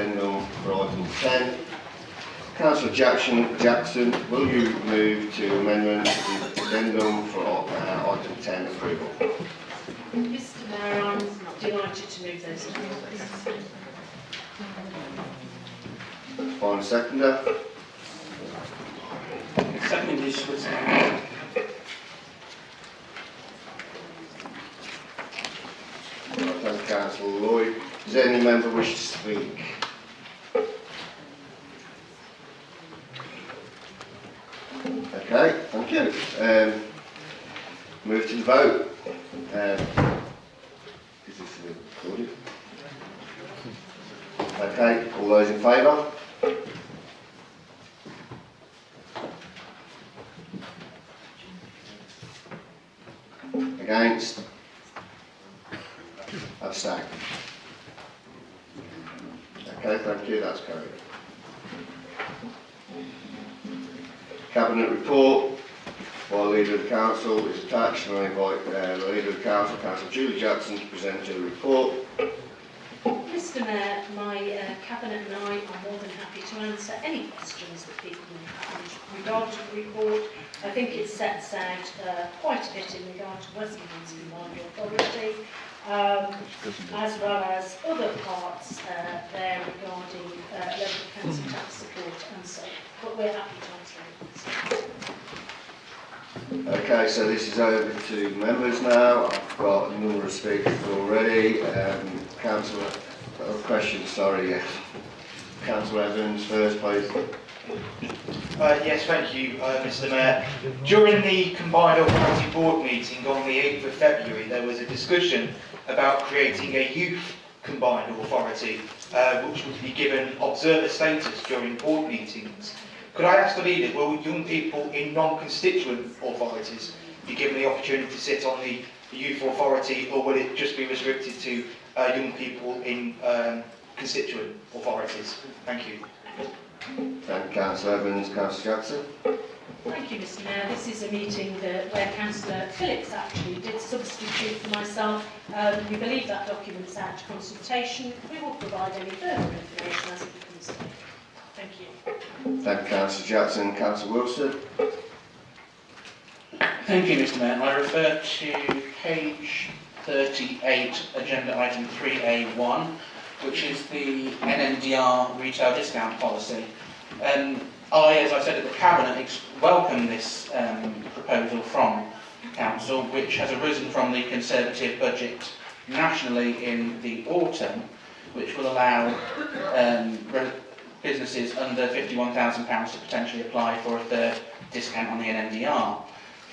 addendum for item 10. Councillor Jackson, will you move to amendment to the addendum for item 10 approval? Mr Mayor, I'm delighted to move those amendments. Final seconder. Seconded, Mr. Thank you, Councillor Lloyd. Does any member wish to speak? Okay, thank you. Move to the vote. Is this recorded? Okay, all those in favour? Against? Abstain. Okay, thank you, that's carried. Cabinet report by the Leader of the Council is attached, and I invite the Leader of the Council, Councillor Julie Jackson, to present her report. Mr Mayor, my Cabinet and I are more than happy to answer any questions that people may have in regard to the report. I think it sets out quite a bit in regard to West Midlands Combined Authority, as well as other parts there regarding local council tax support and so on. But we're happy to answer any questions. Okay, so this is over to members now. I've got a number of speakers already. Councillor, question, sorry, yes. Councillor Evans first, please. Yes, thank you, Mr Mayor. During the Combined Authority Board meeting on the 8th of February, there was a discussion about creating a youth Combined Authority, which would be given observer status during board meetings. Could I ask the leader, will young people in non-constituent authorities be given the opportunity to sit on the youth authority, or will it just be restricted to young people in constituent authorities? Thank you. Thank you, Councillor Evans. Councillor Jackson. Thank you, Mr Mayor. This is a meeting where Councillor Phillips actually did substitute for myself. We believe that document's out to consultation. We will provide any further information as it becomes available. Thank you. Thank you, Councillor Jackson. Councillor Wilson. Thank you, Mr Mayor. I refer to page 38, agenda item 3A1, which is the NNDR retail discount policy. I, as I said at the Cabinet, welcome this proposal from Council, which has arisen from the Conservative budget nationally in the autumn, which will allow businesses under £51,000 to potentially apply for a third discount on the NNDR.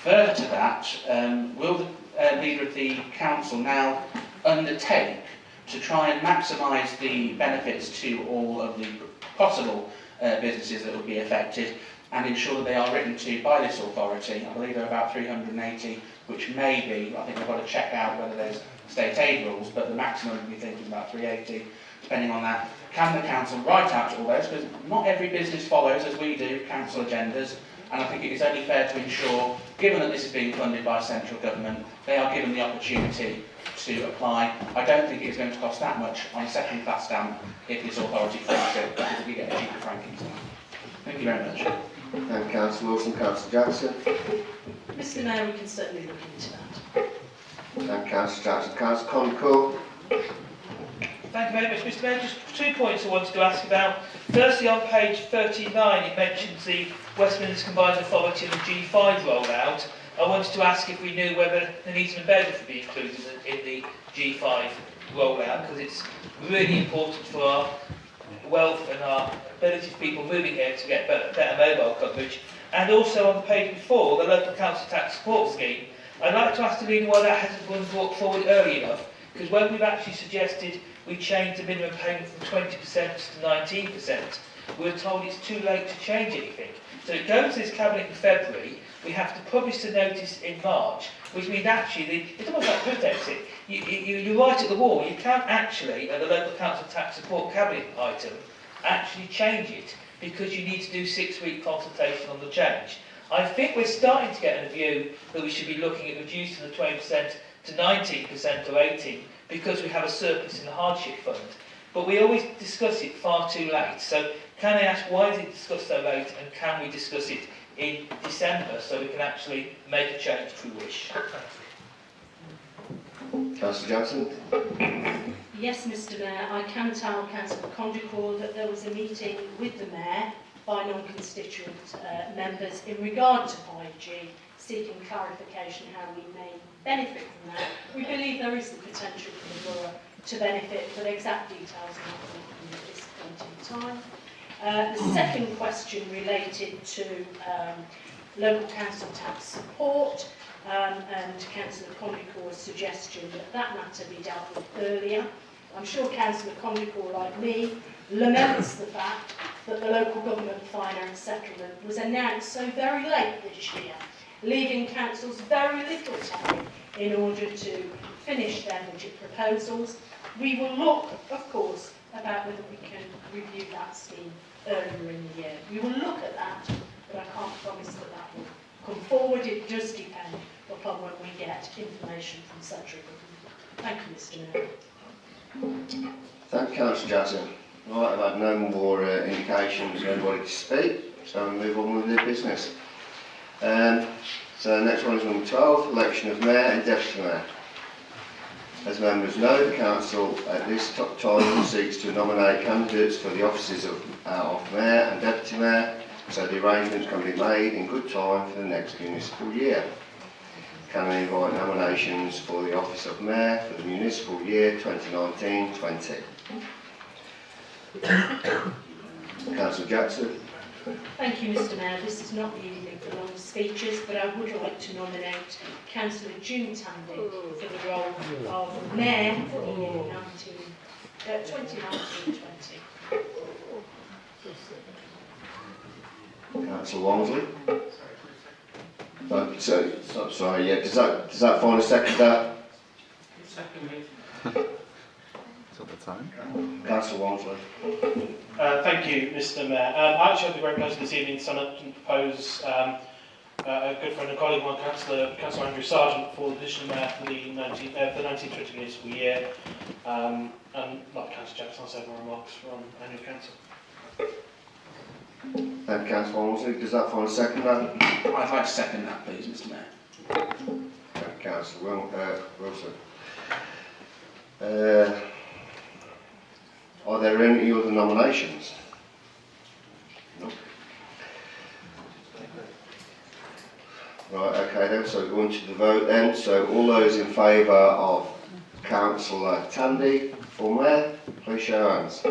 Further to that, will the Leader of the Council now undertake to try and maximise the benefits to all of the possible businesses that would be affected, and ensure that they are written to by this authority? I believe there are about 380, which may be, I think I've got to check out whether there's state aid rules, but the maximum we think is about 380, depending on that. Can the Council write out to all those? Because not every business follows, as we do, Council agendas, and I think it is only fair to ensure, given that this is being funded by central government, they are given the opportunity to apply. I don't think it is going to cost that much on a second-class stamp if this authority franks it, because we get a cheaper franking stamp. Thank you very much. Thank you, Councillor Wilson. Councillor Jackson. Mr Mayor, we can certainly look into that. Thank you, Councillor Jackson. Councillor Connie Cook. Thank you very much, Mr Mayor. Just 2 points I wanted to ask about. Firstly, on page 39, it mentions the West Midlands Combined Authority and the G5 rollout. I wanted to ask if we knew whether the Needs and Bedford would be included in the G5 rollout, because it's really important for our wealth and our ability for people moving here to get better mobile coverage. And also on the page before, the local council tax support scheme, I'd like to ask the leader why that hasn't been brought forward early enough, because when we've actually suggested we change the minimum payment from 20% to 19%, we were told it's too late to change anything. So it goes to this Cabinet in February, we have to publish the notice in March, which means actually, it's almost like protest it. You're right at the wall, you can't actually, at the local council tax support Cabinet item, actually change it, because you need to do 6-week consultation on the change. I think we're starting to get a view that we should be looking at reducing the 20% to 19% or 18%, because we have a surplus in the hardship fund. but we always discuss it far too late. So can I ask, why is it discussed so late, and can we discuss it in December so we can actually make a change if we wish? Councillor Johnson? Yes, Mr Mayor, I can tell Councillor Condicall that there was a meeting with the Mayor by non-constituent members in regard to 5G, seeking clarification how we may benefit from that. We believe there is the potential for the borough to benefit, but exact details are not known at this point in time. The second question related to local council tax support, and Councillor Condicall's suggestion that that matter be dealt with earlier. I'm sure Councillor Condicall, like me, laments the fact that the local government finance settlement was announced so very late this year, leaving councils very little time in order to finish their budget proposals. We will look, of course, about whether we can review that scheme earlier in the year. We will look at that, but I can't promise that that will come forward. It does depend upon when we get information from central government. Thank you, Mr Mayor. Thank you, Councillor Jackson. Right, I've had no more indications of anybody to speak, so I'll move on with the business. So next one is number 12, election of Mayor and Deputy Mayor. As members know, the Council at this time seeks to nominate candidates for the offices of Mayor and Deputy Mayor, so the arrangements can be made in good time for the next municipal year. Can I invite nominations for the office of Mayor for the municipal year 2019-20? Councillor Jackson. Thank you, Mr Mayor. This is not the evening for long speeches, but I would like to nominate Councillor June Tandy for the role of Mayor for the year 2019-20. Councillor Walmsley. Sorry, yeah. Does that find a second? At the time. Councillor Walmsley. Thank you, Mr Mayor. I actually had the great pleasure this evening to stand up and propose a good friend and colleague of mine, Councillor Andrew Sargent, for the position of Mayor for the 1920 municipal year. And like Councillor Jackson, I'll say my remarks from annual council. Thank you, Councillor Walmsley. Does that find a second? I'd like to second that, please, Mr Mayor. Thank you, Councillor Wilson. Are there any other nominations? No. Right, okay then, so going to the vote then. So all those in favour of Councillor Tandy for Mayor, please show your hands.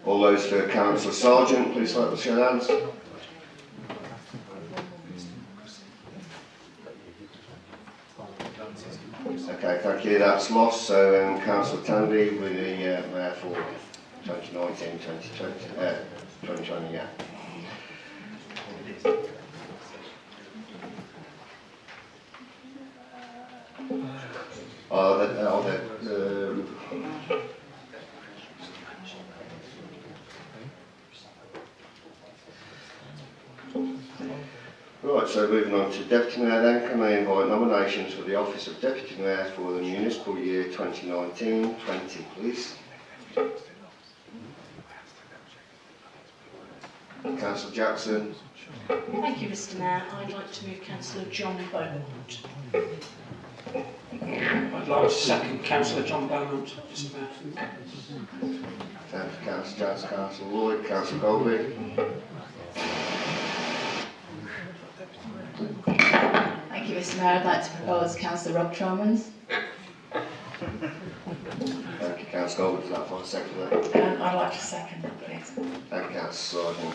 All those for Councillor Sargent, please let us show your hands. Okay, thank you. That's lost. So Councillor Tandy with the Mayor for 2019-2020, yeah. Right, so moving on to Deputy Mayor then, can I invite nominations for the office of Deputy Mayor for the municipal year 2019-20, please? Councillor Jackson. Thank you, Mr Mayor. I'd like to move Councillor John Beaumont. I'd like to second Councillor John Beaumont, Mr Mayor. Thank you, Councillor Jackson. Councillor Lloyd. Councillor Colby. Thank you, Mr Mayor. I'd like to propose Councillor Rob Tromans. Thank you, Councillor Colby. Does that find a second there? I'd like to second that, please. Thank you, Councillor Sargent.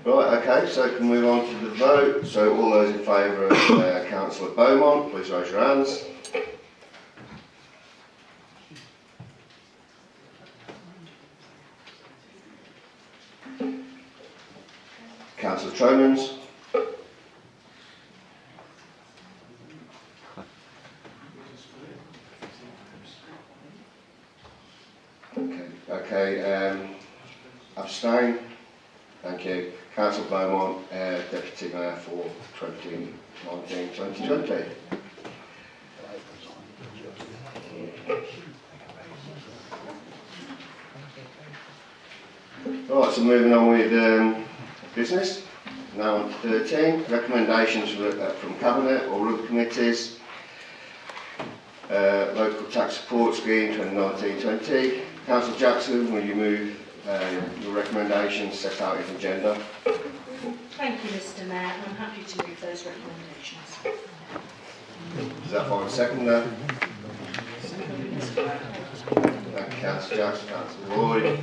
Right, okay, so we can move on to the vote. So all those in favour of Councillor Beaumont, please raise your hands. Councillor Tromans. Abstain? Thank you. Councillor Beaumont, Deputy Mayor for 2019-2020. Right, so moving on with business. Now on to 13, recommendations from Cabinet or other committees. Local tax support scheme 2019-20. Councillor Jackson, will you move your recommendations set out in the agenda? Thank you, Mr. Mayor. I'm happy to move those recommendations. Does that find a seconder? Thank you, Councillor Jackson. Councillor Lloyd.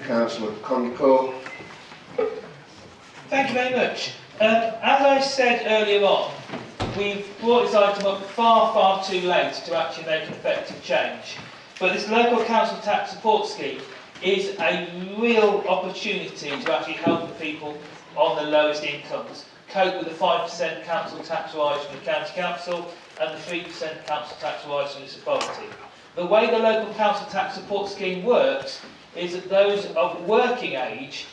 Councillor Conco. Thank you very much. As I said earlier on, we've brought this item up far too late to actually make an effective change. But this local council tax support scheme is a real opportunity to actually help the people on the lowest incomes cope with the 5% council tax rise from the county council and the 3% council tax rise from the municipality. The way the local council tax support scheme works is that those of working age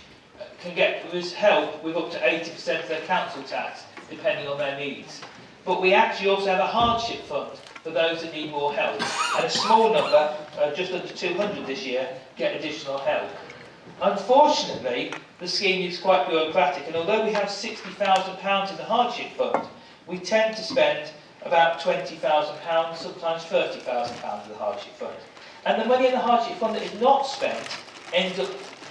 can get this help with up to 80% of their council tax, depending on their needs. But we actually also have a hardship fund for those that need more help, and a small number, just under 200 this year, get additional help. Unfortunately, the scheme is quite bureaucratic, and although we have £60,000 in the hardship fund, we tend to spend about £20,000, sometimes £30,000 in the hardship fund. And the money in the hardship fund that is not spent ends up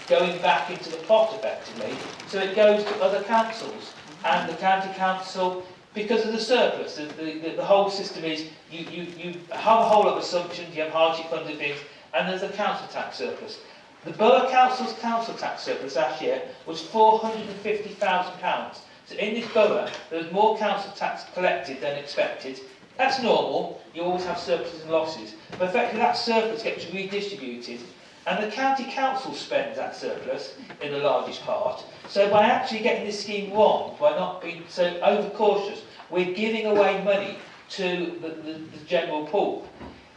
going back into the pot effectively, so it goes to other councils. And the county council, because of the surplus, the whole system is you have a whole lot of assumptions, you have hardship funded things, and there's a council tax surplus. The borough council's council tax surplus last year was £450,000. So in this borough, there was more council tax collected than expected. That's normal, you always have surpluses and losses, but effectively that surplus gets redistributed, and the county council spends that surplus in the largest part. So by actually getting this scheme wrong, by not being so overcautious, we're giving away money to the general pool.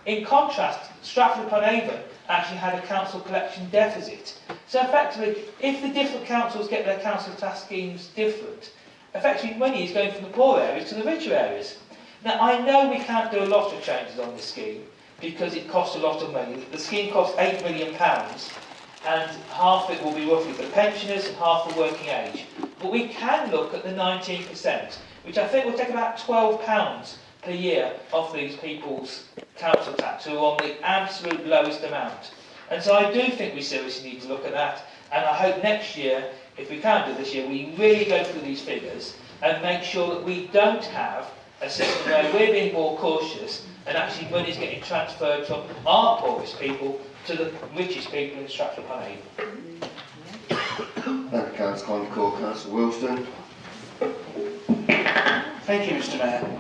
In contrast, Stratford-upon-Avon actually had a council collection deficit. So effectively, if the different councils get their council tax schemes different, effectively money is going from the poor areas to the richer areas. Now, I know we can't do a lot of changes on this scheme because it costs a lot of money. The scheme costs £8 million, and half of it will be roughly for the pensioners and half for working age. But we can look at the 19%, which I think will take about £12 per year off these people's council tax, who are on the absolute lowest amount. And so I do think we seriously need to look at that, and I hope next year, if we can't do this year, we really go through these figures and make sure that we don't have a system where we're being more cautious and actually money is getting transferred from our poorest people to the richest people in Stratford-upon-Avon. Thank you, Councillor Conco. Councillor Wilson. Thank you, Mr. Mayor.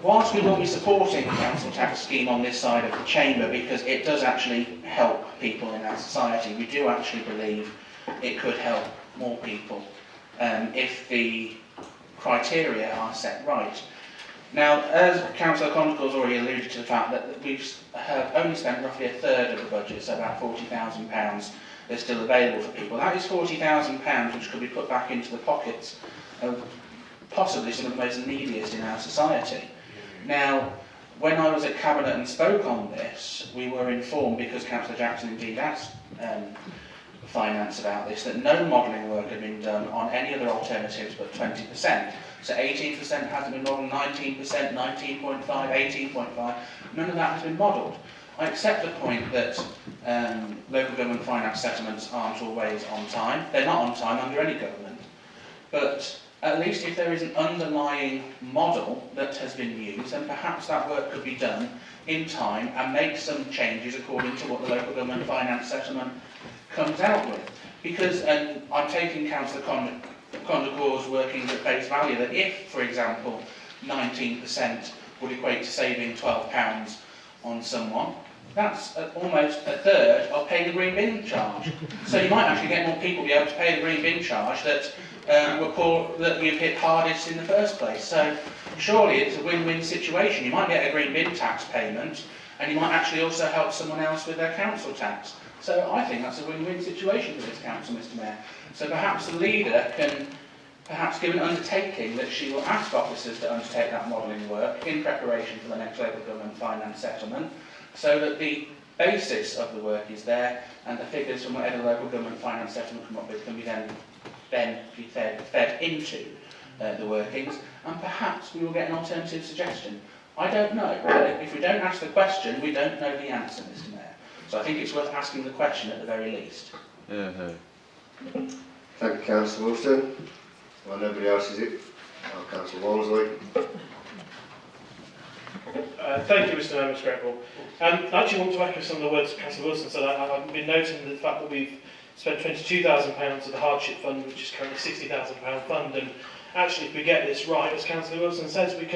Whilst we will be supporting the council tax scheme on this side of the chamber because it does actually help people in our society, we do actually believe it could help more people if the criteria are set right. Now, as Councillor Conco has already alluded to the fact that we have only spent roughly a third of the budget, so about £40,000 is still available for people. That is £40,000 which could be put back into the pockets of possibly some of the most neediest in our society. Now, when I was at Cabinet and spoke on this, we were informed, because Councillor Jackson indeed asked Finance about this, that no modelling work had been done on any other alternatives but 20%. So 18% hasn't been modelled, 19%, 19.5, 18.5, none of that has been modelled. I accept the point that local government finance settlements aren't always on time. They're not on time under any government. But at least if there is an underlying model that has been used, then perhaps that work could be done in time and make some changes according to what the local government finance settlement comes out with. Because, and I'm taking Councillor Condacor's workings at face value, that if, for example, 19% would equate to saving £12 on someone, that's almost a third of paying the green bin charge. So you might actually get more people be able to pay the green bin charge that that you've hit hardest in the first place. So surely it's a win-win situation. You might get a green bin tax payment, and you might actually also help someone else with their council tax. So I think that's a win-win situation for this council, Mr. Mayor. So perhaps the leader can perhaps give an undertaking that she will ask officers to undertake that modelling work in preparation for the next local government finance settlement, so that the basis of the work is there, and the figures from whatever the local government finance settlement come up with can be then be fed into the workings, and perhaps we will get an alternative suggestion. I don't know, but if we don't ask the question, we don't know the answer, Mr. Mayor. So I think it's worth asking the question at the very least. Thank you, Councillor Wilson. Well, nobody else is it? Oh, Councillor Walmsley. Thank you, Mr. Mayor, Mr. Grenville. I actually want to echo some of the words Councillor Wilson said. I've been noting the fact that we've spent £22,000 of the hardship fund, which is currently £60,000 fund, and actually, if we get this right, as Councillor Wilson says, we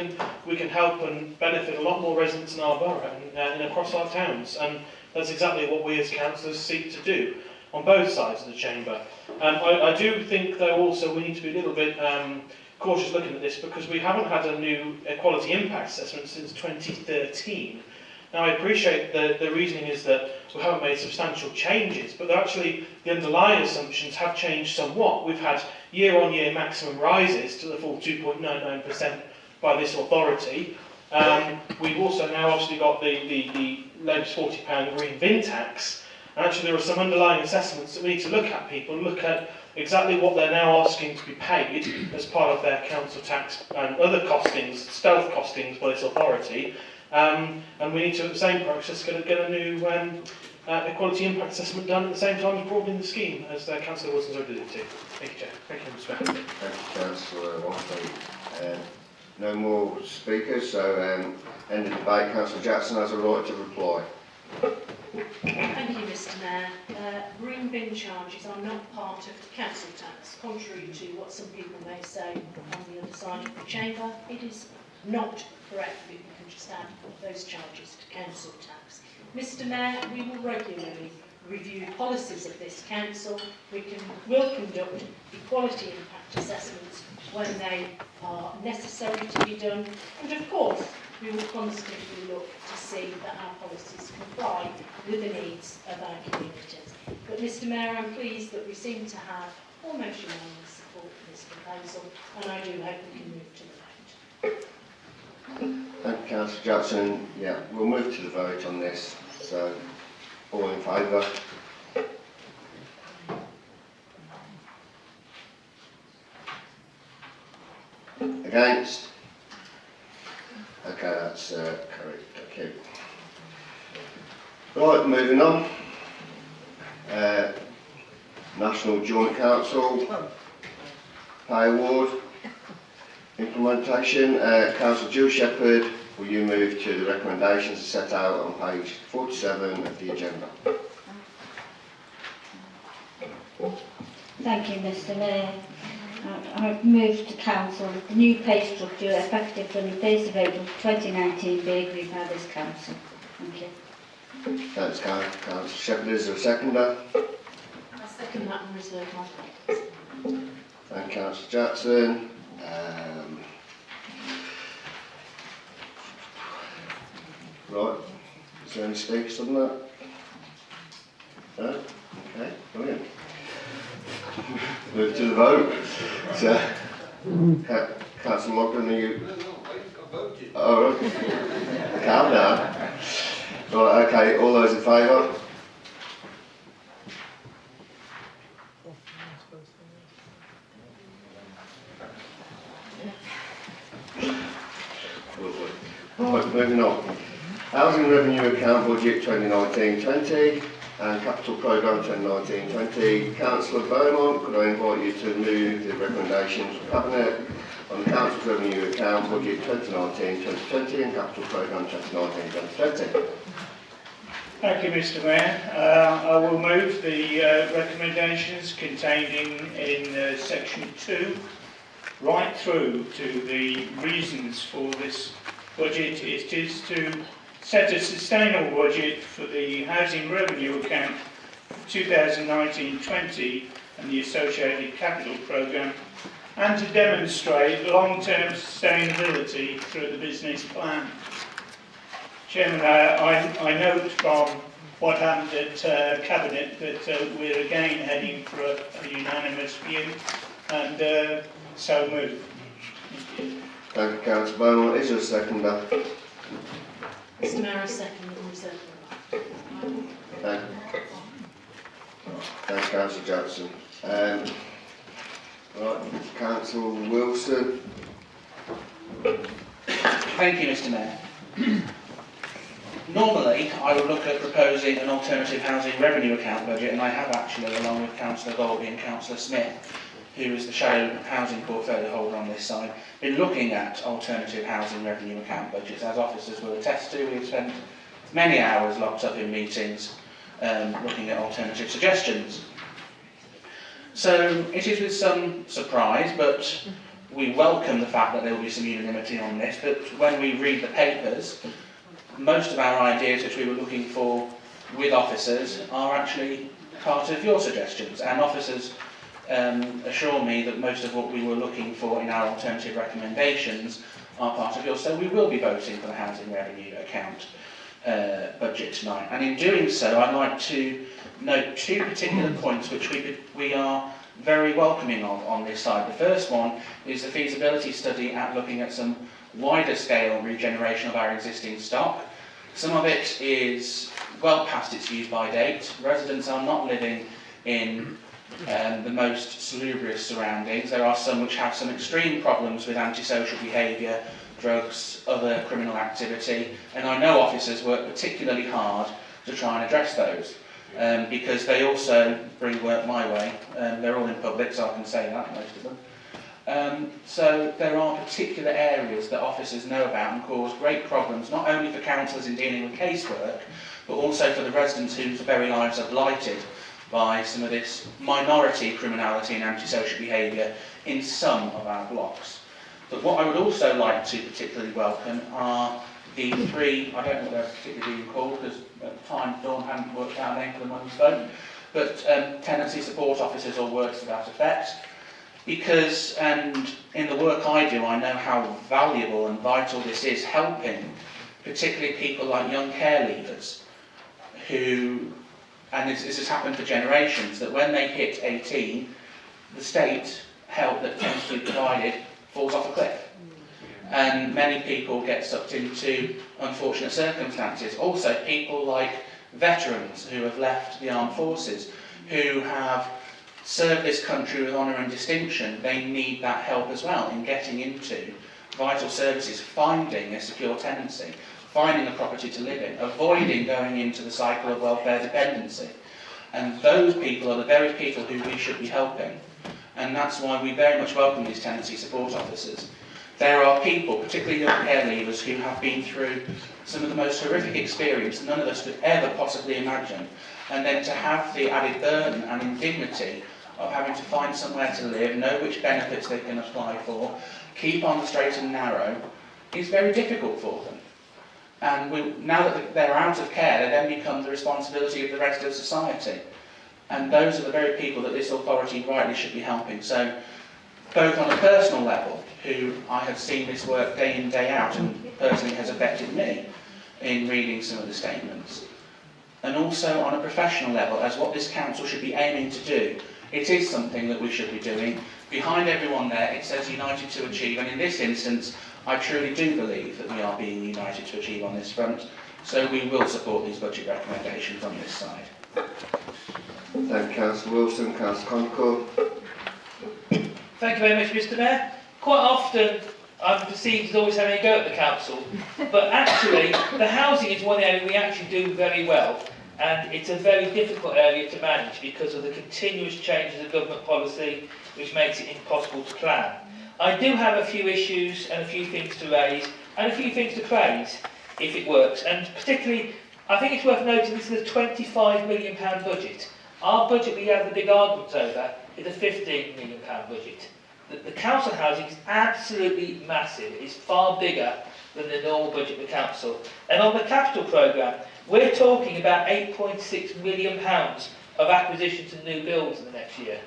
can help and benefit a lot more residents in our borough and across our towns, and that's exactly what we as councillors seek to do on both sides of the chamber. I do think, though, also we need to be a little bit cautious looking at this, because we haven't had a new equality impact assessment since 2013. Now, I appreciate the reasoning is that we haven't made substantial changes, but actually the underlying assumptions have changed somewhat. We've had year-on-year maximum rises to the full 2.99% by this authority. We've also now obviously got the latest £40 green bin tax. And actually, there are some underlying assessments that we need to look at, people, look at exactly what they're now asking to be paid as part of their council tax and other costings, stealth costings by this authority. And we need to, at the same process, get a new equality impact assessment done at the same time as broadening the scheme, as Councillor Wilson's already alluded to. Thank you, Chair. Thank you, Mr. Mayor. Thank you, Councillor Walmsley. No more speakers, so end of debate. Councillor Jackson has a right to reply. Thank you, Mr. Mayor. Green bin charges are not part of the council tax, contrary to what some people may say on the other side of the chamber. It is not correct that we can just add those charges to council tax. Mr. Mayor, we will regularly review policies of this council. Will conduct equality impact assessments when they are necessary to be done, and of course we will constantly look to see that our policies comply with the needs of our communities. But Mr. Mayor, I'm pleased that we seem to have almost unanimous support for this proposal, and I do hope we can move to the vote. Thank you, Councillor Jackson. Yeah, we'll move to the vote on this. So, all in favour? Against? Okay, that's correct. Okay. Right, moving on. National Joint Council Pay Award implementation. Councillor Jill Shepherd, will you move to the recommendations set out on page 47 of the agenda? Thank you, Mr. Mayor. I've moved to Council the new pay structure effective from the 1st of April 2019 be agreed by this Council. Thank you. Thanks, Councillor Shepherd. Is there a seconder? I second that and reserve my vote. Thank you, Councillor Jackson. Right, is there any speakers on that? No? Okay, brilliant. Move to the vote. So, Councillor Mogden, are you? Oh, okay. Calm down. Right, okay, all those in favour? Right, moving on. Housing Revenue Account Budget 2019-20 and Capital Programme 2019-20. Councillor Beaumont, could I invite you to move the recommendations from Cabinet on the Council's Revenue Account Budget 2019-2020 and Capital Programme 2019-2020. Thank you, Mr. Mayor. I will move the recommendations contained in section 2 right through to the reasons for this budget. It is to set a sustainable budget for the housing revenue account for 2019-20 and the associated capital programme, and to demonstrate long-term sustainability through the business plan. Chairman, I note from what happened at Cabinet that we're again heading for a unanimous view, and so moved. Thank you, Councillor Beaumont. Is there a seconder? Mr Mayor, I second the reserve. Thank you, Councillor Johnson. Right, Councillor Wilson. Thank you, Mr Mayor. Normally, I would look at proposing an alternative housing revenue account budget, and I have actually, along with Councillor Golby and Councillor Smith, who is the shadow housing portfolio holder on this side, been looking at alternative housing revenue account budgets. As officers will attest to, we've spent many hours locked up in meetings looking at alternative suggestions. So it is with some surprise, but we welcome the fact that there will be some unanimity on this, but when we read the papers, most of our ideas which we were looking for with officers are actually part of your suggestions, and officers assure me that most of what we were looking for in our alternative recommendations are part of yours. So we will be voting for the housing revenue account budget tonight, and in doing so I'd like to note two particular points which we are very welcoming of on this side. The first one is the feasibility study at looking at some wider scale regeneration of our existing stock. Some of it is well past its use by date. Residents are not living in the most salubrious surroundings. There are some which have some extreme problems with antisocial behaviour, drugs, other criminal activity, and I know officers work particularly hard to try and address those because they also bring work my way. They're all in public, so I can say that, most of them. So there are particular areas that officers know about and cause great problems, not only for councillors in dealing with casework, but also for the residents whose very lives are blighted by some of this minority criminality and antisocial behaviour in some of our blocks. But what I would also like to particularly welcome are the three, I don't know what they're particularly being called, because at the time Dawn hadn't worked out a name for them when we spoke, but tenancy support officers or works to that effect. Because, and in the work I do, I know how valuable and vital this is, helping particularly people like young care leavers who, and this has happened for generations, that when they hit 18, the state help that tends to be provided falls off a cliff. And many people get sucked into unfortunate circumstances. Also, people like veterans who have left the armed forces, who have served this country with honour and distinction, they need that help as well in getting into vital services, finding a secure tenancy, finding a property to live in, avoiding going into the cycle of welfare dependency. And those people are the very people who we should be helping. And that's why we very much welcome these tenancy support officers. There are people, particularly young care leavers, who have been through some of the most horrific experience none of us could ever possibly imagine. And then to have the added burden and indignity of having to find somewhere to live, know which benefits they can apply for, keep on the straight and narrow, is very difficult for them. And now that they're out of care, they then become the responsibility of the rest of society. And those are the very people that this authority rightly should be helping. So, both on a personal level, who I have seen this work day in, day out, and personally has affected me in reading some of the statements, and also on a professional level, as what this council should be aiming to do. It is something that we should be doing. Behind everyone there, it says united to achieve, and in this instance, I truly do believe that we are being united to achieve on this front, so we will support these budget recommendations on this side. Thank you, Councillor Wilson. Councillor Concord. Thank you very much, Mr Mayor. Quite often I'm perceived as always having a go at the council, but actually the housing is one area we actually do very well, and it's a very difficult area to manage because of the continuous changes of government policy, which makes it impossible to plan. I do have a few issues and a few things to raise and a few things to praise if it works, and particularly I think it's worth noting this is a £25 million budget. Our budget we have the big arguments over is a £15 million budget. The council housing is absolutely massive. It's far bigger than the normal budget of the council. And on the capital programme, we're talking about £8.6 million of acquisitions and new builds in the next year.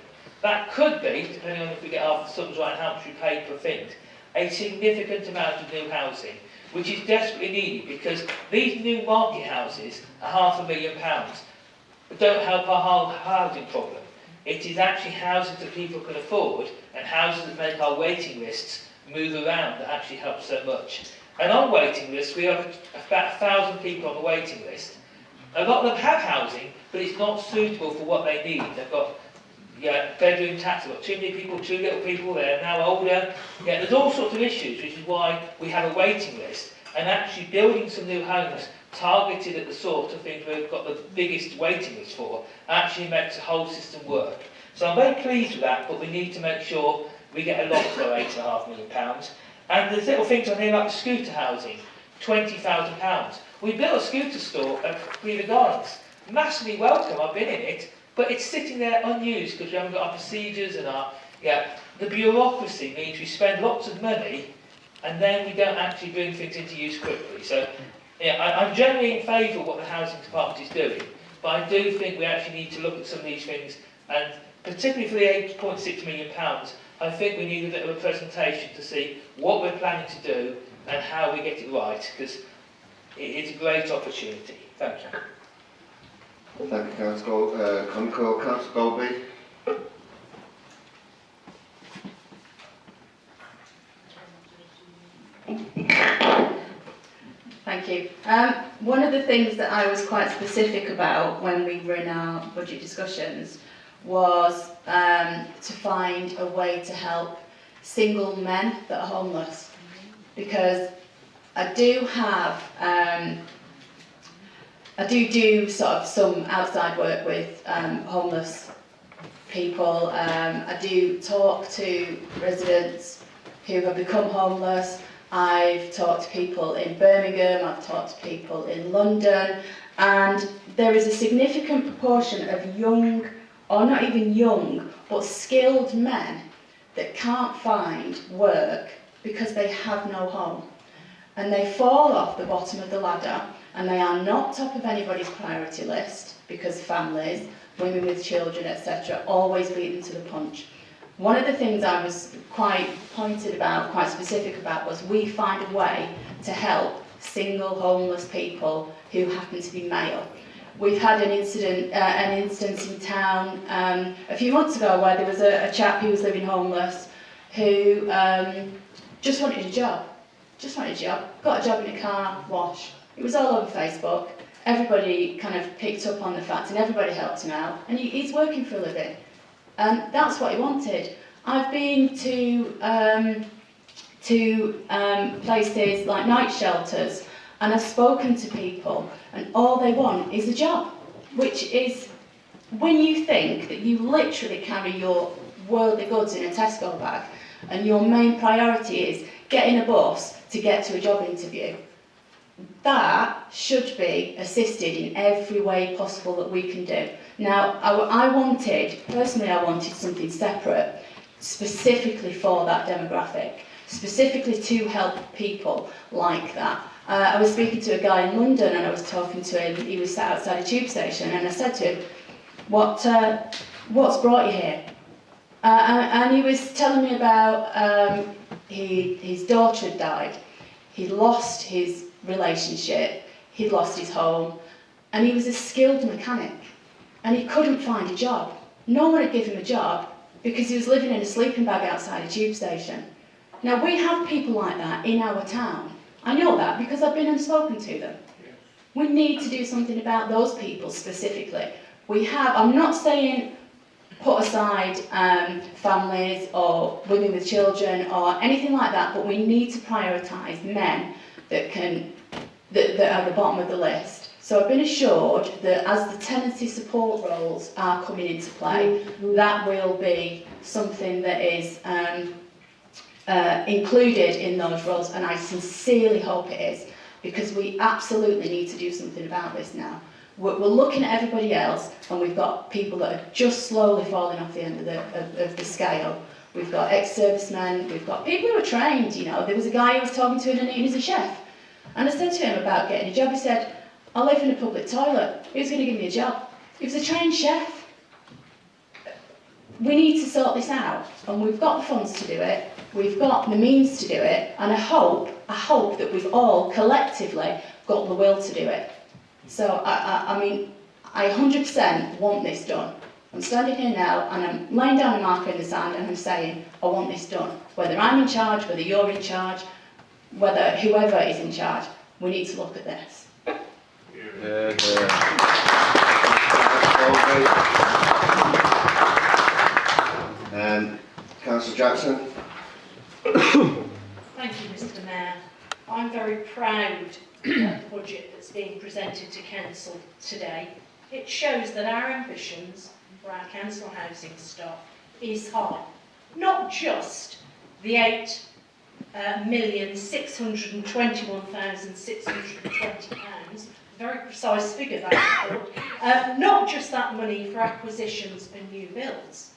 That could be, depending on if we get our sums right and how much we pay per thing, a significant amount of new housing, which is desperately needed because these new market houses are £500,000, but don't help our whole housing problem. It is actually houses that people can afford and houses that make our waiting lists move around that actually help so much. And on waiting lists, we have about 1,000 people on the waiting list. A lot of them have housing, but it's not suitable for what they need. They've got bedroom tax, they've got too many people, too little people, they're now older. There's all sorts of issues, which is why we have a waiting list. And actually building some new homes targeted at the sort of things we've got the biggest waiting list for actually makes the whole system work. So I'm very pleased with that, but we need to make sure we get a lot for our £8.5 million. And there's little things on here like the scooter housing, £20,000. We built a scooter store at Cleveland Gardens. Massively welcome, I've been in it, but it's sitting there unused because we haven't got our procedures and our, the bureaucracy means we spend lots of money and then we don't actually bring things into use quickly. So, I'm generally in favour of what the housing department is doing, but I do think we actually need to look at some of these things, and particularly for the £8.6 million, I think we need a bit of a presentation to see what we're planning to do and how we get it right, because it's a great opportunity. Thank you. Thank you, Councillor Golby. Thank you. One of the things that I was quite specific about when we were in our budget discussions was to find a way to help single men that are homeless, because I do have I do sort of some outside work with homeless people. I do talk to residents who have become homeless. I've talked to people in Birmingham, I've talked to people in London, and there is a significant proportion of young, or not even young, but skilled men that can't find work because they have no home. And they fall off the bottom of the ladder, and they are not top of anybody's priority list because families, women with children, etc., always beat them to the punch. One of the things I was quite pointed about, quite specific about, was we find a way to help single homeless people who happen to be male. We've had an instance in town a few months ago where there was a chap who was living homeless who just wanted a job. Got a job in a car wash. It was all over Facebook. Everybody kind of picked up on the fact and everybody helped him out, and he's working for a living. And that's what he wanted. I've been to places like night shelters, and I've spoken to people, and all they want is a job, which is, when you think that you literally carry your worldly goods in a Tesco bag, and your main priority is getting a bus to get to a job interview, that should be assisted in every way possible that we can do. Now, I wanted something separate, specifically for that demographic, specifically to help people like that. I was speaking to a guy in London, and I was talking to him. He was sat outside a tube station, and I said to him, what's brought you here? And he was telling me about his daughter had died. He'd lost his relationship, he'd lost his home, and he was a skilled mechanic, and he couldn't find a job. No one would give him a job because he was living in a sleeping bag outside a tube station. Now, we have people like that in our town. I know that because I've been and spoken to them. We need to do something about those people specifically. I'm not saying put aside families or women with children or anything like that, but we need to prioritise men that are at the bottom of the list. So I've been assured that as the tenancy support roles are coming into play, that will be something that is included in those roles, and I sincerely hope it is, because we absolutely need to do something about this now. We're looking at everybody else, and we've got people that are just slowly falling off the end of the scale. We've got ex-servicemen, we've got people who are trained, There was a guy who was talking to in Dunedin as a chef, and I said to him about getting a job. He said, I live in a public toilet. Who's going to give me a job? He was a trained chef. we need to sort this out, and we've got the funds to do it, we've got the means to do it, and I hope that we've all collectively got the will to do it. So, I mean, I 100% want this done. I'm standing here now, and I'm laying down a marker in the sand, and I'm saying, I want this done. Whether I'm in charge, whether you're in charge, whether whoever is in charge, we need to look at this. Councillor Jackson. Thank you, Mr. Mayor. I'm very proud of the budget that's being presented to Council today. It shows that our ambitions for our council housing stock is high. Not just the £8,621,620, very precise figure that I thought, not just that money for acquisitions and new builds,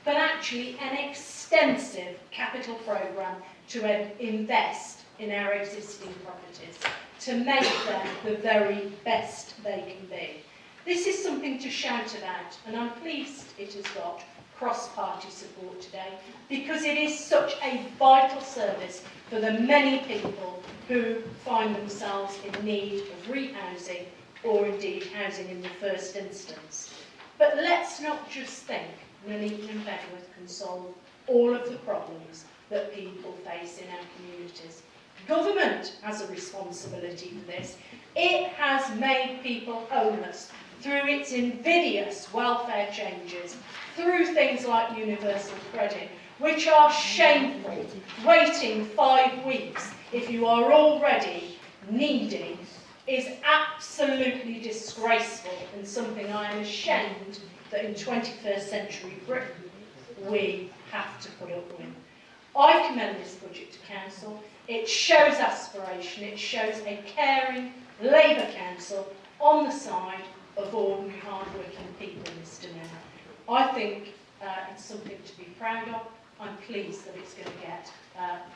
but actually an extensive capital programme to invest in our existing properties, to make them the very best they can be. This is something to shout about, and I'm pleased it has got cross-party support today, because it is such a vital service for the many people who find themselves in need of rehousing or indeed housing in the first instance. But let's not just think Nuneaton and Bedworth can solve all of the problems that people face in our communities. Government has a responsibility for this. It has made people homeless through its invidious welfare changes, through things like universal credit, which are shameful. Waiting 5 weeks if you are already needy is absolutely disgraceful, and something I am ashamed that in 21st century Britain we have to put up with. I commend this budget to Council. It shows aspiration, it shows a caring Labour Council on the side of ordinary hard-working people, Mr Mayor. I think it's something to be proud of. I'm pleased that it's going to get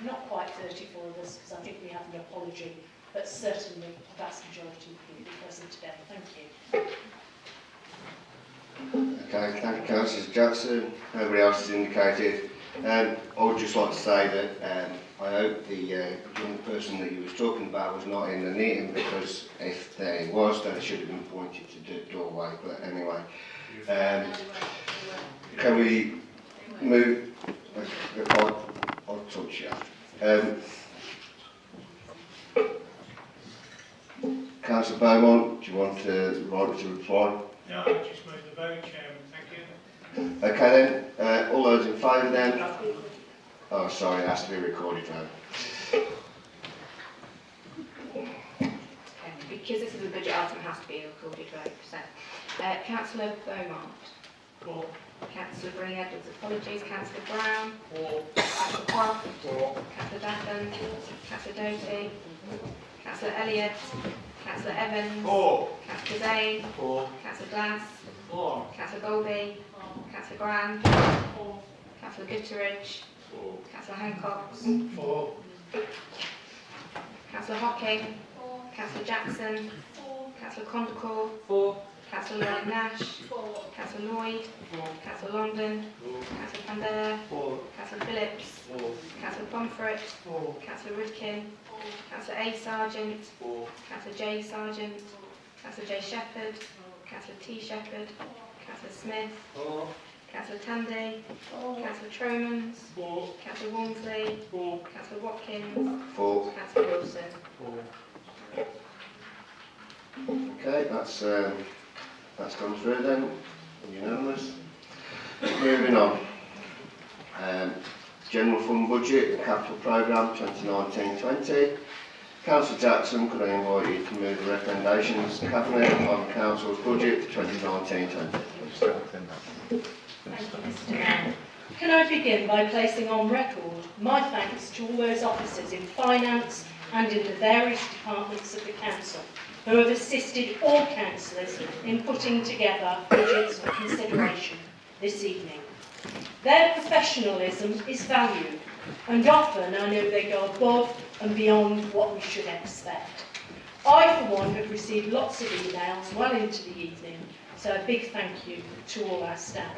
not quite 34 of us, because I think we have an apology, but certainly a vast majority of people present today. Thank you. Okay, thank you, Councillor Jackson. Nobody else has indicated. I would just like to say that I hope the young person that you was talking about was not in the meeting, because if there was, then it should have been pointed to the doorway. But anyway, can we move? I'll talk to you. Councillor Beaumont, do you want to reply? No, I just made the vote, Chairman. Thank you. Okay then, all those in favour then? Oh, sorry, it has to be recorded vote. Because this is a budget item, it has to be a recorded vote. So, Councillor Beaumont. For. Councillor Green Edwards, apologies. Councillor Brown. For. Councillor Croft. For. Councillor Daffin. Councillor Doty. Councillor Elliott. Councillor Evans. For. Councillor Zane. For. Councillor Glass. For. Councillor Golby. Councillor Grand. For. Councillor Gutteridge. For. Councillor Hancock. For. Councillor Hocking. Councillor Jackson. Councillor Condacore. For. Councillor Lloyd Nash. Councillor Lloyd. Councillor Longdon. Councillor Van Der. Councillor Phillips. Councillor Pomfret. Councillor Rudkin. Councillor A. Sargent. Councillor J. Sargent. Councillor J. Shepherd. Councillor T. Shepherd. Councillor Smith. Councillor Tandy. Councillor Tromans. Councillor Walmsley. Councillor Watkins. For. Councillor Wilson. Okay, that's gone through then. Unanimous. Moving on. General Fund Budget, the Capital Programme 2019-20. Councillor Jackson, could I invite you to move the recommendations to Cabinet on Council's budget for 2019-20? Thank you, Mr Mayor. Can I begin by placing on record my thanks to all those officers in finance and in the various departments of the Council who have assisted all councillors in putting together budgets for consideration this evening. Their professionalism is valued, and often I know they go above and beyond what we should expect. I, for one, have received lots of emails well into the evening, so a big thank you to all our staff.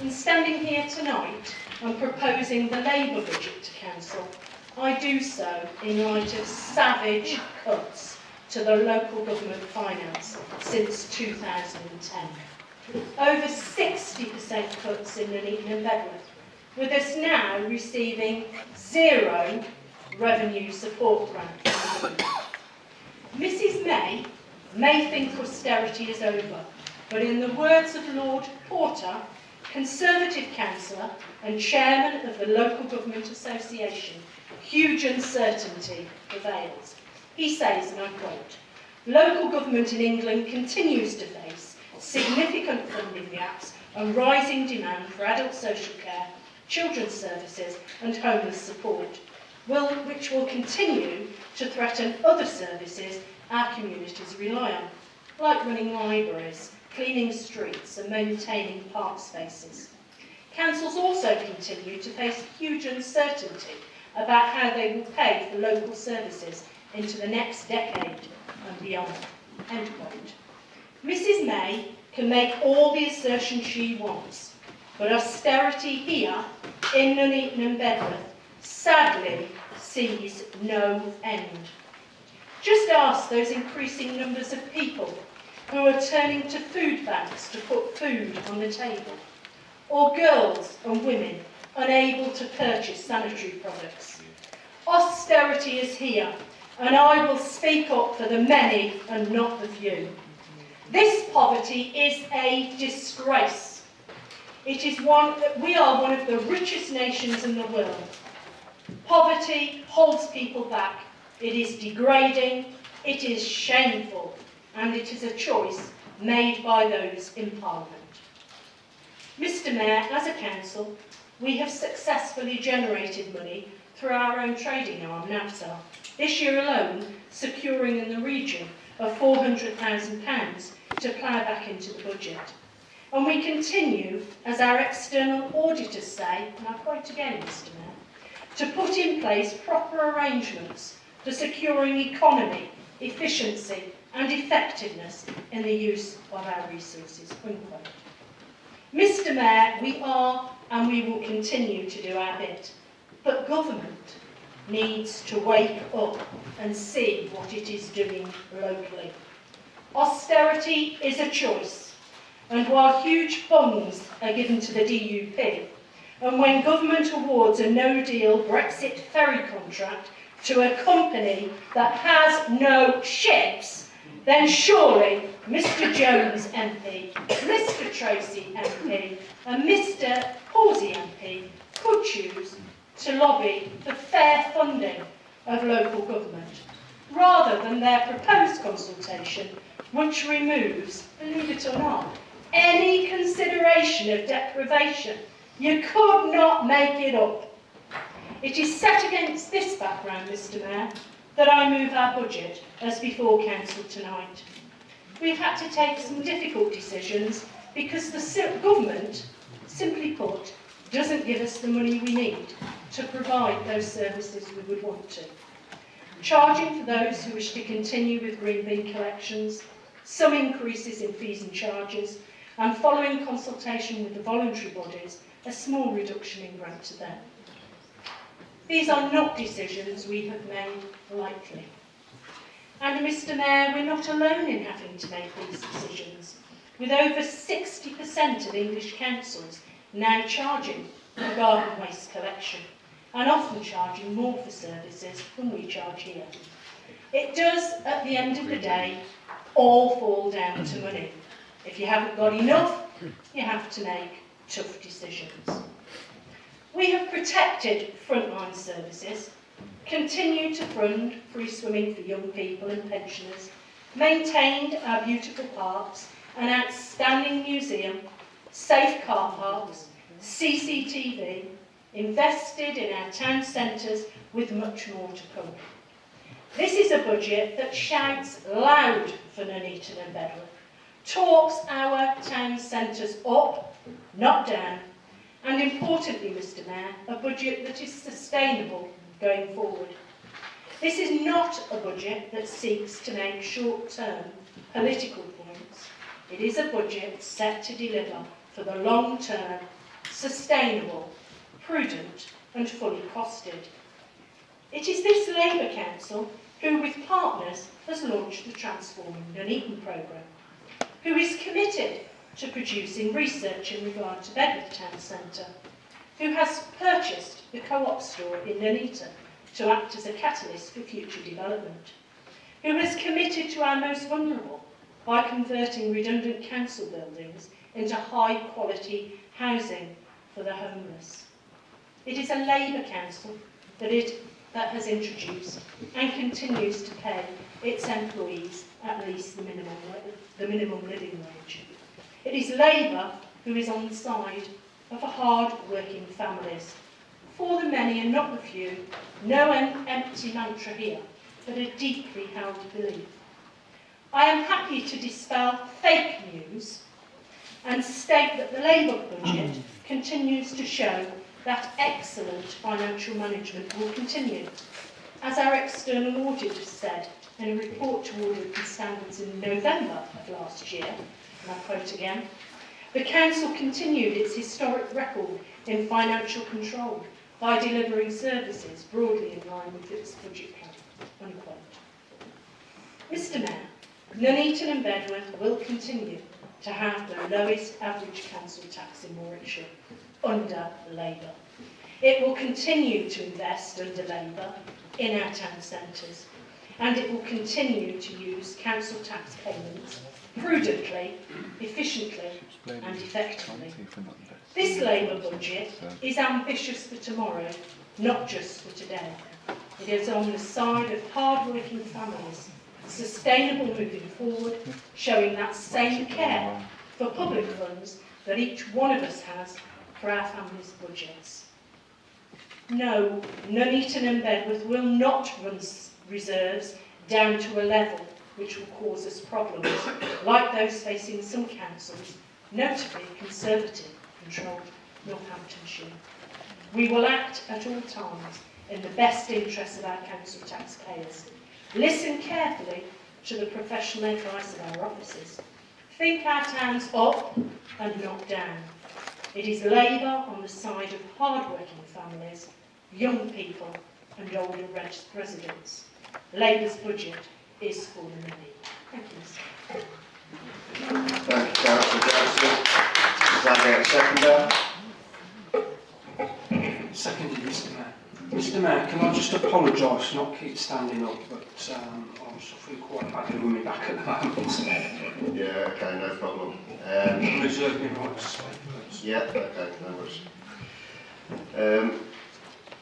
In standing here tonight and proposing the Labour budget to Council, I do so in light of savage cuts to the local government finance since 2010. Over 60% cuts in Nuneaton and Bedworth, with us now receiving 0 revenue support grant from the government. Mrs May think austerity is over, but in the words of Lord Porter, Conservative councillor and chairman of the Local Government Association, huge uncertainty prevails. He says, and I quote, "Local government in England continues to face significant funding gaps and rising demand for adult social care, children's services and homeless support, which will continue to threaten other services our communities rely on, like running libraries, cleaning streets and maintaining park spaces. Councils also continue to face huge uncertainty about how they will pay for local services into the next decade and beyond." End quote. Mrs May can make all the assertions she wants, but austerity here in Nuneaton and Bedworth sadly sees no end. Just ask those increasing numbers of people who are turning to food banks to put food on the table, or girls and women unable to purchase sanitary products. Austerity is here, and I will speak up for the many and not the few. This poverty is a disgrace. We are one of the richest nations in the world. Poverty holds people back. It is degrading, it is shameful, and it is a choice made by those in Parliament. Mr Mayor, as a council, we have successfully generated money through our own trading arm, NABSA, this year alone securing in the region of £400,000 to plough back into the budget. And we continue, as our external auditors say, and I quote again, Mr Mayor, to put in place proper arrangements for securing economy, efficiency and effectiveness in the use of our resources, unquote. Mr Mayor, we are and we will continue to do our bit, but government needs to wake up and see what it is doing locally. Austerity is a choice, and while huge funds are given to the DUP, and when government awards a no-deal Brexit ferry contract to a company that has no ships, then surely Mr Jones MP, Mr Tracy MP and Mr Horsey MP could choose to lobby for fair funding of local government, rather than their proposed consultation, which removes, believe it or not, any consideration of deprivation. You could not make it up. It is set against this background, Mr Mayor, that I move our budget as before Council tonight. We've had to take some difficult decisions because the government, simply put, doesn't give us the money we need to provide those services we would want to. Charging for those who wish to continue with green bin collections, some increases in fees and charges, and following consultation with the voluntary bodies, a small reduction in grant to them. These are not decisions we have made lightly. And Mr Mayor, we're not alone in having to make these decisions, with over 60% of English councils now charging for garden waste collection, and often charging more for services than we charge here. It does, at the end of the day, all fall down to money. If you haven't got enough, you have to make tough decisions. We have protected frontline services, continued to fund free swimming for young people and pensioners, maintained our beautiful parks, an outstanding museum, safe car parks, CCTV, invested in our town centres with much more to come. This is a budget that shouts loud for Nuneaton and Bedworth, talks our town centres up, not down, and importantly, Mr Mayor, a budget that is sustainable going forward. This is not a budget that seeks to make short-term political points. It is a budget set to deliver for the long term sustainable, prudent and fully costed. It is this Labour Council who, with partners, has launched the Transforming Nuneaton programme, who is committed to producing research in regard to Bedworth Town Centre, who has purchased the Co-op store in Nuneaton to act as a catalyst for future development, who has committed to our most vulnerable by converting redundant council buildings into high-quality housing for the homeless. It is a Labour Council that has introduced and continues to pay its employees at least the minimum living wage. It is Labour who is on the side of hard-working families, for the many and not the few. No empty mantra here, but a deeply held belief. I am happy to dispel fake news and state that the Labour budget continues to show that excellent financial management will continue. As our external auditors said in a report to Audit Standards in November of last year, and I quote again, the Council continued its historic record in financial control by delivering services broadly in line with its budget plan, unquote. Mr Mayor, Nuneaton and Bedworth will continue to have the lowest average council tax in Warwickshire under Labour. It will continue to invest under Labour in our town centres, and it will continue to use council tax payments prudently, efficiently and effectively. This Labour budget is ambitious for tomorrow, not just for today. It is on the side of hard-working families, sustainable moving forward, showing that same care for public funds that each one of us has for our families' budgets. No, Nuneaton and Bedworth will not run reserves down to a level which will cause us problems like those facing some councils, notably Conservative-controlled Northamptonshire. We will act at all times in the best interests of our council taxpayers. Listen carefully to the professional advice of our officers. Think our towns up and not down. It is Labour on the side of hard-working families, young people and older residents. Labour's budget is for the many. Thank you, Mr. Thank you, Councillor Johnson. Does that get a seconder? Seconded, Mr Mayor. Mr Mayor, can I just apologise, not keep standing up, but I'm suffering quite badly with my back at the moment. Yeah, okay, no problem. Reserve me right to speak, please. Yeah, okay, no worries.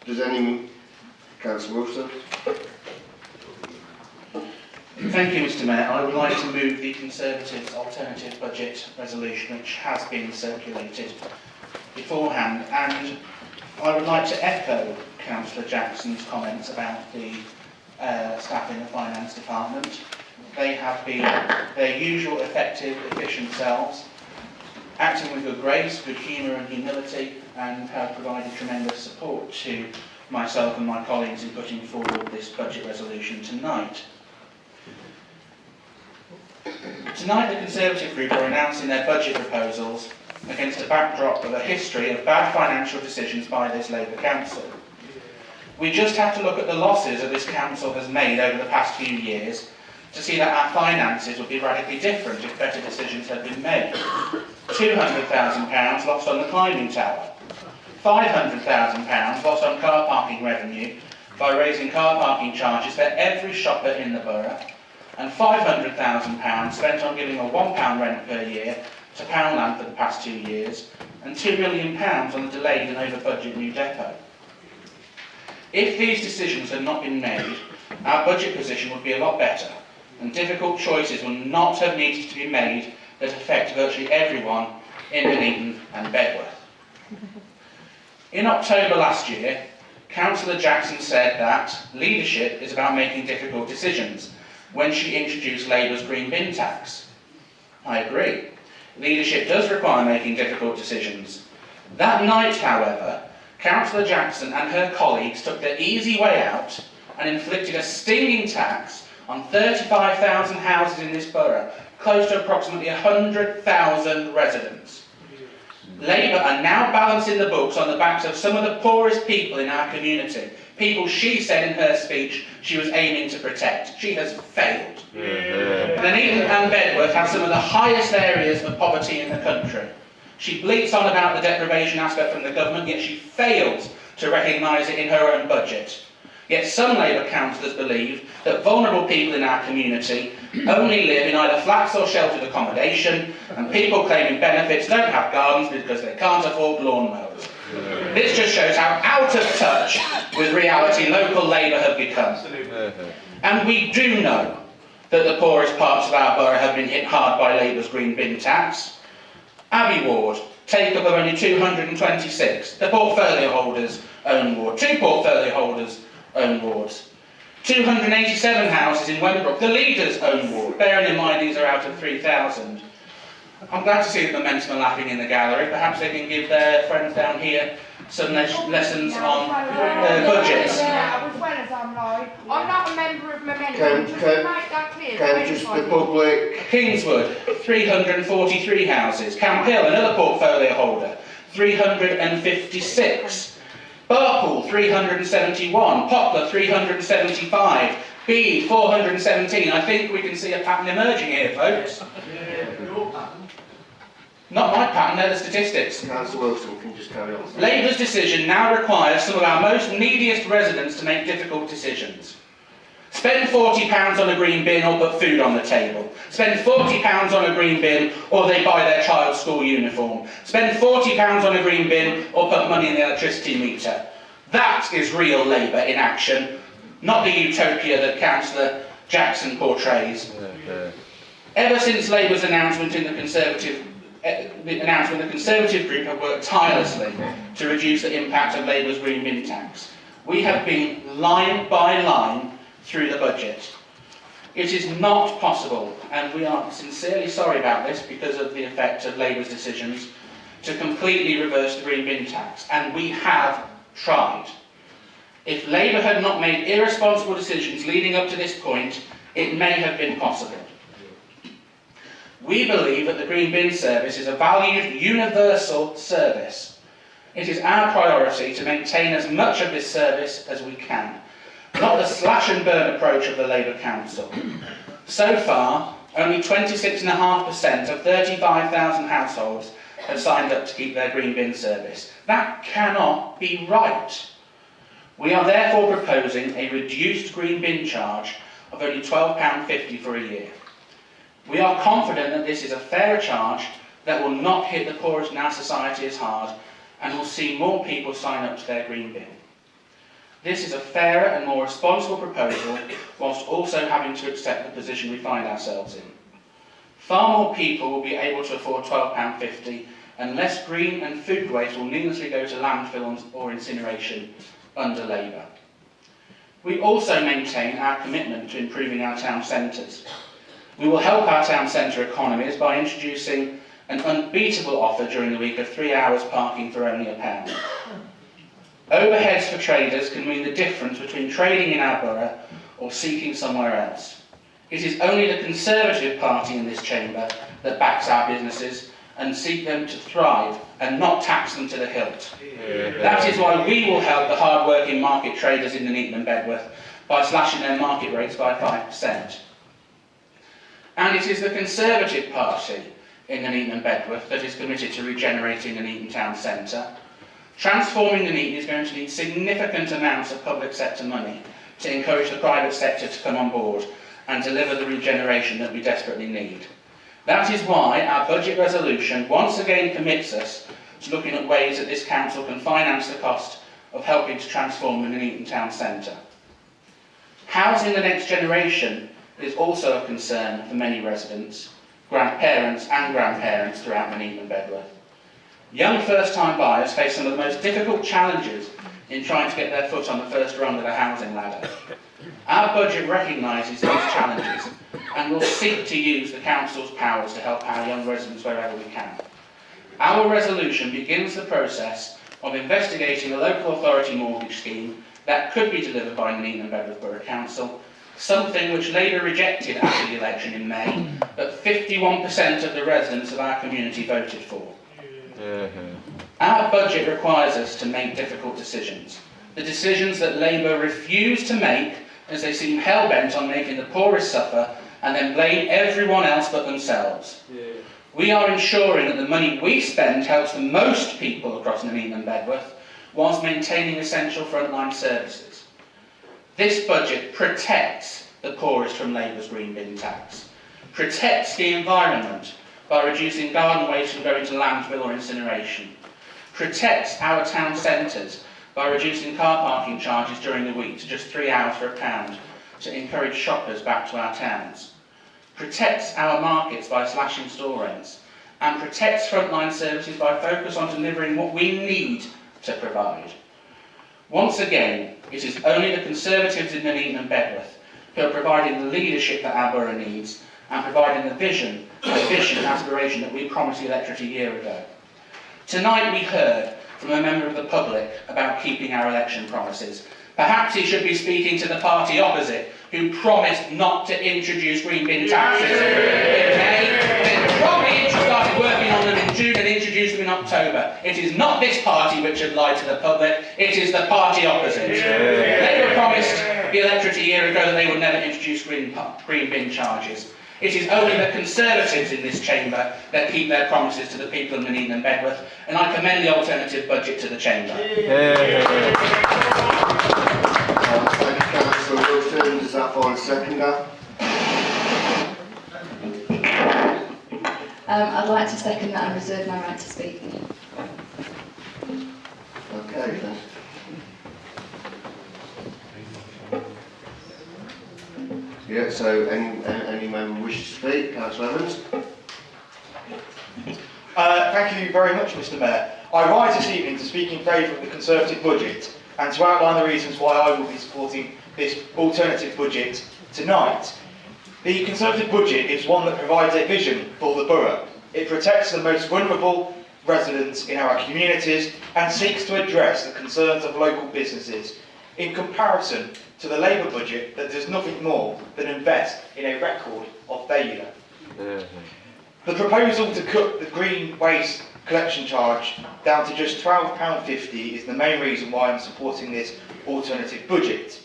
Does any Councillor Wilson? Thank you, Mr Mayor. I would like to move the Conservatives' alternative budget resolution, which has been circulated beforehand, and I would like to echo Councillor Jackson's comments about the staff in the Finance Department. They have been their usual effective, efficient selves, acting with good grace, good humour and humility, and have provided tremendous support to myself and my colleagues in putting forward this budget resolution tonight. Tonight, the Conservative Group are announcing their budget proposals against a backdrop of a history of bad financial decisions by this Labour Council. We just have to look at the losses that this Council has made over the past few years to see that our finances would be radically different if better decisions had been made. £200,000 lost on the climbing tower, £500,000 lost on car parking revenue by raising car parking charges for every shopper in the borough, and £500,000 spent on giving a £1 rent per year to Poundland for the past 2 years, and £2 million on the delayed and over-budget new depot. If these decisions had not been made, our budget position would be a lot better, and difficult choices would not have needed to be made that affect virtually everyone in Nuneaton and Bedworth. In October last year, Councillor Jackson said that leadership is about making difficult decisions when she introduced Labour's green bin tax. I agree. Leadership does require making difficult decisions. That night, however, Councillor Jackson and her colleagues took the easy way out and inflicted a stinging tax on 35,000 houses in this borough, close to approximately 100,000 residents. Labour are now balancing the books on the backs of some of the poorest people in our community. People she said in her speech she was aiming to protect. She has failed. Nuneaton and Bedworth have some of the highest areas of poverty in the country. She bleats on about the deprivation aspect from the government, yet she fails to recognise it in her own budget. Yet some Labour councillors believe that vulnerable people in our community only live in either flats or sheltered accommodation, and people claiming benefits don't have gardens because they can't afford lawnmowers. This just shows how out of touch with reality local Labour have become. And we do know that the poorest parts of our borough have been hit hard by Labour's green bin tax. Abbey Ward, take up of only 226, the portfolio holders' own ward, 2 portfolio holders' own wards. 287 houses in Wenbrook, the leader's own ward, bearing in mind these are out of 3,000. I'm glad to see the momentum are laughing in the gallery. Perhaps they can give their friends down here some lessons on budgets. I'm not a member of Momentum. Just to make that clear. Just the public. Kingswood, 343 houses. Camp Hill, another portfolio holder, 356. Barpool, 371. Poplar, 375. B, 417. I think we can see a pattern emerging here, folks. Not my pattern, they're the statistics. Councillor Wilson, can you just carry on? Labour's decision now requires some of our most neediest residents to make difficult decisions. Spend £40 on a green bin or put food on the table. Spend £40 on a green bin or they buy their child's school uniform. Spend £40 on a green bin or put money in the electricity meter. That is real Labour in action, not the utopia that Councillor Jackson portrays. Ever since Labour's announcement in the Conservative the Conservative group have worked tirelessly to reduce the impact of Labour's green bin tax. We have been line by line through the budget. It is not possible, and we are sincerely sorry about this because of the effect of Labour's decisions, to completely reverse the green bin tax, and we have tried. If Labour had not made irresponsible decisions leading up to this point, it may have been possible. We believe that the green bin service is a valued, universal service. It is our priority to maintain as much of this service as we can, not the slash and burn approach of the Labour Council. So far, only 26.5% of 35,000 households have signed up to keep their green bin service. That cannot be right. We are therefore proposing a reduced green bin charge of only £12.50 for a year. We are confident that this is a fairer charge that will not hit the poorest in our society as hard and will see more people sign up to their green bin. This is a fairer and more responsible proposal, whilst also having to accept the position we find ourselves in. Far more people will be able to afford £12.50, and less green and food waste will needlessly go to landfills or incineration under Labour. We also maintain our commitment to improving our town centres. We will help our town centre economies by introducing an unbeatable offer during the week of 3 hours parking for only £1. Overheads for traders can mean the difference between trading in our borough or seeking somewhere else. It is only the Conservative Party in this chamber that backs our businesses and seek them to thrive and not tax them to the hilt. That is why we will help the hard-working market traders in Nuneaton and Bedworth by slashing their market rates by 5%. And it is the Conservative Party in Nuneaton and Bedworth that is committed to regenerating Nuneaton Town Centre. Transforming Nuneaton is going to need significant amounts of public sector money to encourage the private sector to come on board and deliver the regeneration that we desperately need. That is why our budget resolution once again commits us to looking at ways that this council can finance the cost of helping to transform the Nuneaton Town Centre. Housing the next generation is also a concern for many residents, grandparents and grandparents throughout Nuneaton and Bedworth. Young first-time buyers face some of the most difficult challenges in trying to get their foot on the first rung of the housing ladder. Our budget recognises these challenges and will seek to use the council's powers to help our young residents wherever we can. Our resolution begins the process of investigating a local authority mortgage scheme that could be delivered by Nuneaton and Bedworth Borough Council, something which Labour rejected after the election in May, but 51% of the residents of our community voted for. Our budget requires us to make difficult decisions. The decisions that Labour refuse to make as they seem hell-bent on making the poorest suffer and then blame everyone else but themselves. We are ensuring that the money we spend helps the most people across Nuneaton and Bedworth whilst maintaining essential frontline services. This budget protects the poorest from Labour's green bin tax, protects the environment by reducing garden waste from going to landfill or incineration, protects our town centres by reducing car parking charges during the week to just 3 hours for £1 to encourage shoppers back to our towns, protects our markets by slashing store rents, and protects frontline services by focus on delivering what we need to provide. Once again, it is only the Conservatives in Nuneaton and Bedworth who are providing the leadership that our borough needs and providing the vision, ambition and aspiration that we promised the electorate a year ago. Tonight we heard from a member of the public about keeping our election promises. Perhaps he should be speaking to the party opposite, who promised not to introduce green bin taxes in May, then probably started working on them in June and introduced them in October. It is not this party which have lied to the public, it is the party opposite. They were promised the electorate a year ago that they would never introduce green bin charges. It is only the Conservatives in this chamber that keep their promises to the people of Nuneaton and Bedworth, and I commend the alternative budget to the chamber. Thank you, Councillor Wilson. Does that find a seconder? I'd like to second that and reserve my right to speak. Okay, then. Yeah, so any member wish to speak? Councillor Evans? Thank you very much, Mr. Mayor. I rise this evening to speak in favour of the Conservative budget and to outline the reasons why I will be supporting this alternative budget tonight. The Conservative budget is one that provides a vision for the borough. It protects the most vulnerable residents in our communities and seeks to address the concerns of local businesses, in comparison to the Labour budget that does nothing more than invest in a record of failure. The proposal to cut the green waste collection charge down to just £12.50 is the main reason why I'm supporting this alternative budget.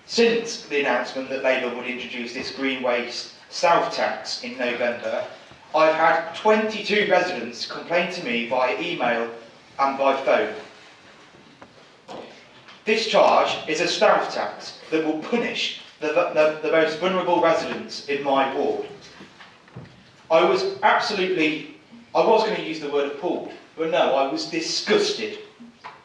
Since the announcement that Labour would introduce this green waste south tax in November, I've had 22 residents complain to me via email and by phone. This charge is a staff tax that will punish the most vulnerable residents in my ward. I was going to use the word appalled, but no, I was disgusted.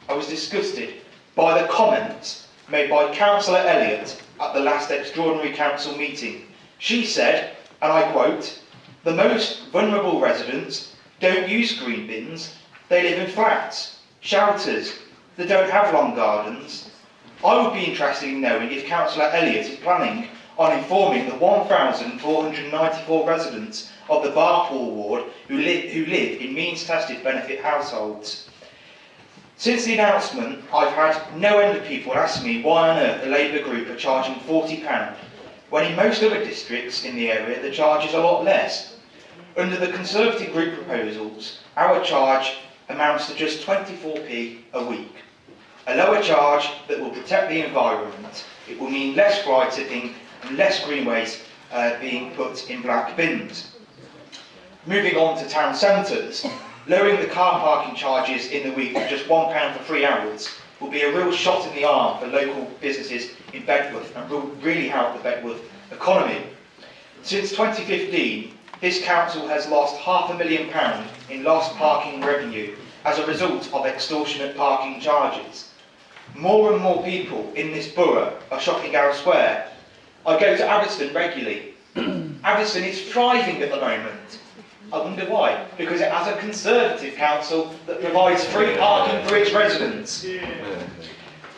I was disgusted by the comments made by Councillor Elliott at the last extraordinary council meeting. She said, and I quote, "The most vulnerable residents don't use green bins, they live in flats, shelters, they don't have long gardens." I would be interested in knowing if Councillor Elliott is planning on informing the 1,494 residents of the Barpool ward who live in means-tested benefit households. Since the announcement, I've had no end of people ask me why on earth the Labour group are charging £40, when in most other districts in the area the charge is a lot less. Under the Conservative group proposals, our charge amounts to just 24p a week. A lower charge that will protect the environment. It will mean less fly tipping and less green waste being put in black bins. Moving on to town centres, lowering the car parking charges in the week to just £1 for 3 hours will be a real shot in the arm for local businesses in Bedworth and will really help the Bedworth economy. Since 2015, this council has lost £500,000 in lost parking revenue as a result of extortionate parking charges. More and more people in this borough are shopping elsewhere. I go to Addiston regularly. Addiston is thriving at the moment. I wonder why. Because it has a Conservative council that provides free parking for its residents.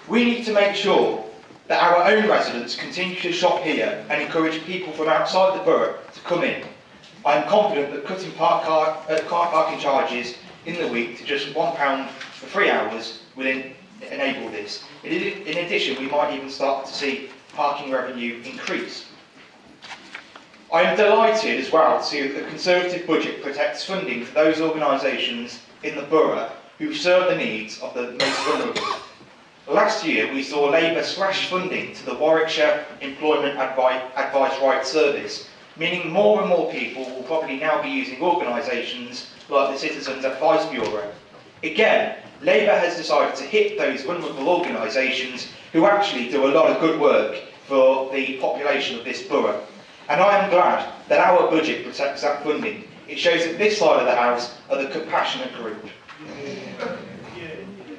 We need to make sure that our own residents continue to shop here and encourage people from outside the borough to come in. I am confident that cutting car parking charges in the week to just £1 for 3 hours will enable this. In addition, we might even start to see parking revenue increase. I am delighted as well to see that the Conservative budget protects funding for those organisations in the borough who serve the needs of the most vulnerable. Last year we saw Labour slash funding to the Warwickshire Employment Advice Rights Service, meaning more and more people will probably now be using organisations like the Citizens Advice Bureau. Again, Labour has decided to hit those vulnerable organisations who actually do a lot of good work for the population of this borough. And I am glad that our budget protects that funding. It shows that this side of the House are the compassionate group.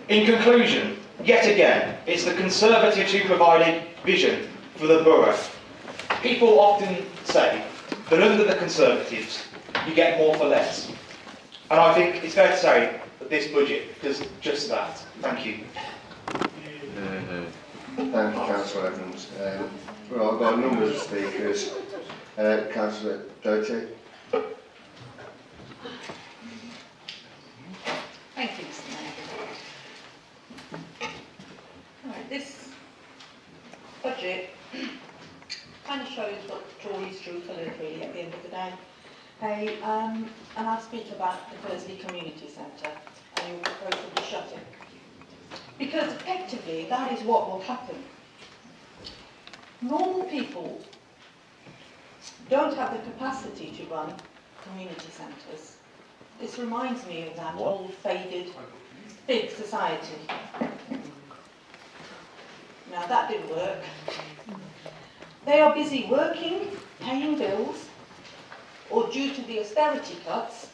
In conclusion, yet again, it's the Conservatives who provided vision for the borough. People often say that under the Conservatives, you get more for less. And I think it's fair to say that this budget does just that. Thank you. Thank you, Councillor Evans. Well, I've got a number of speakers. Councillor Doty. Thank you, Mr. Mayor. Right, this budget kind of shows what the Tories' true colours really at the end of the day. And I'll speak about the Pursley Community Centre and your proposal to shut it. Because effectively that is what will happen. Normal people don't have the capacity to run community centres. This reminds me of that old faded big society. Now that didn't work. They are busy working, paying bills, or due to the austerity cuts,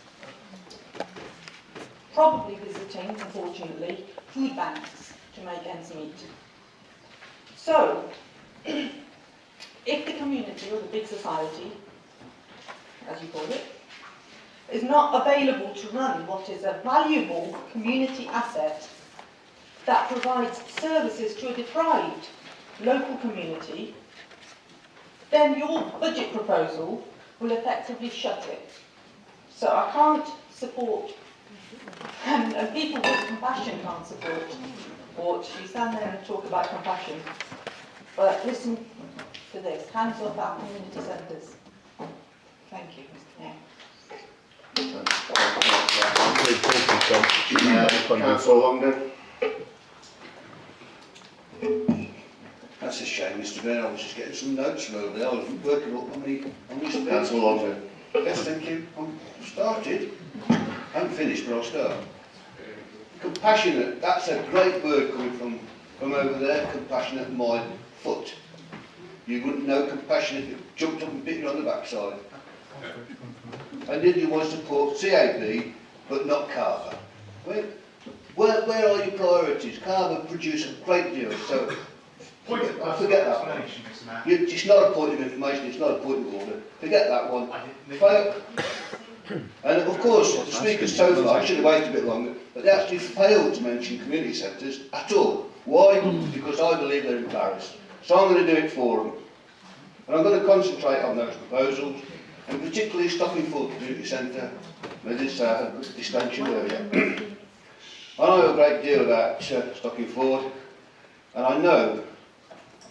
probably visiting, unfortunately, food banks to make ends meet. So, if the community or the big society, as you call it, is not available to run what is a valuable community asset that provides services to a deprived local community, then your budget proposal will effectively shut it. So I can't support, and people with compassion can't support, or you stand there and talk about compassion, but listen to this, hands off our community centres. Thank you, Mr. Mayor. Councillor Longden. That's a shame, Mr. Mayor. I was just getting some notes from over there. I was working up on this. Councillor Longden. Yes, thank you. I'm started. I haven't finished, but I'll start. Compassionate. That's a great word coming from over there. Compassionate, my foot. You wouldn't know compassionate if it jumped up and bit you on the backside. And did you want to support CAB, but not Carver? Where are your priorities? Carver produced a great deal, so forget that. It's not a point of information, it's not a point of order. Forget that one. And of course, the speakers so far, I should have waited a bit longer, but they actually failed to mention community centres at all. Why? Because I believe they're embarrassed. So I'm going to do it for them. And I'm going to concentrate on those proposals, and particularly Stockingford Community Centre. I did say I had a good distinction earlier. I know a great deal about Stockingford, and I know,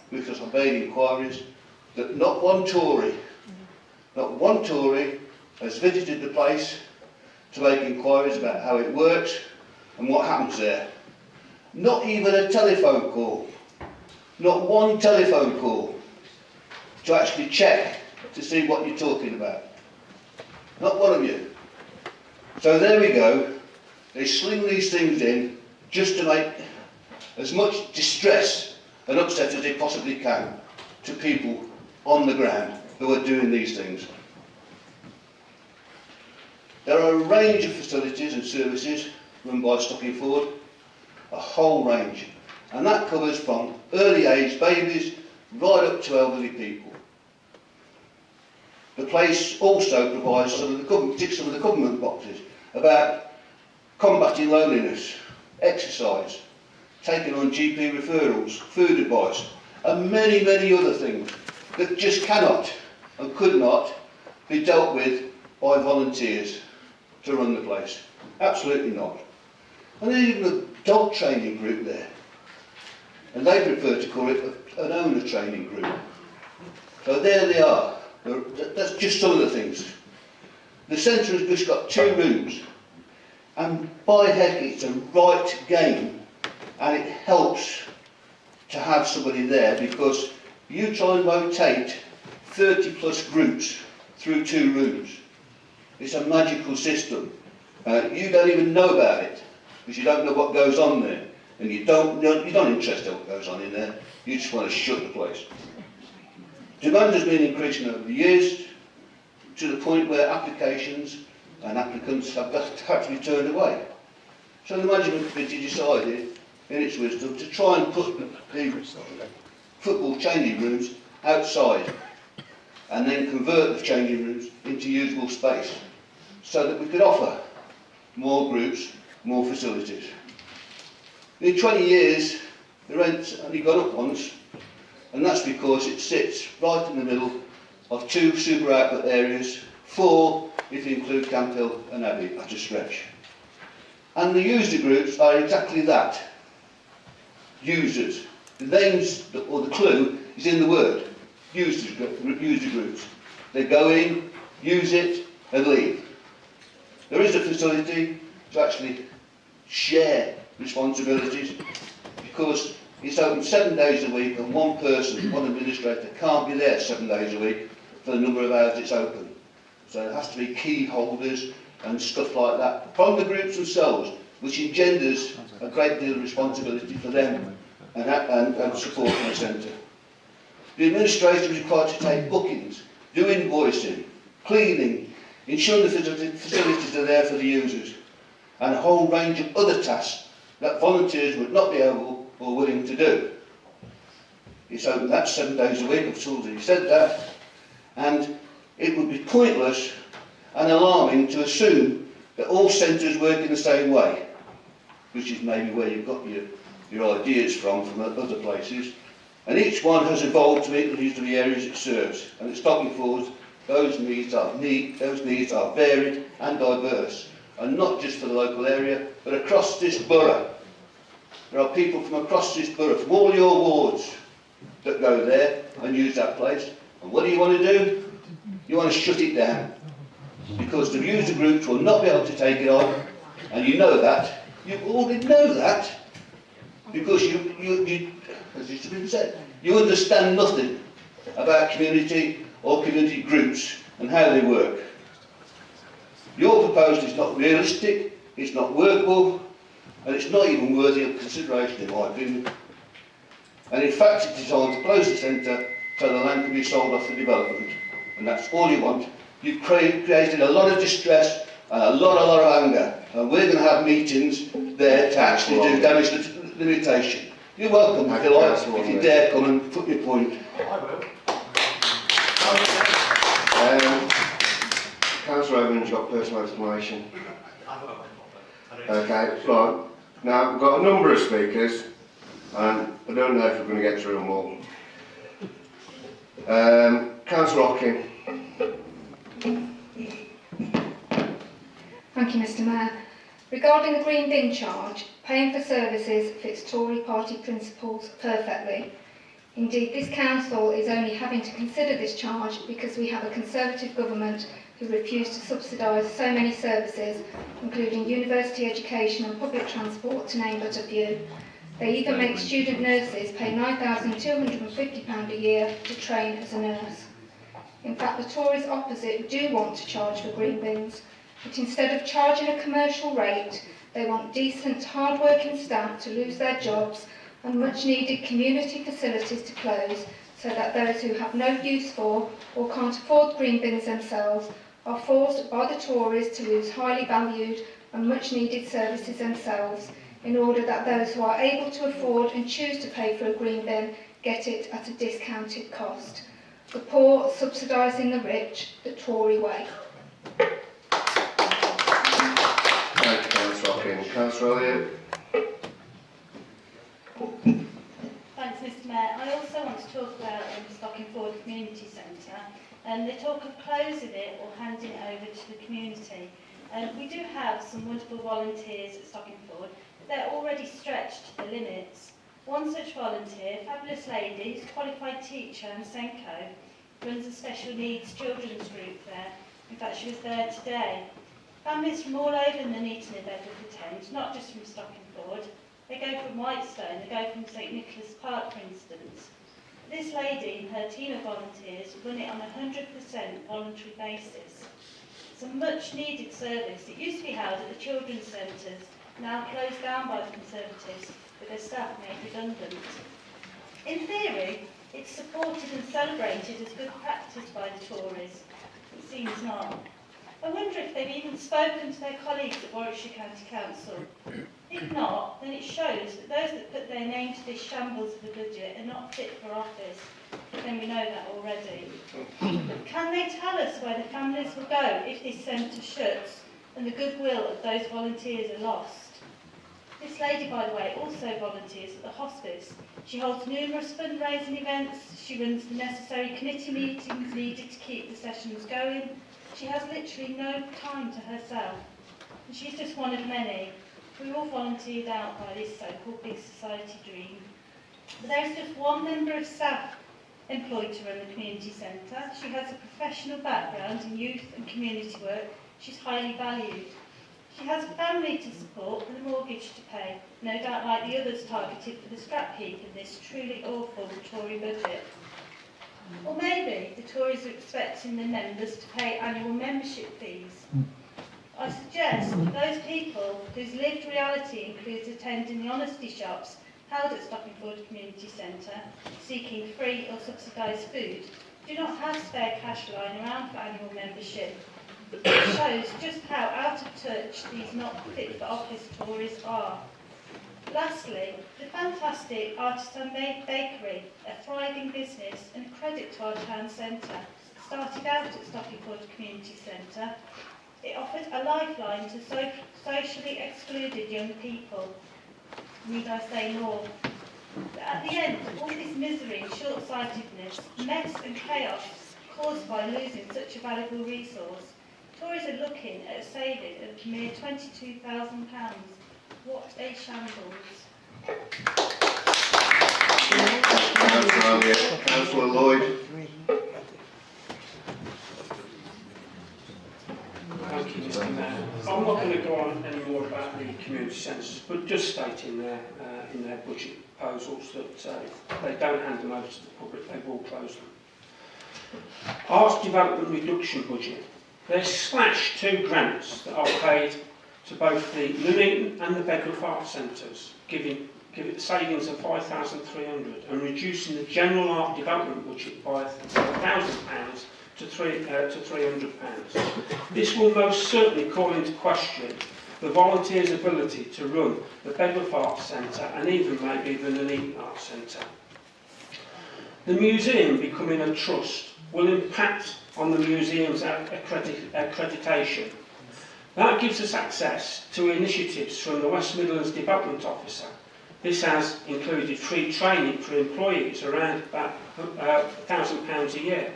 because I've made inquiries, that not one Tory has visited the place to make inquiries about how it works and what happens there. Not even a telephone call. Not one telephone call to actually check to see what you're talking about. Not one of you. So there we go. They sling these things in just to make as much distress and upset as they possibly can to people on the ground who are doing these things. There are a range of facilities and services run by Stockingford, a whole range, and that covers from early age babies right up to elderly people. The place also provides ticks some of the government boxes about combating loneliness, exercise, taking on GP referrals, food advice, and many, many other things that just cannot and could not be dealt with by volunteers to run the place. Absolutely not. And there's even a dog training group there. And they prefer to call it an owner training group. So there they are. That's just some of the things. The centre has just got 2 rooms, and by heck it's a right game, and it helps to have somebody there, because you try and rotate 30 plus groups through 2 rooms. It's a magical system. You don't even know about it, because you don't know what goes on there, and you're not interested in what goes on in there. You just want to shut the place. Demand has been increasing over the years, to the point where applications and applicants have had to be turned away. So the management committee decided, in its wisdom, to try and put the football changing rooms outside, and then convert the changing rooms into usable space, so that we could offer more groups, more facilities. In 20 years, the rent's only gone up once, and that's because it sits right in the middle of 2 super outlet areas, 4 if you include Camp Hill and Abbey at a stretch. And the user groups are exactly that. Users. The names, or the clue, is in the word. User groups. They go in, use it, and leave. There is a facility to actually share responsibilities, because it's open 7 days a week, and one person, one administrator, can't be there 7 days a week for the number of hours it's open. So there has to be key holders and stuff like that from the groups themselves, which engenders a great deal of responsibility for them and support from the centre. The administrator is required to take bookings, do invoicing, cleaning, ensuring the facilities are there for the users, and a whole range of other tasks that volunteers would not be able or willing to do. It's open that 7 days a week, I've already said that, and it would be pointless and alarming to assume that all centres work in the same way, which is maybe where you've got your ideas from other places, and each one has evolved to meet the needs of the areas it serves, and it's looking forward, those needs are varied and diverse, and not just for the local area, but across this borough. There are people from across this borough, from all your wards, that go there and use that place. And what do you want to do? You want to shut it down, because the user groups will not be able to take it on, and you know that. You already know that, because you, as it's been said, you understand nothing about community or community groups and how they work. Your proposal is not realistic, it's not workable, and it's not even worthy of consideration, in my opinion. And in fact, it's designed to close the centre so the land can be sold off for development. And that's all you want. You've created a lot of distress and a lot of anger. And we're going to have meetings there to actually do damage limitation. You're welcome, if you like, if you dare come and put your point. I will. Councillor Evans, you've got personal information. Okay, right. Now, we've got a number of speakers, and I don't know if we're going to get through them all. Councillor Hockin. Thank you, Mr. Mayor. Regarding the green bin charge, paying for services fits Tory party principles perfectly. Indeed, this council is only having to consider this charge because we have a Conservative government who refuse to subsidise so many services, including university education and public transport, to name but a few. They even make student nurses pay £9,250 a year to train as a nurse. In fact, the Tories opposite do want to charge for green bins, but instead of charging a commercial rate, they want decent, hard-working staff to lose their jobs and much-needed community facilities to close, so that those who have no use for or can't afford green bins themselves are forced by the Tories to lose highly valued and much-needed services themselves, in order that those who are able to afford and choose to pay for a green bin get it at a discounted cost. The poor subsidising the rich, the Tory way. Thank you, Councillor Hockin. Councillor Elliott. Thanks, Mr. Mayor. I also want to talk about Stocking Forward Community Centre. They talk of closing it or handing it over to the community. We do have some wonderful volunteers at Stocking Forward, but they're already stretched to the limits. One such volunteer, fabulous lady, who's a qualified teacher and Senko, runs a special needs children's group there. In fact, she was there today. Families from all over Nuneaton and Bedford attend, not just from Stockingford. They go from Whitestone, they go from St Nicholas Park, for instance. This lady and her team of volunteers run it on a 100% voluntary basis. It's a much needed service. It used to be held at the children's centres, now closed down by the Conservatives, with their staff made redundant. In theory, it's supported and celebrated as good practice by the Tories. It seems not. I wonder if they've even spoken to their colleagues at Warwickshire County Council. If not, then it shows that those that put their name to this shambles of a budget are not fit for office. Then we know that already. But can they tell us where the families will go if this centre shuts and the goodwill of those volunteers are lost? This lady, by the way, also volunteers at the hospice. She holds numerous fundraising events, she runs the necessary committee meetings needed to keep the sessions going. She has literally no time to herself. And she's just one of many. We're all volunteered out by this so-called big society dream. But there's just one member of staff employed to run the community centre. She has a professional background in youth and community work. She's highly valued. She has a family to support and a mortgage to pay, no doubt like the others targeted for the scrap heap in this truly awful Tory budget. Or maybe the Tories are expecting the members to pay annual membership fees. I suggest that those people whose lived reality includes attending the honesty shops held at Stockingford Community Centre, seeking free or subsidised food, do not have spare cash lying around for annual membership. It shows just how out of touch these not fit for office Tories are. Lastly, the fantastic Artisan Bakery, a thriving business and credit to our town centre, started out at Stockingford Community Centre. It offered a lifeline to socially excluded young people. Need I say more? But at the end, all this misery, short-sightedness, mess and chaos caused by losing such a valuable resource, Tories are looking at a saving of a mere £22,000. What a shambles. Councillor Lloyd. Thank you, Mr. Mayor. I'm not going to go on any more about the community centres, but just state in their budget proposals that if they don't hand them over to the public, they will close them. Arts Development Reduction Budget. They slashed 2 grants that are paid to both the Nuneaton and the Bedworth Arts Centres, giving it savings of £5,300 and reducing the general art development budget by £1,000 to £300. This will most certainly call into question the volunteers' ability to run the Bedworth Arts Centre and even maybe the Nuneaton Arts Centre. The museum becoming a trust will impact on the museum's accreditation. That gives us access to initiatives from the West Midlands Development Officer. This has included free training for employees around about £1,000 a year,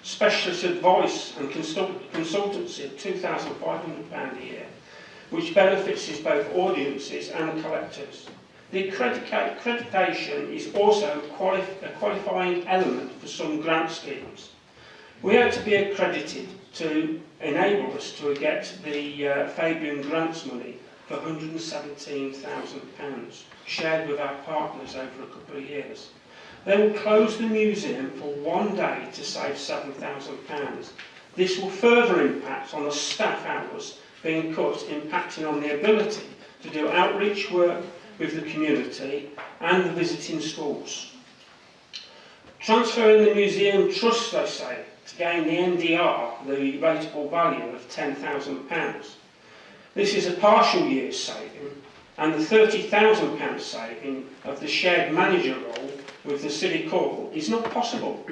specialist advice and consultancy of £2,500 a year, which benefits both audiences and collectors. The accreditation is also a qualifying element for some grant schemes. We had to be accredited to enable us to get the Fabian Grants money for £117,000, shared with our partners over a couple of years. They will close the museum for 1 day to save £7,000. This will further impact on the staff hours being cut, impacting on the ability to do outreach work with the community and the visiting schools. Transferring the museum trust, they say, to gain the NDR, the rateable value of £10,000. This is a partial year's saving, and the £30,000 saving of the shared manager role with the City Hall is not possible,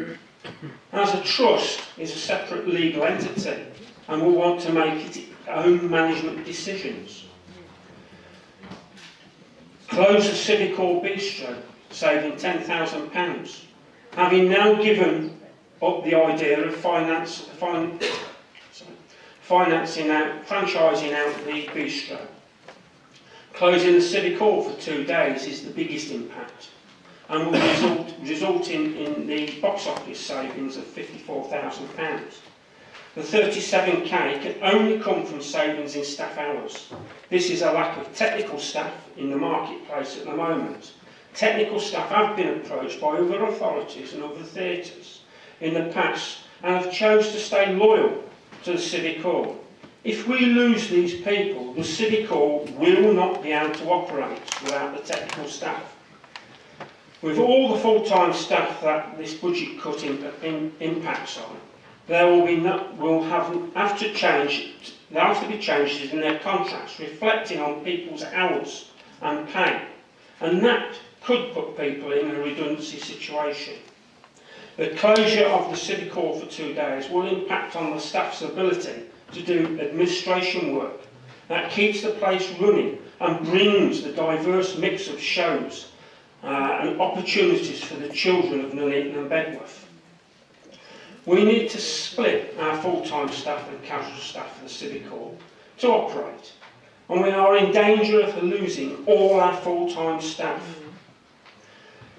as a trust is a separate legal entity and will want to make its own management decisions. Close the City Hall bistro, saving £10,000, having now given up the idea of franchising out the bistro. Closing the City Hall for 2 days is the biggest impact. and will result in the box office savings of £54,000. The 37k can only come from savings in staff hours. This is a lack of technical staff in the marketplace at the moment. Technical staff have been approached by other authorities and other theatres in the past and have chosen to stay loyal to the Civic Hall. If we lose these people, the Civic Hall will not be able to operate without the technical staff. With all the full-time staff that this budget cut impacts on, there will have to be changes in their contracts reflecting on people's hours and pay, and that could put people in a redundancy situation. The closure of the Civic Hall for 2 days will impact on the staff's ability to do administration work that keeps the place running and brings the diverse mix of shows and opportunities for the children of Nuneaton and Bedworth. We need to split our full-time staff and casual staff for the Civic Hall to operate, and we are in danger of losing all our full-time staff.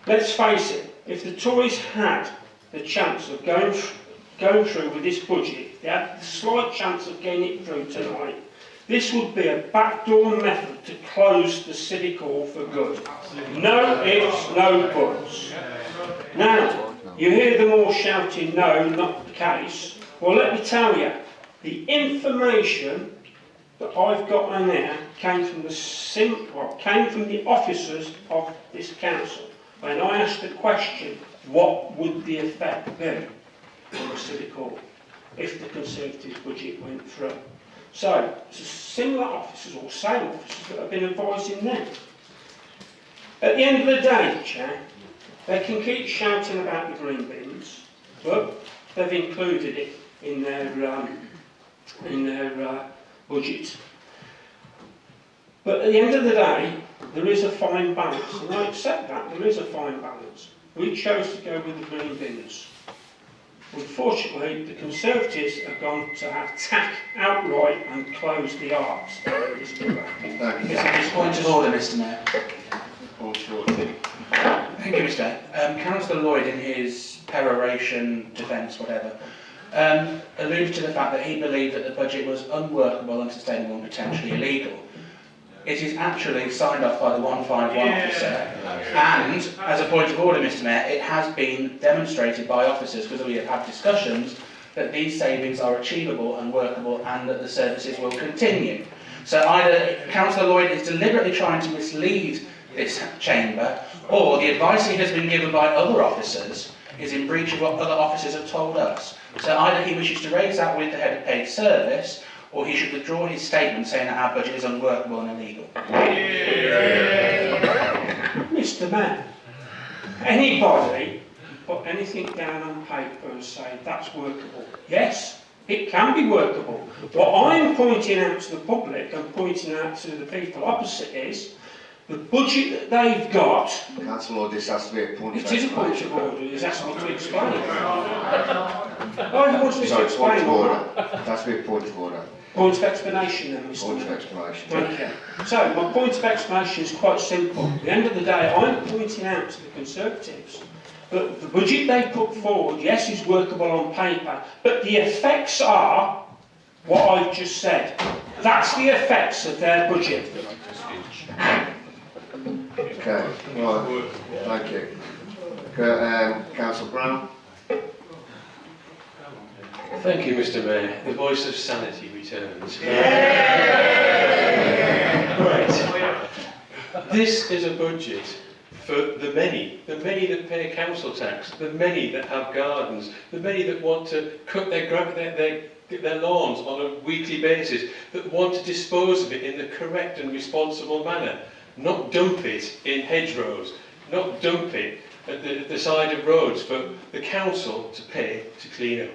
Let's face it, if the Tories had the chance of going through with this budget, they had the slight chance of getting it through tonight, this would be a backdoor method to close the Civic Hall for good. No ifs, no buts. Now, you hear them all shouting, no, not the case. Well, let me tell you, the information that I've got on there came from the officers of this council. When I asked the question, what would the effect be on the Civic Hall if the Conservative budget went through? So, it's similar officers or same officers that have been advising them. At the end of the day, Chair, they can keep shouting about the green bins, but they've included it in their budget. But at the end of the day, there is a fine balance, and I accept that, there is a fine balance. We chose to go with the green bins. Unfortunately, the Conservatives have gone to attack outright and close the arts. It's a point of order, Mr. Mayor. Thank you, Mr. Councillor Lloyd, in his peroration, defence, whatever, alluded to the fact that he believed that the budget was unworkable, unsustainable and potentially illegal. It is actually signed off by the 151 officer, and, as a point of order, Mr. Mayor, it has been demonstrated by officers, because we have had discussions, that these savings are achievable and workable and that the services will continue. So either Councillor Lloyd is deliberately trying to mislead this chamber, or the advice he has been given by other officers is in breach of what other officers have told us. So either he wishes to raise that with the head of paid service, or he should withdraw his statement saying that our budget is unworkable and illegal. Mr. Mayor, anybody put anything down on paper and say that's workable? Yes, it can be workable. What I'm pointing out to the public and pointing out to the people opposite is the budget that they've got. Councillor Lloyd, this has to be a point of It is a point of order. He's asked me to explain it. I want me to explain order. It has to be a point of order. Point of explanation then, Mr. Point of explanation. Thank you. So, my point of explanation is quite simple. At the end of the day, I'm pointing out to the Conservatives that the budget they put forward, yes, is workable on paper, but the effects are what I've just said. That's the effects of their budget. Okay, right, thank you. Councillor Brown. Thank you, Mr. Mayor. The voice of sanity returns. Right. This is a budget for the many that pay council tax, the many that have gardens, the many that want to cut their lawns on a weekly basis, that want to dispose of it in the correct and responsible manner, not dump it in hedgerows, not dump it at the side of roads for the council to pay to clean up.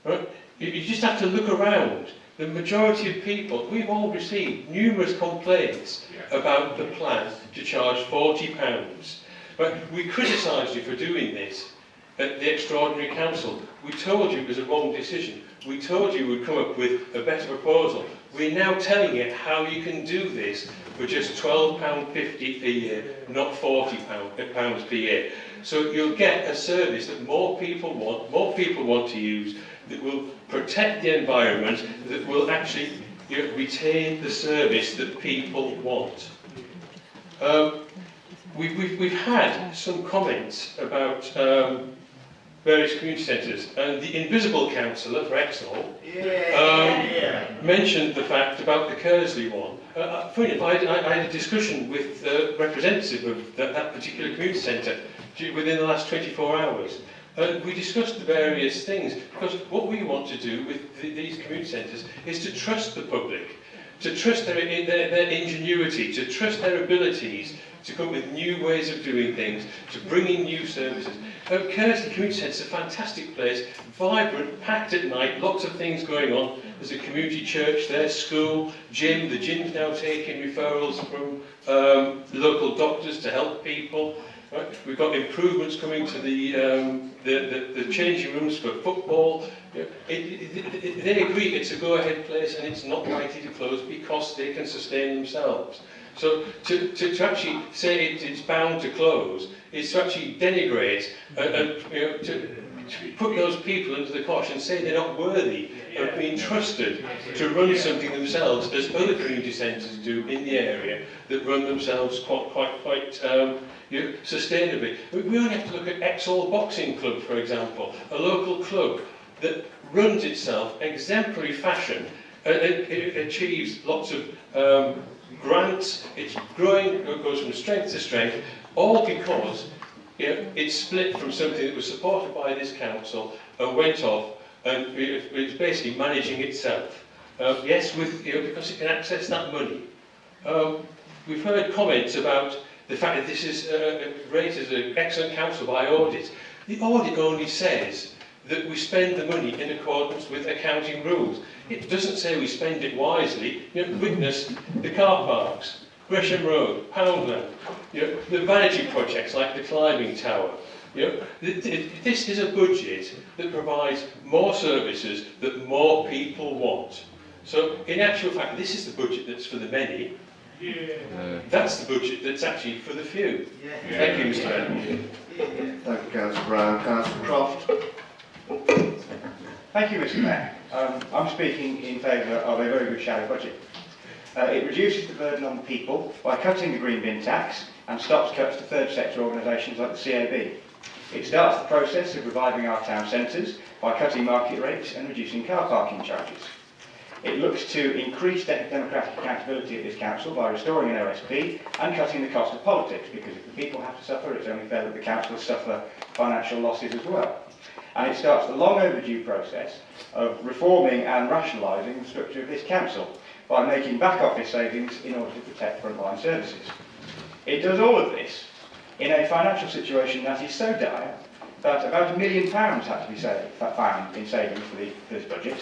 Right? You just have to look around. The majority of people, we've all received numerous complaints about the plan to charge £40. But we criticised you for doing this, at the extraordinary council. We told you it was a wrong decision. We told you we'd come up with a better proposal. We're now telling you how you can do this for just £12.50 a year, not £40 per year. So you'll get a service that more people want to use, that will protect the environment, that will actually retain the service that people want. We've had some comments about various community centres, and the invisible councillor for Exhall mentioned the fact about the Kersley one. Funny enough, I had a discussion with the representative of that particular community centre within the last 24 hours. And we discussed the various things, because what we want to do with these community centres is to trust the public, to trust their ingenuity, to trust their abilities to come up with new ways of doing things, to bring in new services. Kersley Community Centre is a fantastic place, vibrant, packed at night, lots of things going on. There's a community church there, school, gym. The gym's now taking referrals from local doctors to help people. Right? We've got improvements coming to the changing rooms for football. They agree it's a go-ahead place and it's not likely to close because they can sustain themselves. So to actually say it's bound to close is to actually denigrate and to put those people under the cosh and say they're not worthy of being trusted to run something themselves, as other community centres do in the area that run themselves quite sustainably. We only have to look at Exhall Boxing Club, for example, a local club that runs itself exemplary fashion and it achieves lots of grants. It's growing, it goes from strength to strength, all because it's split from something that was supported by this council and went off, and it's basically managing itself. Yes, because it can access that money. We've heard comments about the fact that this is rated as an excellent council by audit. The audit only says that we spend the money in accordance with accounting rules. It doesn't say we spend it wisely. Witness the car parks, Gresham Road, Poundland, the vanity projects like the climbing tower. This is a budget that provides more services that more people want. So in actual fact, this is the budget that's for the many. That's the budget that's actually for the few. Thank you, Mr. Mayor. Thank you, Councillor Brown. Councillor Croft. Thank you, Mr. Mayor. I'm speaking in favour of a very good shadow budget. It reduces the burden on people by cutting the green bin tax and stops cuts to third sector organisations like the CAB. It starts the process of reviving our town centres by cutting market rates and reducing car parking charges. It looks to increase democratic accountability at this council by restoring an OSP and cutting the cost of politics, because if the people have to suffer, it's only fair that the councillors suffer financial losses as well. And it starts the long overdue process of reforming and rationalising the structure of this council by making back office savings in order to protect frontline services. It does all of this in a financial situation that is so dire that about £1 million had to be found in savings for this budget.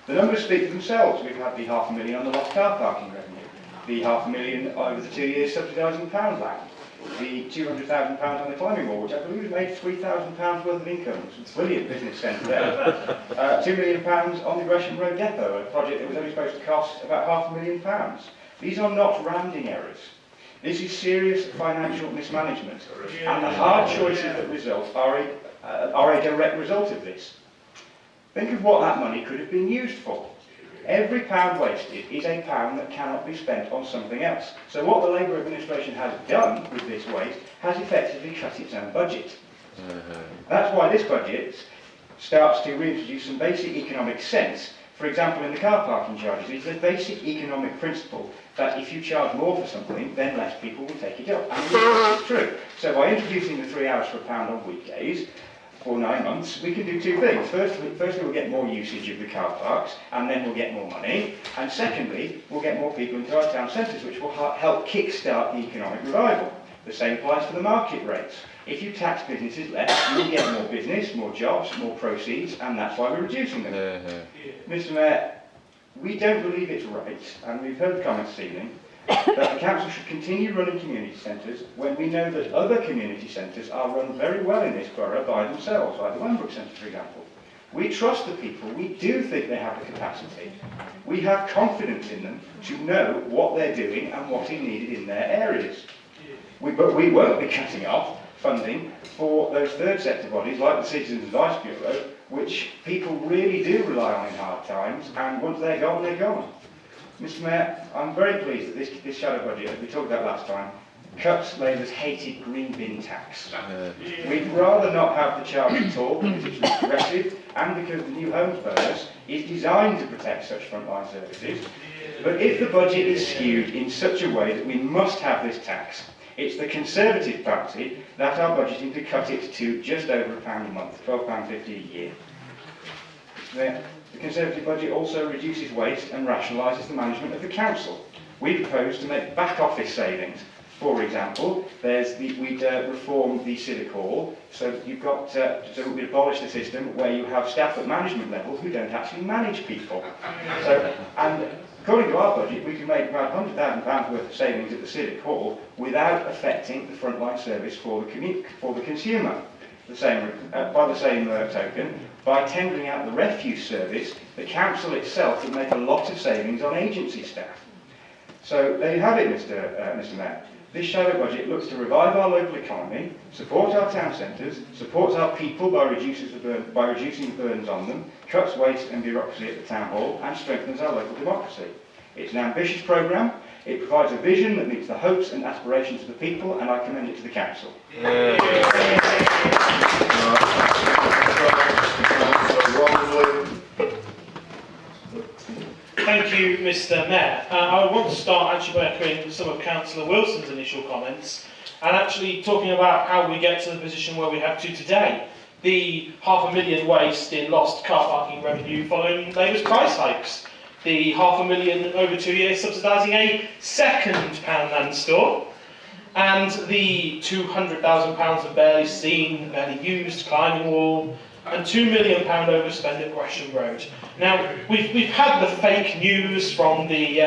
The numbers speak for themselves. We've had the £500,000 on the lost car parking revenue, the £500,000 over the 2 years subsidising Poundland, the £200,000 on the climbing wall, which I believe made £3,000 worth of income. It's a brilliant business sense there. £2 million on the Gresham Road depot, a project that was only supposed to cost about £500,000. These are not rounding errors. This is serious financial mismanagement, and the hard choices that result are a direct result of this. Think of what that money could have been used for. Every pound wasted is a pound that cannot be spent on something else. So what the Labour administration has done with this waste has effectively cut its own budget. That's why this budget starts to reintroduce some basic economic sense. For example, in the car parking charges, it's a basic economic principle that if you charge more for something, then less people will take it up. And this is true. So by introducing the 3 hours for £1 on weekdays, for 9 months, we can do two things. Firstly, we'll get more usage of the car parks, and then we'll get more money. And secondly, we'll get more people into our town centres, which will help kick-start the economic revival. The same applies for the market rates. If you tax businesses less, you'll get more business, more jobs, more proceeds, and that's why we're reducing them. Mr. Mayor, we don't believe it's right, and we've heard the comments this evening, that the council should continue running community centres when we know that other community centres are run very well in this borough by themselves, like the Wembrook Centre, for example. We trust the people, we do think they have the capacity. We have confidence in them to know what they're doing and what is needed in their areas. But we won't be cutting off funding for those third sector bodies like the Citizens Advice Bureau, which people really do rely on in hard times, and once they're gone, they're gone. Mr Mayor, I'm very pleased that this shadow budget, as we talked about last time, cuts Labour's hated green bin tax. We'd rather not have the charge at all because it's regressive and because the new homes bonus is designed to protect such frontline services. But if the budget is skewed in such a way that we must have this tax, it's the Conservative Party that are budgeting to cut it to just over £1 a month, £12.50 a year. The Conservative budget also reduces waste and rationalises the management of the council. We propose to make back office savings. For example, we'd reform the civic hall, so you've got so we abolish the system where you have staff at management level who don't actually manage people. And according to our budget, we can make about £100,000 worth of savings at the civic hall without affecting the frontline service for the consumer. By the same token, by tendering out the refuse service, the council itself would make a lot of savings on agency staff. So there you have it, Mr Mayor. This shadow budget looks to revive our local economy, support our town centres, supports our people by reducing the burdens on them, cuts waste and bureaucracy at the town hall, and strengthens our local democracy. It's an ambitious programme. It provides a vision that meets the hopes and aspirations of the people, and I commend it to the council. Thank you, Mr Mayor. I want to start actually by echoing some of Councillor Wilson's initial comments and actually talking about how we get to the position where we have to today. The £500,000 waste in lost car parking revenue following Labour's price hikes. The £500,000 over 2 years subsidising a second Poundland store. And the £200,000 of barely seen, barely used climbing wall, and £2 million overspend at Gresham Road. Now, we've had the fake news from the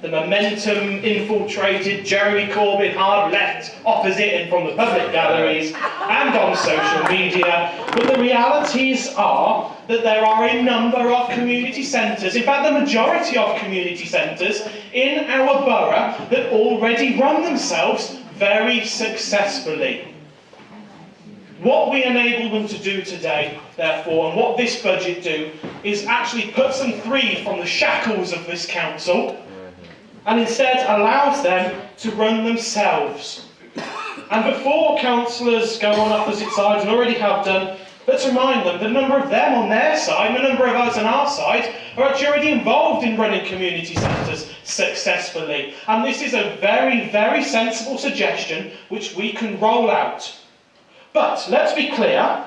Momentum infiltrated Jeremy Corbyn hard left opposite and from the public galleries and on social media, but the realities are that there are a number of community centres, in fact the majority of community centres in our borough that already run themselves very successfully. What we enable them to do today, therefore, and what this budget do, is actually puts them free from the shackles of this council and instead allows them to run themselves. And before councillors go on opposite sides, and already have done, let's remind them the number of them on their side, and the number of us on our side, are actually already involved in running community centres successfully. And this is a very, very sensible suggestion which we can roll out. But let's be clear,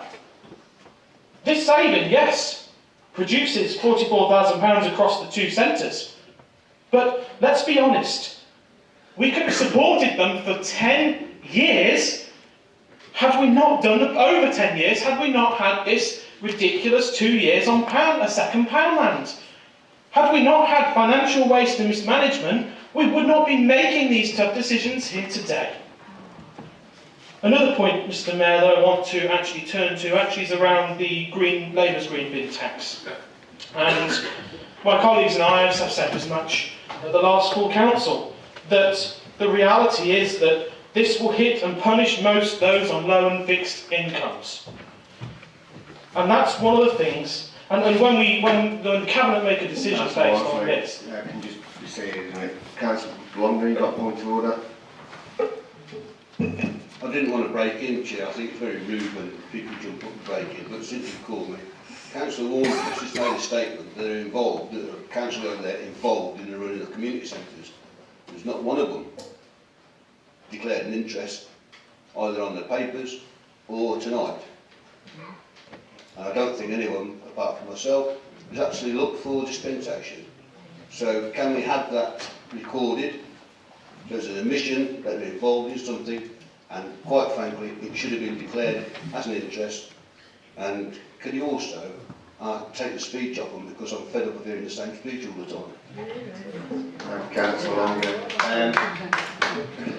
this saving, yes, produces £44,000 across the two centres. But let's be honest, we could have supported them for 10 years had we not done it over 10 years, had we not had this ridiculous 2 years on a second Poundland. Had we not had financial waste and mismanagement, we would not be making these tough decisions here today. Another point, Mr Mayor, that I want to actually turn to is around the Labour's green bin tax. And my colleagues and I have said as much at the last full council, that the reality is that this will hit and punish most those on low and fixed incomes. And that's one of the things, and when the Cabinet make a decision based on this... I can just say it, isn't it? Councillor London, you got a point of order? I didn't want to break in, Chair. I think it's very rude when people jump up and break in, but since you've called me, Councillor Warren has just made a statement that are involved, that are councillors over there involved in the running of community centres. There's not one of them declared an interest, either on the papers or tonight. And I don't think anyone, apart from myself, has actually looked for dispensation. So can we have that recorded? There's an admission that they're involved in something, and quite frankly, it should have been declared as an interest. And can you also I take the speech off them because I'm fed up of hearing the same speech all the time. Thank you, Councillor Longer.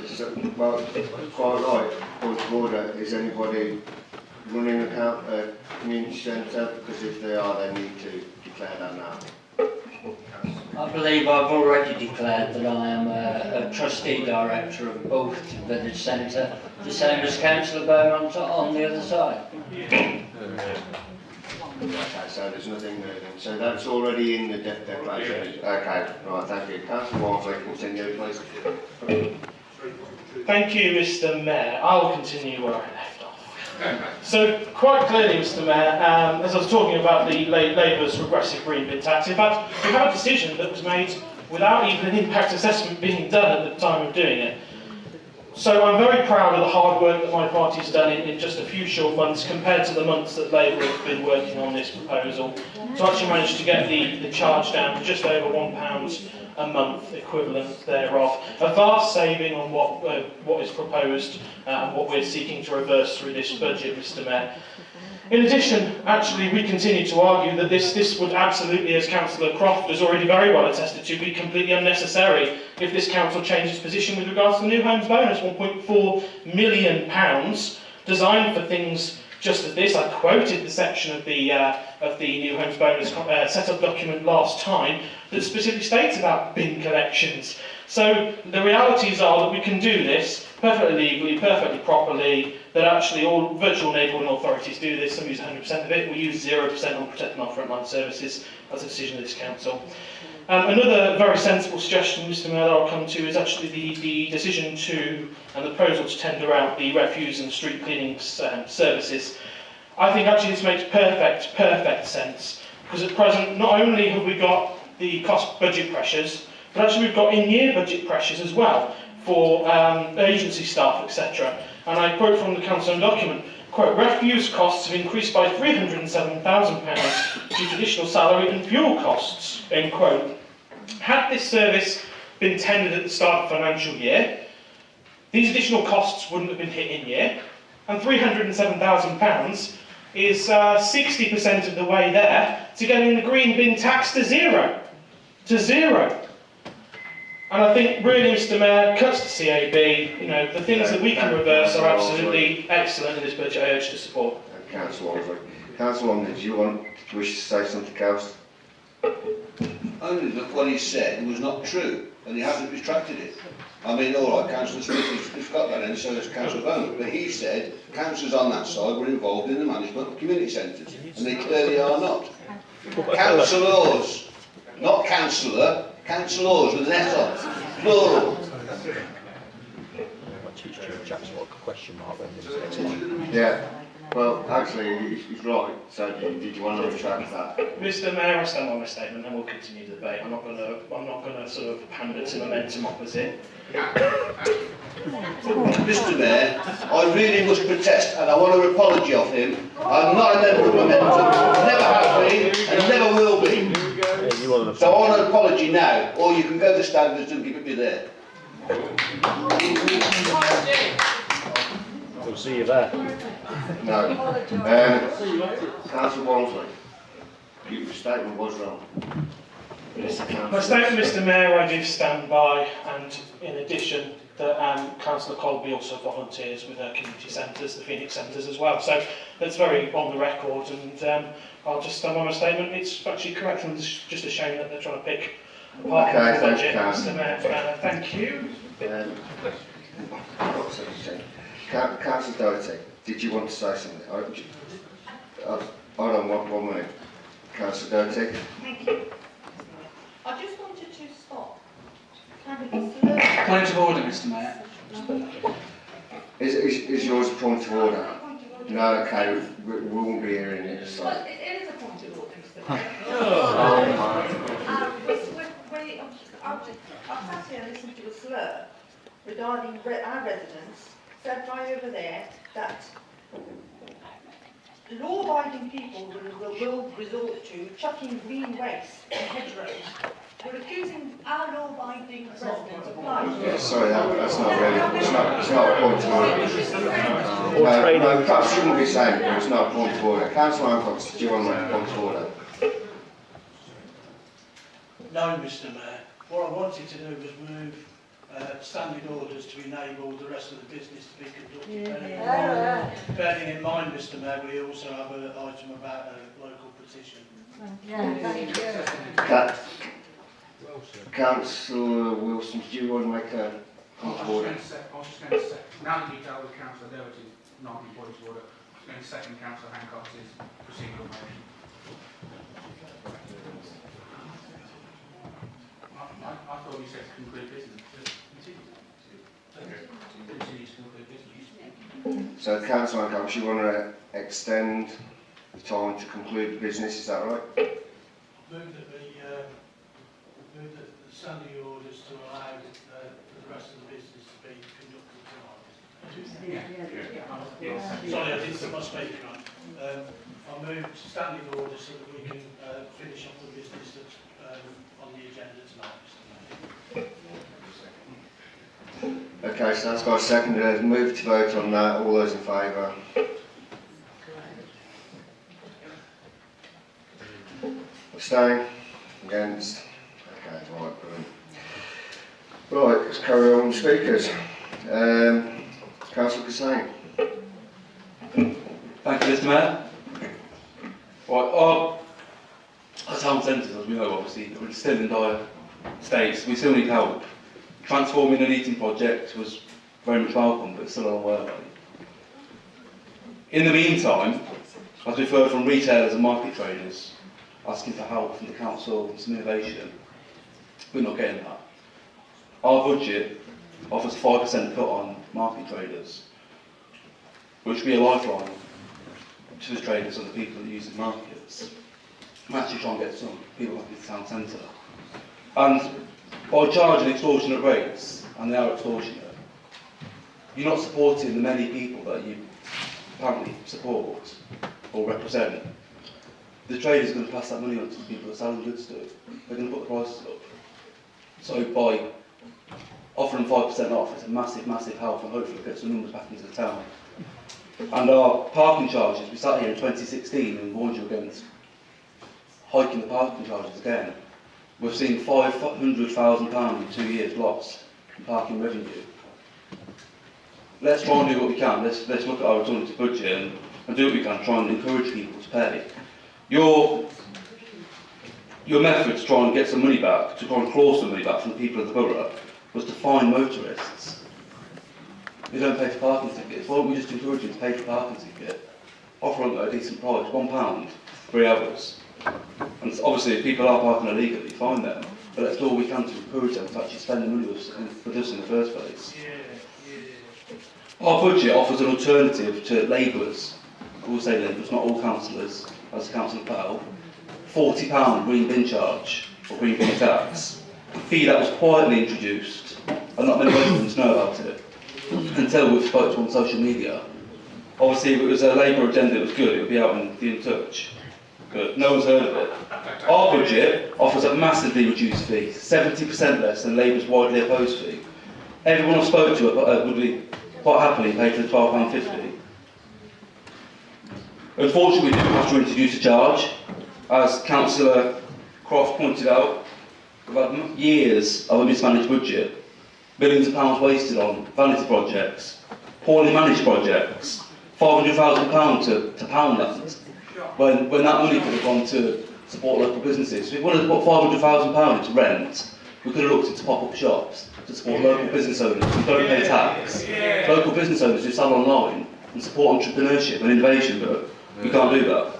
So, well, quite right. Point of order. Is anybody running a community centre? Because if they are, they need to declare that now. I believe I've already declared that I am a trustee director of both village centre, the same as Councillor Beaumont on the other side. Okay, so there's nothing moving. So that's already in the declaration. Okay, right, thank you. Councillor Walmsley, continue, please. Thank you, Mr. Mayor. I will continue where I left off. So, quite clearly, Mr. Mayor, as I was talking about the Labour's regressive green bin tax, in fact, we have a decision that was made without even an impact assessment being done at the time of doing it. So I'm very proud of the hard work that my party has done in just a few short months compared to the months that Labour have been working on this proposal to actually manage to get the charge down to just over £1 a month equivalent thereof. A vast saving on what is proposed and what we're seeking to reverse through this budget, Mr. Mayor. In addition, actually, we continue to argue that this would absolutely, as Councillor Croft has already very well attested to, be completely unnecessary if this council changes position with regards to the new homes bonus, £1.4 million, designed for things just as this. I quoted the section of the new homes bonus set-up document last time that specifically states about bin collections. So the realities are that we can do this perfectly legally, perfectly properly, that actually all virtual neighbourhood authorities do this. Some use 100% of it, we use 0% on protecting our frontline services. That's a decision of this council. Another very sensible suggestion, Mr. Mayor, that I'll come to is actually the decision to, and the proposal to tender out the refuse and street cleaning services. I think actually this makes perfect sense, because at present not only have we got the cost budget pressures, but actually we've got in-year budget pressures as well for agency staff, etc. And I quote from the council document, quote, refuse costs have increased by £307,000 due to additional salary and fuel costs, end quote. Had this service been tendered at the start of the financial year, these additional costs wouldn't have been hit in year, and £307,000 is 60% of the way there to getting the green bin tax to zero. And I think really, Mr. Mayor, cuts to CAB, you know, the things that we can reverse are absolutely excellent in this budget. I urge to support. Councillor Walmsley. Councillor Walmsley, do you wish to say something else? Only that what he said was not true, and he hasn't retracted it. I mean, all right, Councillor Smith has got that, and so has Councillor Beaumont, but he said councillors on that side were involved in the management of community centres, and they clearly are not. Councillors, not councillor, councillors with an S on, plural. Yeah, well, actually, he's right, so did you want to retract that? Mr. Mayor, I stand by my statement and we'll continue the debate. I'm not going to sort of pander to momentum opposite. Mr. Mayor, I really must protest, and I want an apology of him. I'm not a member of Momentum, never have been, and never will be. So I want an apology now, or you can go to standards and give it me there. We'll see you there. No. Councillor Walmsley, your statement was wrong. My statement, Mr. Mayor, I do stand by, and in addition, that Councillor Colby also volunteers with her community centres, the Phoenix centres as well. So that's very on the record, and I'll just stand by my statement. It's actually correct, and it's just a shame that they're trying to pick apart the budget, Mr. Mayor. Thank you. Councillor Doherty, did you want to say something? Hold on one minute. Councillor Doherty. Thank you. I just wanted to stop having a slur. Point of order, Mr. Mayor. Is yours a point of order? No, okay, we won't be hearing it. So. Well, it is a point of order, Mr. Mayor. I've sat here and listened to a slur regarding our residents said by over there that law-abiding people will resort to chucking green waste in hedgerows. We're accusing our law-abiding residents of lying. Yeah, sorry, that's not really, it's not a point of order. No, perhaps shouldn't be saying it, but it's not a point of order. Councillor Hancock, do you want to make a point of order? No, Mr Mayor. What I wanted to do was move standing orders to enable the rest of the business to be conducted. Bearing in mind, Mr Mayor, we also have an item about a local petition. Councillor Wilson, do you want to make a point of order? I was just going to say, now that you've dealt with Councillor Doherty's not in point of order, I was going to second Councillor Hancock's procedural motion. I thought you said to conclude business. Continue to conclude business. So, Councillor Hancock, you want to extend the time to conclude the business, is that right? Move that the standing orders to allow the rest of the business to be conducted tonight. Sorry, I didn't put my speaker on. I moved standing orders so that we can finish off the business that's on the agenda tonight. Okay, so that's got a second. Move to vote on that. All those in favour? Abstain? Against? Okay, right, brilliant. Right, let's carry on with speakers. Councillor Hussain. Thank you, Mr Mayor. Right, our town centres, as we know, obviously, are still in dire states. We still need help. Transforming an eating project was very much welcome, but it's still a long way away. In the meantime, as we've heard from retailers and market traders asking for help from the council and some innovation, we're not getting that. Our budget offers 5% cut on market traders, which would be a lifeline to the traders and the people that use the markets. I'm actually trying to get some people back into the town centre. And by charging extortionate rates, and they are extortionate, you're not supporting the many people that you apparently support or represent. The traders are going to pass that money on to the people that sell goods to. They're going to put the prices up. So by offering 5% off, it's a massive, massive help, and hopefully get some numbers back into the town. And our parking charges, we sat here in 2016 and warned you against hiking the parking charges again. We've seen £500,000 in 2 years lost in parking revenue. Let's try and do what we can. Let's look at our alternative budget and do what we can to try and encourage people to pay. Your method to try and get some money back, to try and claw some money back from the people of the borough, was to fine motorists who don't pay for parking tickets. Why don't we just encourage them to pay for parking ticket? Offer them at a decent price, £1, 3 hours. And obviously, if people are parking illegally, fine them. But let's do all we can to encourage them to actually spend the money with us in the first place. Our budget offers an alternative to labourers. I will say labourers, not all councillors, as the council put out. £40 green bin charge, or green bin tax. A fee that was quietly introduced, and not many residents know about it, until we've spoke to on social media. Obviously, if it was a Labour agenda, it was good, it would be out and be in touch. But no one's heard of it. Our budget offers a massively reduced fee, 70% less than Labour's widely opposed fee. Everyone I spoke to would be quite happily paid for the £12.50. Unfortunately, we do have to introduce a charge. As Councillor Croft pointed out, we've had years of a mismanaged budget, millions of pounds wasted on vanity projects, poorly managed projects, £500,000 to Poundland, when that money could have gone to support local businesses. So if we wanted to put £500,000 into rent, we could have looked into pop-up shops to support local business owners who don't pay tax, local business owners who sell online and support entrepreneurship and innovation, but we can't do that.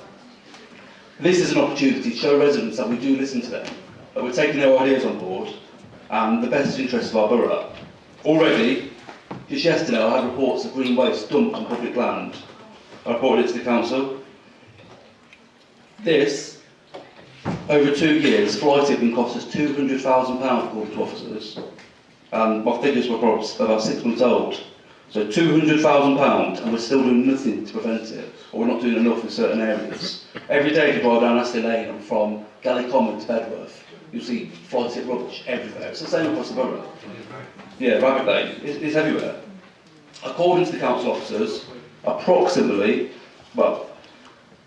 This is an opportunity to show residents that we do listen to them, that we're taking their ideas on board and the best interests of our borough. Already, just yesterday I had reports of green waste dumped on public land. I reported it to the council. This, over 2 years, fly tipping cost us £200,000 according to officers. And my figures were probably about 6 months old. So £200,000 and we're still doing nothing to prevent it, or we're not doing enough in certain areas. Every day if you drive down Astley Lane and from Galley Common to Bedworth, you'll see fly tip rubbish everywhere. It's the same across the borough. Yeah, Rabbit Lane, it's everywhere. According to the council officers, approximately, well,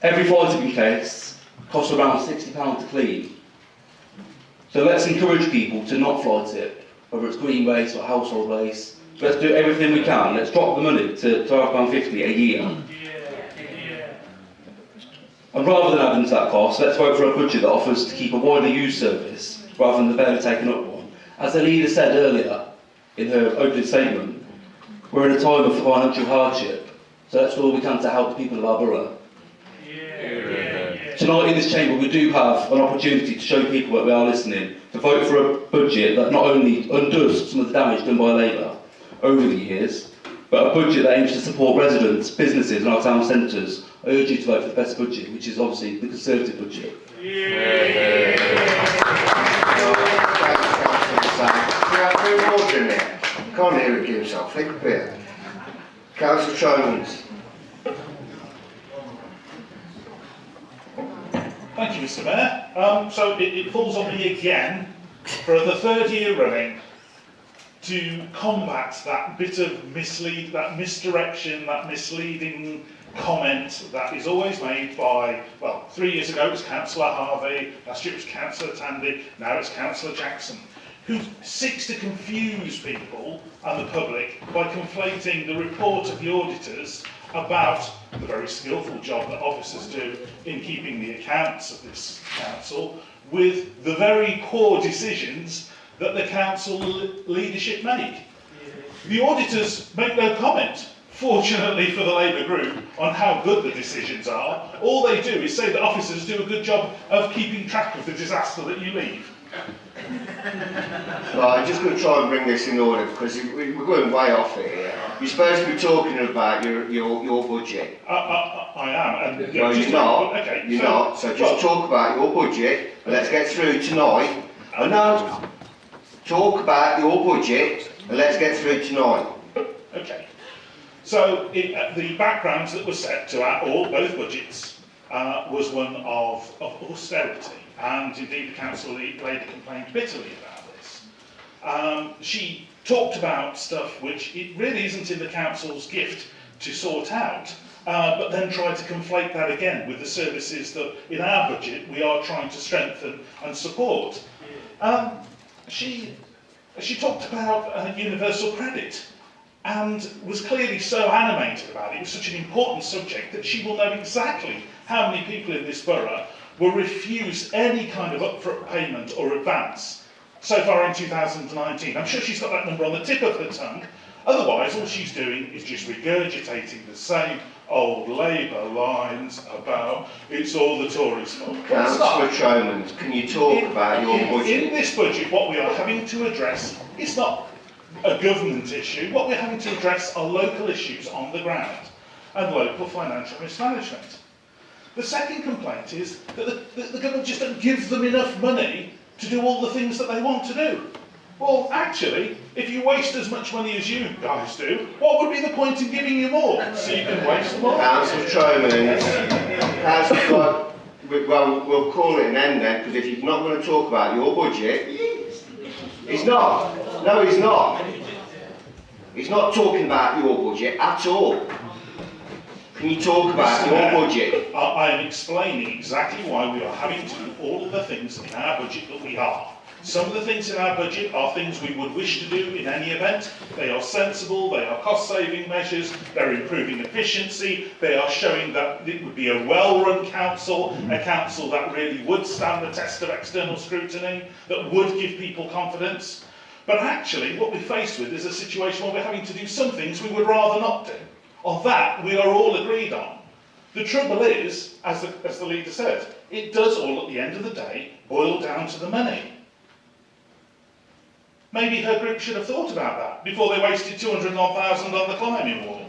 every fly tipping case costs around £60 to clean. So let's encourage people to not fly tip, whether it's green waste or household waste. Let's do everything we can. Let's drop the money to £12.50 a year. And rather than adding to that cost, let's vote for a budget that offers to keep a widely used service rather than the barely taken up one. As the leader said earlier in her opening statement, we're in a time of financial hardship, so let's do all we can to help the people of our borough. Tonight in this chamber we do have an opportunity to show people that we are listening, to vote for a budget that not only undoes some of the damage done by Labour over the years, but a budget that aims to support residents, businesses and our town centres. I urge you to vote for the best budget, which is obviously the Conservative budget. We have two more in there. Can't hear it himself. Think of it. Councillor Tromans. Thank you, Mr. Mayor. So it falls on me again for the third year running to combat that bit of that misdirection, that misleading comment that is always made by, well, 3 years ago it was Councillor Harvey, last year it was Councillor Tandy, now it's Councillor Jackson, who seeks to confuse people and the public by conflating the report of the auditors about the very skillful job that officers do in keeping the accounts of this council with the very poor decisions that the council leadership make. The auditors make no comment, fortunately for the Labour group, on how good the decisions are. All they do is say that officers do a good job of keeping track of the disaster that you leave. Right, I'm just going to try and bring this in order because we're going way off here. You're supposed to be talking about your budget. I am. And, no, you're not. Okay, you're not. So just talk about your budget. And let's get through tonight. I know. Talk about your budget and let's get through tonight. Okay. So the background that was set to both budgets was one of austerity. And indeed the council later complained bitterly about this. She talked about stuff which it really isn't in the council's gift to sort out, but then tried to conflate that again with the services that in our budget we are trying to strengthen and support. She talked about universal credit and was clearly so animated about it. It was such an important subject that she will know exactly how many people in this borough were refused any kind of upfront payment or advance so far in 2019. I'm sure she's got that number on the tip of her tongue. Otherwise, all she's doing is just regurgitating the same old Labour lines about it's all the Tories' fault. Councillor Tromans, can you talk about your budget? In this budget, what we are having to address is not a government issue. What we're having to address are local issues on the ground and local financial mismanagement. The second complaint is that the government just don't give them enough money to do all the things that they want to do. Well, actually, if you waste as much money as you guys do, what would be the point in giving you more? So you can waste more. Councillor Tromans, well, we'll call it an end then, because if you're not going to talk about your budget, he's not. No, he's not. He's not talking about your budget at all. Can you talk about your budget? I am explaining exactly why we are having to do all of the things in our budget that we are. Some of the things in our budget are things we would wish to do in any event. They are sensible, they are cost-saving measures, they're improving efficiency, they are showing that it would be a well-run council, a council that really would stand the test of external scrutiny, that would give people confidence. But actually, what we're faced with is a situation where we're having to do some things we would rather not do. On that, we are all agreed on. The trouble is, as the leader said, it does all at the end of the day boil down to the money. Maybe her group should have thought about that before they wasted 200,000 on the climbing wall.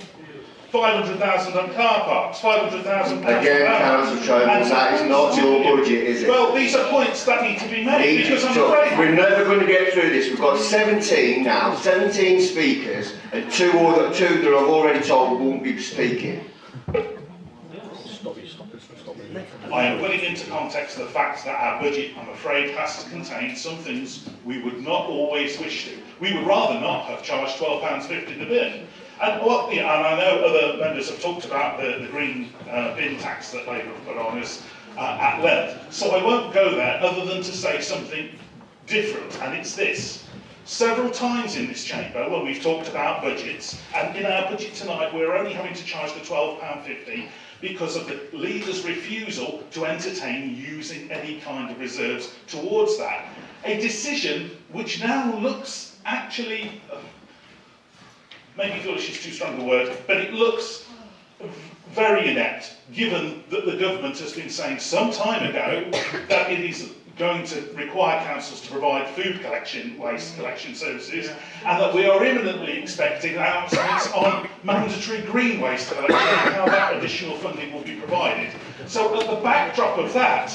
500,000 on car parks, 500,000 pounds. Again, Councillor Troman, that is not your budget, is it? Well, these are points that need to be made, because I'm afraid... We're never going to get through this. We've got 17 now, 17 speakers, and two that I've already told won't be speaking. I am putting into context the fact that our budget, I'm afraid, has to contain some things we would not always wish to. We would rather not have charged £12.50 the bin. And, well, yeah, and I know other members have talked about the green bin tax that Labour have put on us at length. So I won't go there other than to say something different, and it's this. Several times in this chamber when we've talked about budgets, and in our budget tonight we're only having to charge the £12.50 because of the leader's refusal to entertain using any kind of reserves towards that. A decision which now looks actually, maybe foolish is too strong a word, but it looks very inept, given that the government has been saying some time ago that it is going to require councils to provide food collection, waste collection services, and that we are imminently expecting announcements on mandatory green waste collection and how that additional funding will be provided. So at the backdrop of that,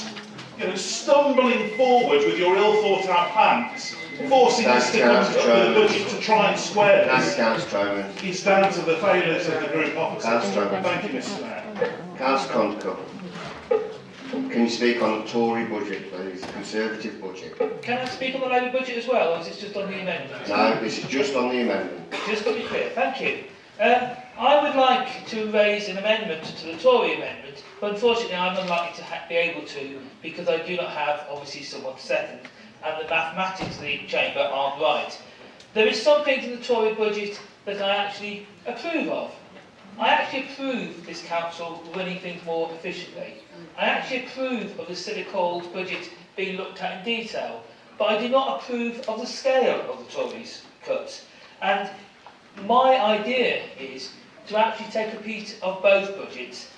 you know, stumbling forward with your ill-thought-out plans, forcing us to come up with a budget to try and square this, is down to the failures of the group opposite. Thank you, Mr. Mayor. Councillor Condon. Can you speak on the Tory budget, please, the Conservative budget? Can I speak on the Labour budget as well, or is this just on the amendment? No, this is just on the amendment. Just to be clear, thank you. I would like to raise an amendment to the Tory amendment, but unfortunately I'm unlikely to be able to, because I do not have, obviously, someone to second, and the mathematics of the chamber aren't right. There is some things in the Tory budget that I actually approve of. I actually approve this council running things more efficiently. I actually approve of the Civic Halls budget being looked at in detail, but I do not approve of the scale of the Tories' cuts. And my idea is to actually take a piece of both budgets,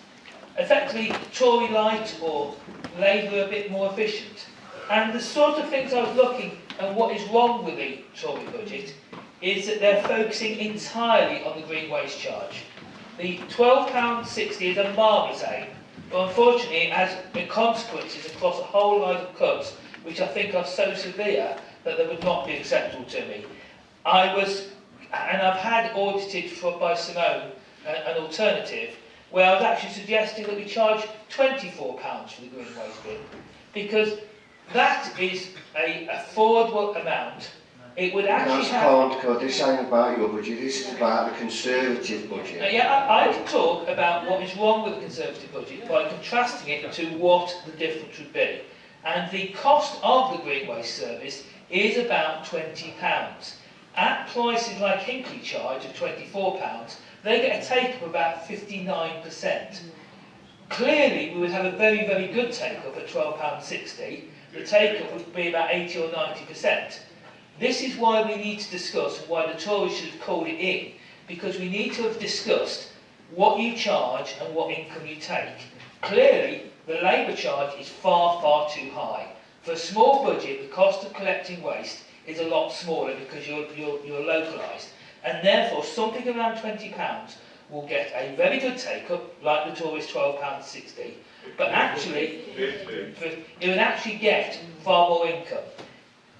effectively Tory light or Labour a bit more efficient. And the sort of things I was looking at what is wrong with the Tory budget is that they're focusing entirely on the green waste charge. The £12.60 is a marvellous aim, but unfortunately it has consequences across a whole load of cuts which I think are so severe that they would not be acceptable to me. I've had audited by Simone an alternative where I was actually suggesting that we charge £24 for the green waste bin, because that is an affordable amount. It would actually This ain't about your budget, this is about the Conservative budget. I can talk about what is wrong with the Conservative budget by contrasting it to what the difference would be. And the cost of the green waste service is about £20. At prices like Hinkley charge of £24, they get a take-up of about 59%. Clearly, we would have a very, very good take-up at £12.60. The take-up would be about 80 or 90%. This is why we need to discuss, and why the Tories should have called it in, because we need to have discussed what you charge and what income you take. Clearly, the Labour charge is far, far too high. For a small budget, the cost of collecting waste is a lot smaller because you're localised, and therefore something around £20 will get a very good take-up, like the Tories' £12.60, but actually, it would actually get far more income.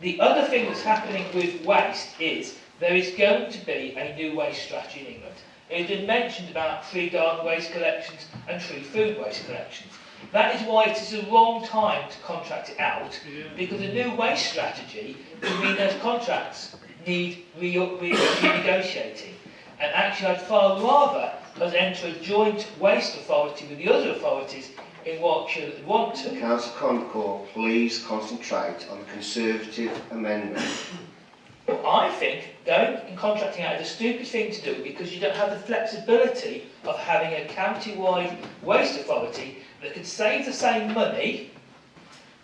The other thing that's happening with waste is there is going to be a new waste strategy in England. It has been mentioned about free garden waste collections and free food waste collections. That is why it is the wrong time to contract it out, because a new waste strategy will mean those contracts need renegotiating. And actually I'd far rather us enter a joint waste authority with the other authorities in what you want to. Councillor Concord, please concentrate on the Conservative amendment. I think going and contracting out is a stupid thing to do, because you don't have the flexibility of having a county-wide waste authority that could save the same money,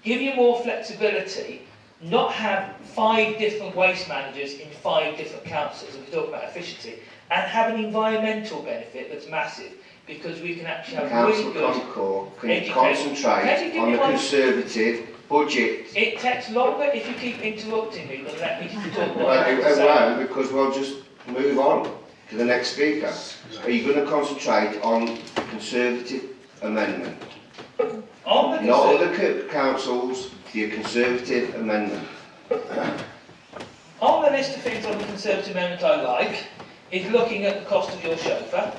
give you more flexibility, not have 5 different waste managers in 5 different councils, if we talk about efficiency, and have an environmental benefit that's massive, because we can actually have really good Concord, can you concentrate on the Conservative budget? It takes longer if you keep interrupting me than let me talk. Well, it won't, because we'll just move on. to the next speaker. Are you going to concentrate on the Conservative amendment? Not other councils, the Conservative amendment. On the list of things on the Conservative amendment I like is looking at the cost of your chauffeur.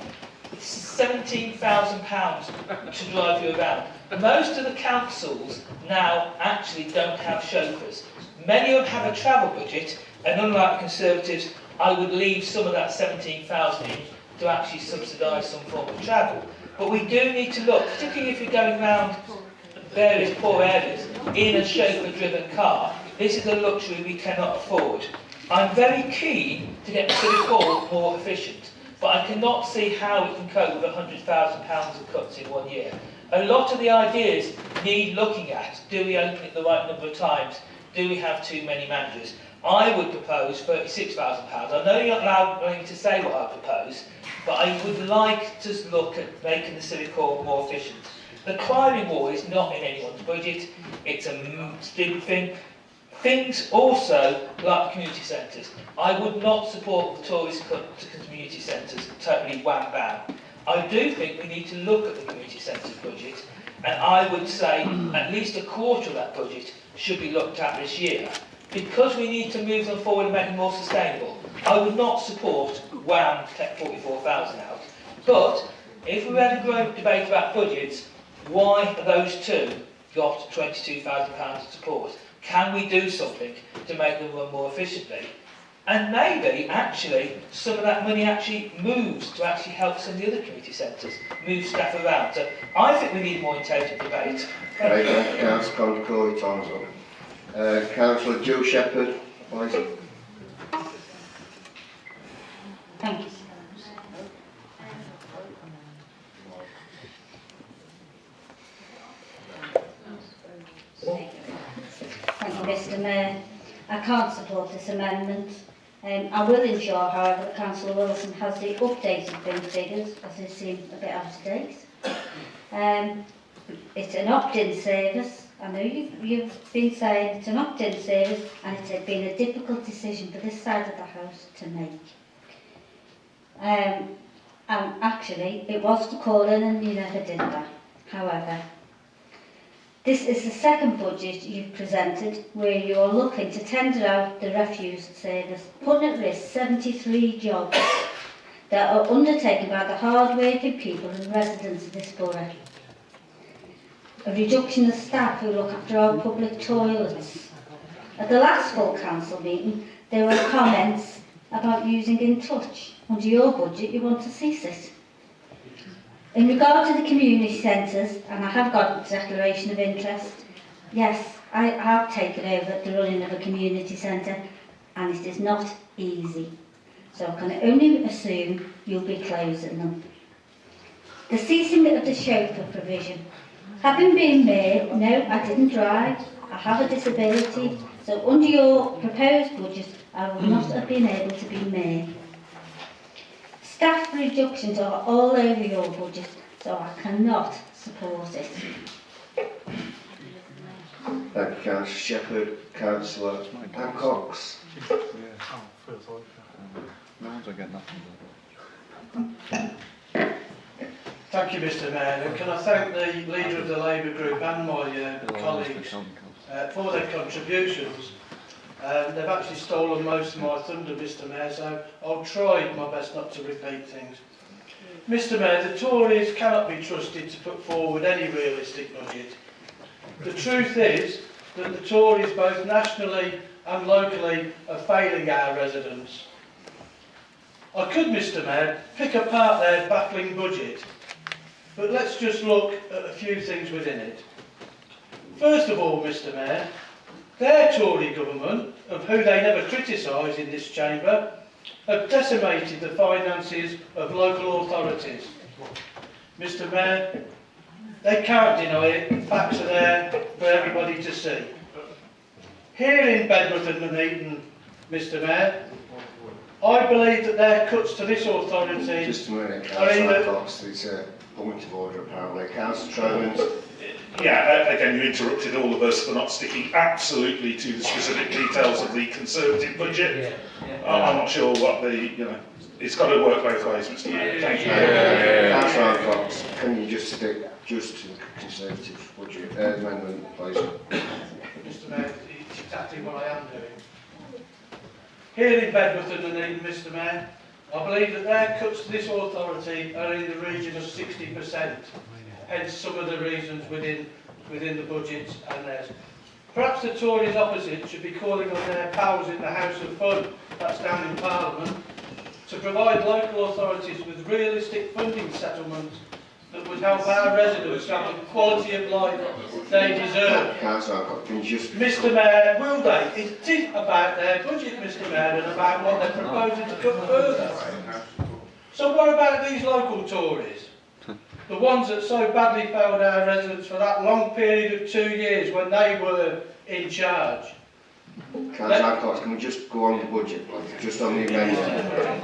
It's £17,000 to drive you around. Most of the councils now actually don't have chauffeurs. Many of them have a travel budget, and unlike the Conservatives, I would leave some of that 17,000 in to actually subsidise some form of travel. But we do need to look, particularly if you're going around various poor areas in a chauffeur-driven car. This is a luxury we cannot afford. I'm very keen to get the City Hall more efficient, but I cannot see how we can cope with £100,000 of cuts in 1 year. A lot of the ideas need looking at. Do we open it the right number of times? Do we have too many managers? I would propose £36,000. I know you're not allowed me to say what I propose, but I would like to look at making the Civic Hall more efficient. The climbing wall is not in anyone's budget. It's a stupid thing. Things also like the community centres. I would not support the Tories cut to community centres, totally wham bam. I do think we need to look at the community centres budget, and I would say at least a quarter of that budget should be looked at this year, because we need to move them forward and make them more sustainable. I would not support wham to take 44,000 out, but if we had a growing debate about budgets, why have those two got £22,000 of support? Can we do something to make them run more efficiently? And maybe, actually, some of that money actually moves to actually help some of the other community centres, move staff around. So I think we need more intelligent debate. Thank you, Councillor Condicoy, time's up. Councillor Joe Shepherd, please. Thank you. Thank you, Mr. Mayor. I can't support this amendment. I will ensure, however, that Councillor Wilson has the updated bin figures, as they seem a bit out of date. It's an opt-in service. I know you've been saying it's an opt-in service, and it had been a difficult decision for this side of the House to make. And actually, it was to call in, and you never did that. However, this is the second budget you've presented where you're looking to tender out the refuse service, putting at risk 73 jobs that are undertaken by the hard-working people and residents of this borough. A reduction of staff who look after our public toilets. At the last full council meeting, there were comments about using In Touch. Under your budget, you want to cease it. In regard to the community centres, and I have got a declaration of interest, yes, I have taken over the running of a community centre, and it is not easy. So I can only assume you'll be closing them. The ceasing of the chauffeur provision. Having been mayor, no, I didn't drive. I have a disability, so under your proposed budget, I would not have been able to be mayor. Staff reductions are all over your budget, so I cannot support it. Thank you, Councillor Shepherd. Councillor Hancox. Thank you, Mr. Mayor. And can I thank the leader of the Labour Group and my colleagues for their contributions. They've actually stolen most of my thunder, Mr. Mayor, so I'll try my best not to repeat things. Mr. Mayor, the Tories cannot be trusted to put forward any realistic budget. The truth is that the Tories, both nationally and locally, are failing our residents. I could, Mr. Mayor, pick apart their baffling budget, but let's just look at a few things within it. First of all, Mr. Mayor, their Tory government, of who they never criticise in this chamber, have decimated the finances of local authorities. Mr. Mayor, they can't deny it, the facts are there for everybody to see. Here in Bedworth and Nuneaton, Mr. Mayor, I believe that their cuts to this authority Just a minute, are Councillor either... Hancox, it's a point of order apparently. Councillor Trowland. Yeah, again, you interrupted all of us for not sticking absolutely to the specific details of the Conservative budget. I'm not sure what the it's got to work both ways, Mr. Mayor. Thank you. Councillor Cox, can you just stick just to the Conservative budget amendment, please? Mr. Mayor, it's exactly what I am doing. Here in Bedworth and Dunedin, Mr. Mayor, I believe that their cuts to this authority are in the region of 60%. Hence some of the reasons within the budget and theirs. Perhaps the Tories opposite should be calling on their pals in the House of Fun, that's down in Parliament, to provide local authorities with realistic funding settlements that would help our residents have the quality of life they deserve. Councillor Cox, can you just... Mr. Mayor, will they? It is about their budget, Mr. Mayor, and about what they're proposing to cut further. So what about these local Tories? The ones that so badly failed our residents for that long period of 2 years when they were in charge. Councillor Cox, can we just go on the budget, please? Just on the amendment.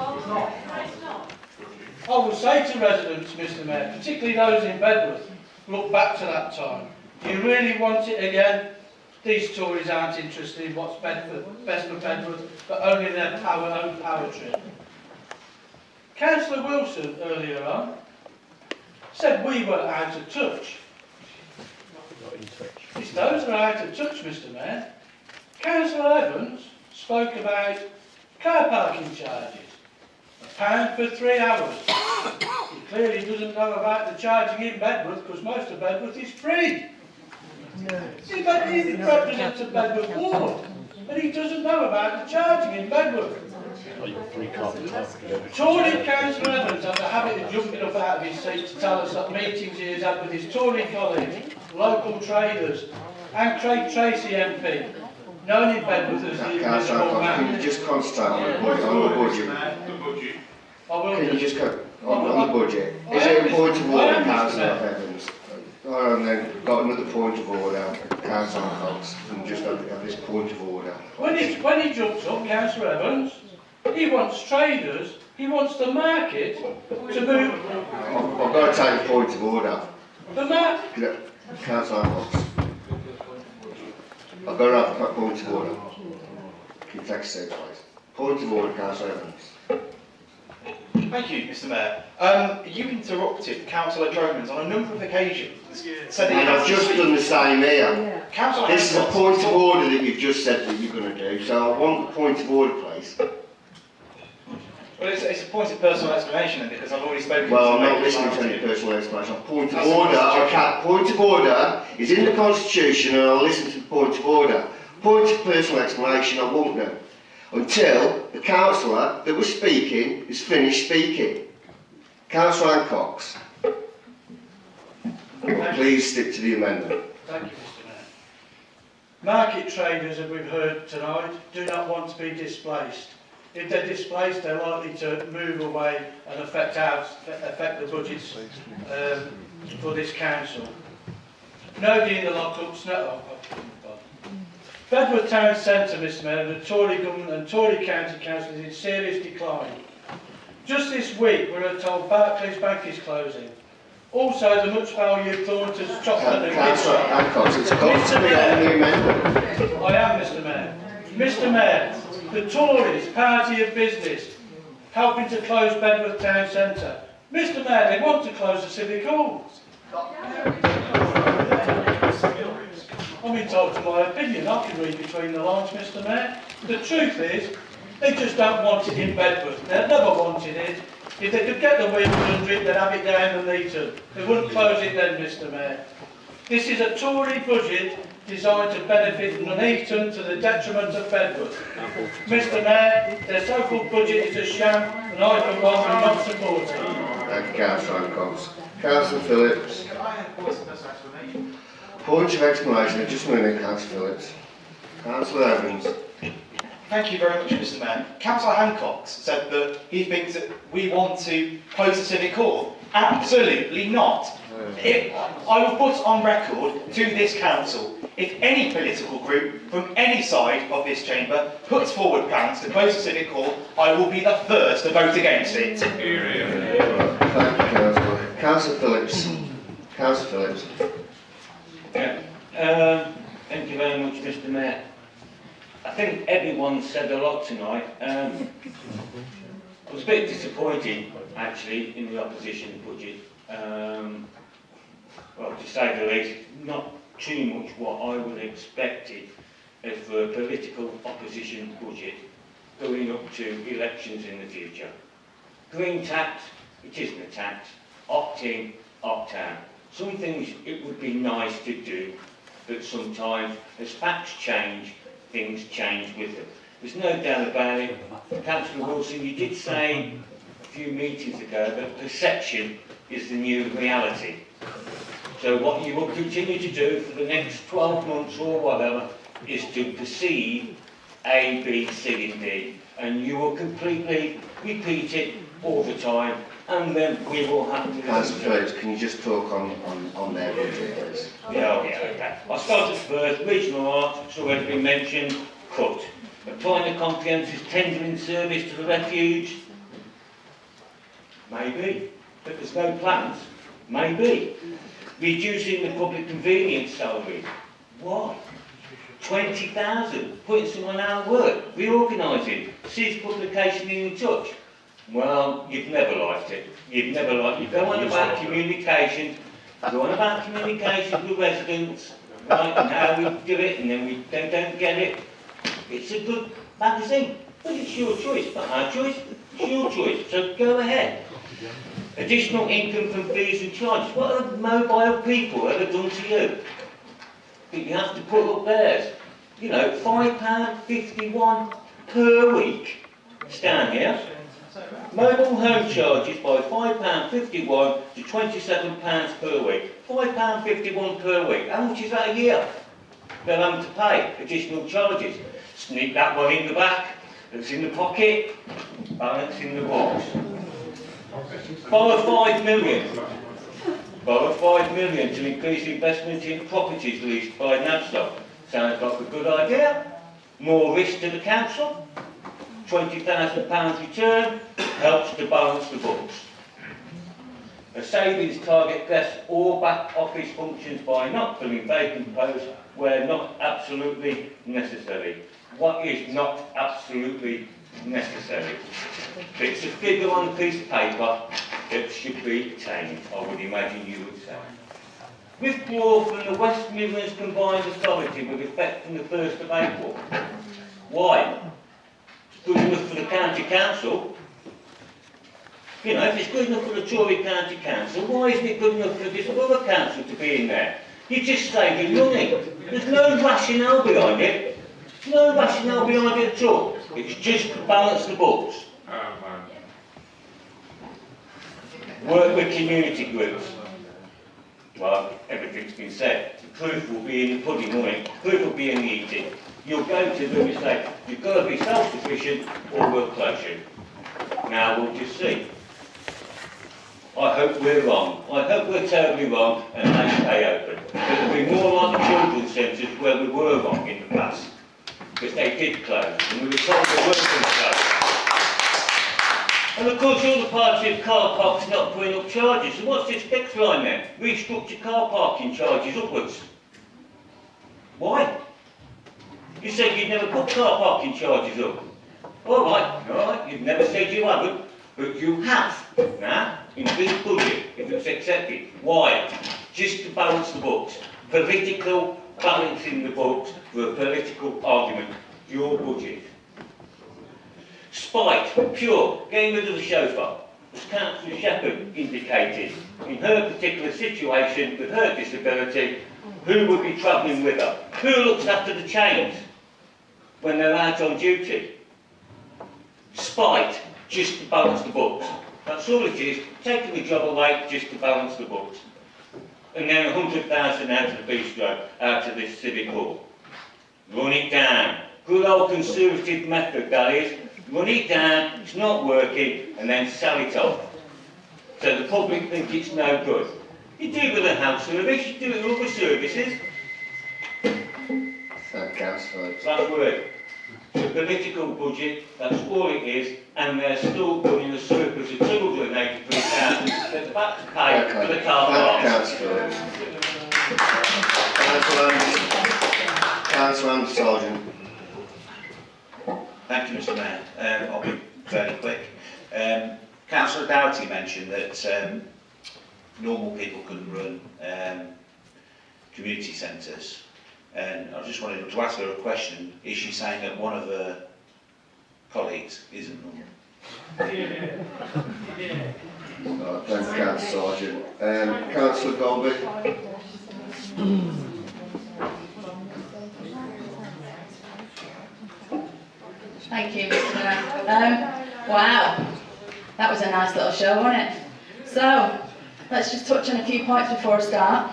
I will say to residents, Mr. Mayor, particularly those in Bedworth, look back to that time. Do you really want it again? These Tories aren't interested in what's best for Bedworth, but only their own power trip. Councillor Wilson, earlier on, said we were out of touch. It's those that are out of touch, Mr. Mayor. Councillor Evans spoke about car parking charges. £1 for 3 hours. He clearly doesn't know about the charging in Bedworth because most of Bedworth is free. He represents a Bedworth ward, but he doesn't know about the charging in Bedworth. Tory Councillor Evans has a habit of jumping up out of his seat to tell us that meetings he has had with his Tory colleagues, local traders, and Craig Tracy MP, known in Bedworth as the Invisible Man. Can you just concentrate on the budget? Can you just go on the budget? Is it a point of order, Councillor Evans? And then got another point of order, Councillor Cox, and just have this point of order. When he jumps up, Councillor Evans, he wants traders, he wants the market to move. I've got to take a point of order. The market. Councillor Cox. I've got to have a point of order. Can you take a seat, please? Point of order, Councillor Evans. Thank you, Mr. Mayor. You interrupted Councillor Dromans on a number of occasions. And I've just done the same here. Councillor This is a point of order that you've just said that you're going to do, so I want the point of order, please. Well, it's a point of personal explanation, because I've already spoken Well, to I'm not listening to any personal explanation. Point of order, point of order is in the Constitution, and I'll listen to the point of order. Point of personal explanation, I won't know. Until the councillor that was speaking is finished speaking. Councillor Cox. Please stick to the amendment. Thank you, Mr. Mayor. Market traders, as we've heard tonight, do not want to be displaced. If they're displaced, they're likely to move away and affect the budgets for this council. Nobody in the lockups, no. Bedworth Town Centre, Mr. Mayor, the Tory government and Tory County Council is in serious decline. Just this week, we're told Barclays Bank is closing. Also, the much valued Thornton's chocolate and Councillor Hancock, it's got to be on the amendment. I am, Mr. Mayor. Mr. Mayor, the Tories, party of business, helping to close Bedworth Town Centre. Mr. Mayor, they want to close the Civic Hall. I'm entitled to my opinion. I can read between the lines, Mr. Mayor. The truth is, they just don't want it in Bedworth. They've never wanted it. If they could get the wheels under it, they'd have it down the Leeton. They wouldn't close it then, Mr. Mayor. This is a Tory budget designed to benefit Nuneaton to the detriment of Bedworth. Mr. Mayor, their so-called budget is a sham, and I, for one, will not support it. Thank you, Councillor Hancock. Councillor Phillips. Can I have a point of explanation? Point of explanation, just a minute, Councillor Phillips. Councillor Evans. Thank you very much, Mr. Mayor. Councillor Hancock said that he thinks that we want to close the Civic Hall. Absolutely not. I will put on record to this council, if any political group from any side of this chamber puts forward plans to close the Civic Hall, I will be the first to vote against it. Thank you, Councillor. Councillor Phillips. Councillor Phillips. Thank you very much, Mr. Mayor. I think everyone said a lot tonight. I was a bit disappointed, actually, in the opposition budget. Well, to say the least, not too much what I would have expected as for a political opposition budget going up to elections in the future. Green tax, it isn't a tax. Opt-in, opt-out. Some things it would be nice to do, but sometimes, as facts change, things change with them. There's no doubt about it. Councillor Wilson, you did say a few meetings ago that perception is the new reality. So what you will continue to do for the next 12 months or whatever is to perceive A, B, C and D, and you will completely repeat it all the time, and then we will have to... Councillor Phillips, can you just talk on their budget, please? Yeah, okay. I'll start at first. Regional arts, it's already been mentioned, cut. Applying a comprehensive tendering service to the refuge? Maybe. But there's no plans? Maybe. Reducing the public convenience salary? Why? 20,000, putting someone out of work, reorganising, cease publication in touch. Well, you've never liked it. You've never liked it. You go on about communication, go on about communication with residents, right, and how we do it, and then we don't get it. It's a good magazine, but it's your choice, not our choice. It's your choice, so go ahead. Additional income from fees and charges. What have mobile people ever done to you? That you have to put up theirs. You know, £5.51 per week. Stand here. Mobile home charges by £5.51 to £27 per week. £5.51 per week. How much is that a year? They're having to pay additional charges. Sneak that one in the back. That's in the pocket. Balance in the box. Borrow 5 million. Borrow 5 million to increase investment in properties leased by NABSTOP. Sounds like a good idea. More risk to the council. £20,000 return helps to balance the books. A savings target tests all back office functions by not filling vacant posts where not absolutely necessary. What is not absolutely necessary? It's a figure on a piece of paper that should be attained, I would imagine you would say. Withdraw from the West Midlands Combined Authority with effect from the 1st of April. Why? Good enough for the county council. You know, if it's good enough for the Tory county council, why isn't it good enough for this other council to be in there? You just saving money. There's no rationale behind it. No rationale behind it at all. It's just to balance the books. Work with community groups. Well, everything's been said. The proof will be in the pudding, won't it? The proof will be in the eating. You'll go to them and say, you've got to be self-sufficient or we'll close you. Now we'll just see. I hope we're wrong. I hope we're terribly wrong and they stay open. It'll be more like the children's centres where we were wrong in the past. Because they did close and we were told they weren't going to close. And of course all the parties of car parks not putting up charges. So what's this next line then? Restructure car parking charges upwards. Why? You said you'd never put car parking charges up. Alright, you've never said you haven't, but you have now in this budget if it's accepted. Why? Just to balance the books. Political balancing the books for a political argument. Your budget. Spite, pure, getting rid of the chauffeur. As Councillor Shepherd indicated, in her particular situation with her disability, who would be travelling with her? Who looks after the chains when they're out on duty? Spite, just to balance the books. That's all it is, taking the job away just to balance the books. And then 100,000 out of the bistro, out of this civic hall. Run it down. Good old conservative method, that is. Run it down, it's not working, and then sell it off. So the public think it's no good. You do it with a house service, you do it with other services. Councillor. Last word. The political budget, that's all it is, and they're still putting a surplus of 283,000 that's back to pay for the car parks. Councillor Sergeant. Thank you, Mr. Mayor. I'll be fairly quick. Councillor Dougherty mentioned that normal people couldn't run community centres, and I just wanted to ask her a question. Is she saying that one of her colleagues isn't normal? Thanks, Councillor Sergeant. Councillor Golby. Thank you, Mr. Mayor. Wow, that was a nice little show, wasn't it? So, let's just touch on a few points before I start.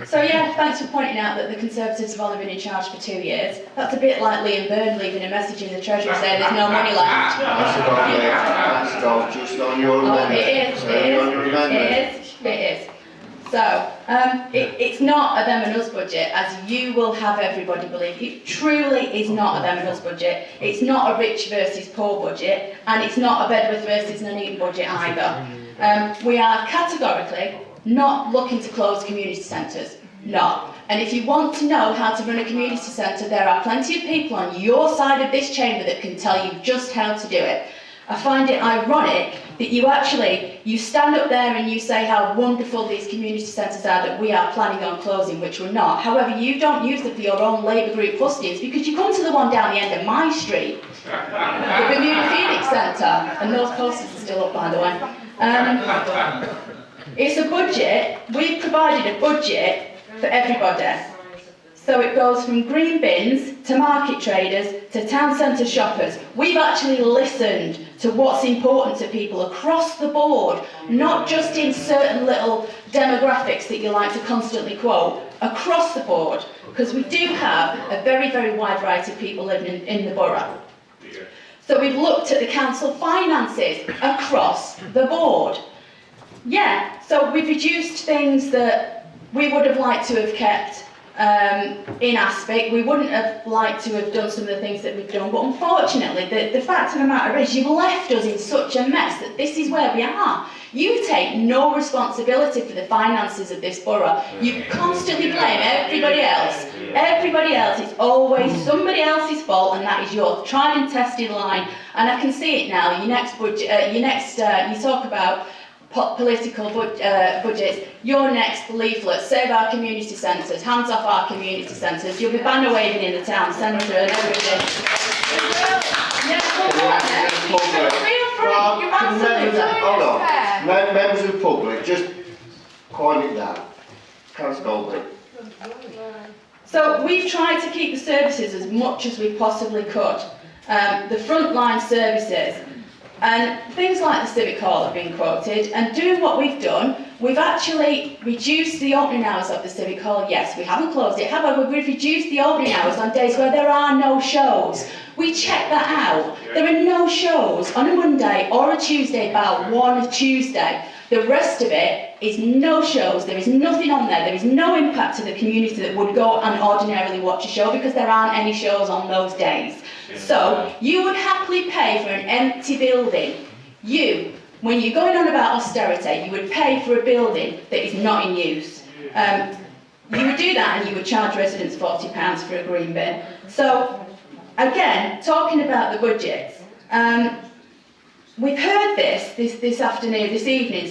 So yeah, thanks for pointing out that the Conservatives have only been in charge for 2 years. That's a bit like Liam Byrne leaving a message in the Treasury saying there's no money left. That's golf just on your amendment. It is. So, it's not a them and us budget, as you will have everybody believe. It truly is not a them and us budget. It's not a rich versus poor budget, and it's not a Bedworth versus Nuneaton budget either. We are categorically not looking to close community centres. No. And if you want to know how to run a community centre, there are plenty of people on your side of this chamber that can tell you just how to do it. I find it ironic that you stand up there and you say how wonderful these community centres are that we are planning on closing, which we're not. However, you don't use them for your own Labour group hustings because you come to the one down the end of my street, the Bermuda Phoenix Centre, and those posters are still up, by the way. It's a budget. We've provided a budget for everybody. So it goes from green bins to market traders to town centre shoppers. We've actually listened to what's important to people across the board, not just in certain little demographics that you like to constantly quote, across the board, because we do have a very, very wide variety of people living in the borough. So we've looked at the council finances across the board. Yeah, so we've reduced things that we would have liked to have kept in aspect. We wouldn't have liked to have done some of the things that we've done, but unfortunately the fact of the matter is you've left us in such a mess that this is where we are. You take no responsibility for the finances of this borough. You constantly blame everybody else. Everybody else, it's always somebody else's fault, and that is your tried and tested line. And I can see it now. Your next budget, you talk about political budgets, your next leaflet, save our community centres, hands off our community centres, you'll be banner waving in the town centre and everything. Feel free, you're absolutely. Hold on, members of the public, just quiet it down. Councillor Goldberg. So we've tried to keep the services as much as we possibly could. The frontline services. And things like the Civic Hall have been quoted, and doing what we've done, we've actually reduced the opening hours of the Civic Hall. Yes, we haven't closed it, however, we've reduced the opening hours on days where there are no shows. We checked that out. There are no shows on a Monday or a Tuesday, about one Tuesday. The rest of it is no shows, there is nothing on there, there is no impact to the community that would go and ordinarily watch a show because there aren't any shows on those days. So, you would happily pay for an empty building. When you're going on about austerity, you would pay for a building that is not in use. You would do that and you would charge residents £40 for a green bin. So, again, talking about the budgets, we've heard this evening,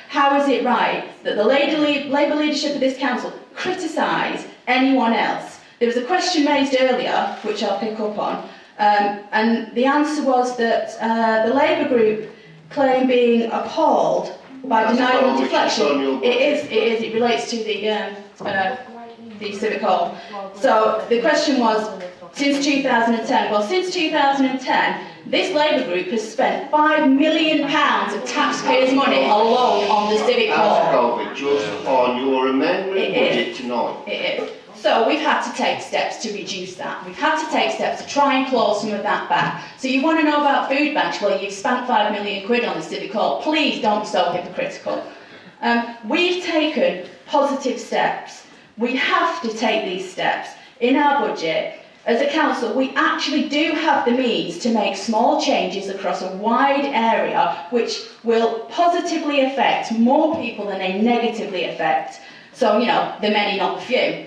how is it right that the Labour leadership of this council criticise anyone else? There was a question raised earlier, which I'll pick up on, and the answer was that the Labour group claim being appalled by denial and deflection. It relates to the Civic Hall. So the question was, since 2010, well, since 2010, this Labour group has spent £5 million of taxpayers' money alone on the Civic Hall. Just on your amendment budget tonight. It is. So we've had to take steps to reduce that. We've had to take steps to try and claw some of that back. So you want to know about food banks? Well, you've spent £5 million on the Civic Hall. Please don't be so hypocritical. We've taken positive steps. We have to take these steps. In our budget, as a council, we actually do have the means to make small changes across a wide area which will positively affect more people than they negatively affect. So, the many, not the few.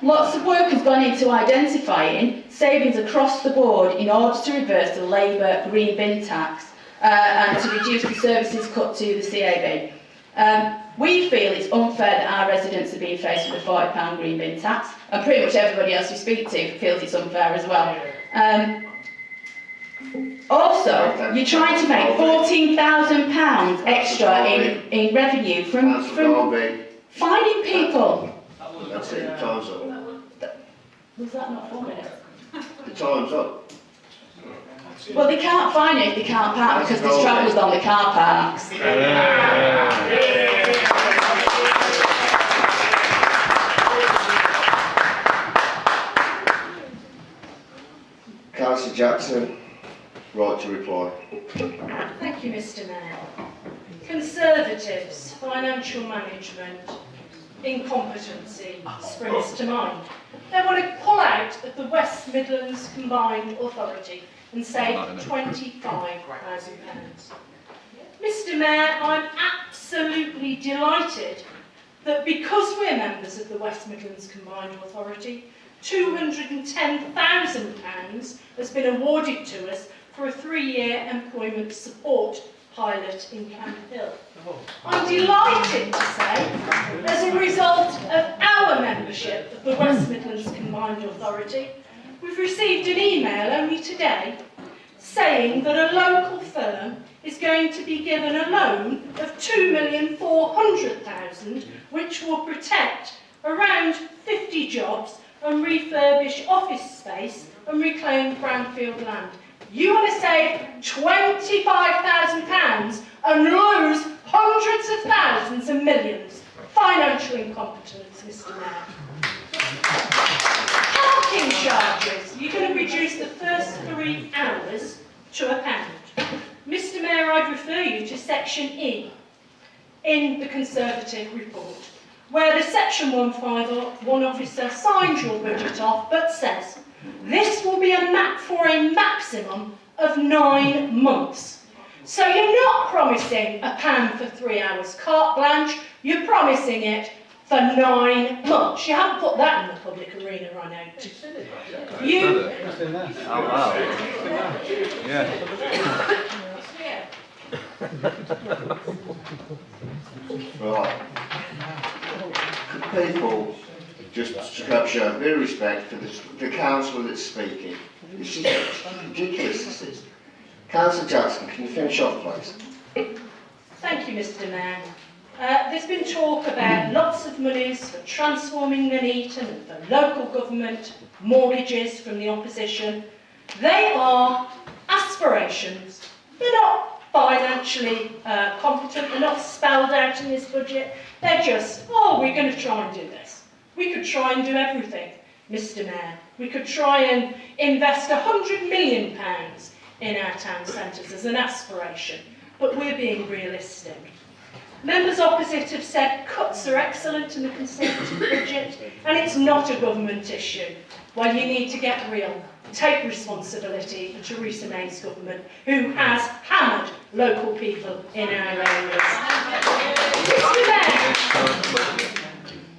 Lots of work has gone into identifying savings across the board in order to reverse the Labour green bin tax and to reduce the services cut to the CAB. We feel it's unfair that our residents are being faced with a £40 green bin tax, and pretty much everybody else we speak to feels it's unfair as well. Also, you're trying to make £14,000 extra in revenue from finding people. That's it, the time's up. Was that not 4 minutes? The time's up. Well, they can't find it if they can't park because there's travellers on the car parks. Councillor Jackson, right to reply. Thank you, Mr. Mayor. Conservatives, financial management, incompetency springs to mind. They want to pull out of the West Midlands Combined Authority and save £25,000. Mr. Mayor, I'm absolutely delighted that because we're members of the West Midlands Combined Authority, £210,000 has been awarded to us for a 3-year employment support pilot in Camp Hill. I'm delighted to say, as a result of our membership of the West Midlands Combined Authority, we've received an email only today saying that a local firm is going to be given a loan of £2,400,000, which will protect around 50 jobs and refurbish office space and reclaim brownfield land. You want to save £25,000 and lose hundreds of thousands and millions. Financial incompetence, Mr. Mayor. Parking charges. You're going to reduce the first 3 hours to £1. Mr. Mayor, I'd refer you to section E in the Conservative report, where the section 151 officer signs your budget off but says, this will be for a maximum of 9 months. So you're not promising £1 for 3 hours carte blanche, you're promising it for 9 months. You haven't put that in the public arena, I know. You... Oh, wow. Yeah. Right. Could people just show a bit of respect for the councillor that's speaking? It's just ridiculous, this is. Councillor Jackson, can you finish off, please? Thank you, Mr. Mayor. There's been talk about lots of monies for transforming Nuneaton and for local government, mortgages from the opposition. They are aspirations. They're not financially competent. They're not spelled out in this budget. They're just, oh, we're going to try and do this. We could try and do everything, Mr. Mayor. We could try and invest £100 million in our town centres as an aspiration, but we're being realistic. Members opposite have said cuts are excellent in the Conservative budget and it's not a government issue. Well, you need to get real. Take responsibility for Theresa May's government, who has hammered local people in our areas. Mr. Mayor,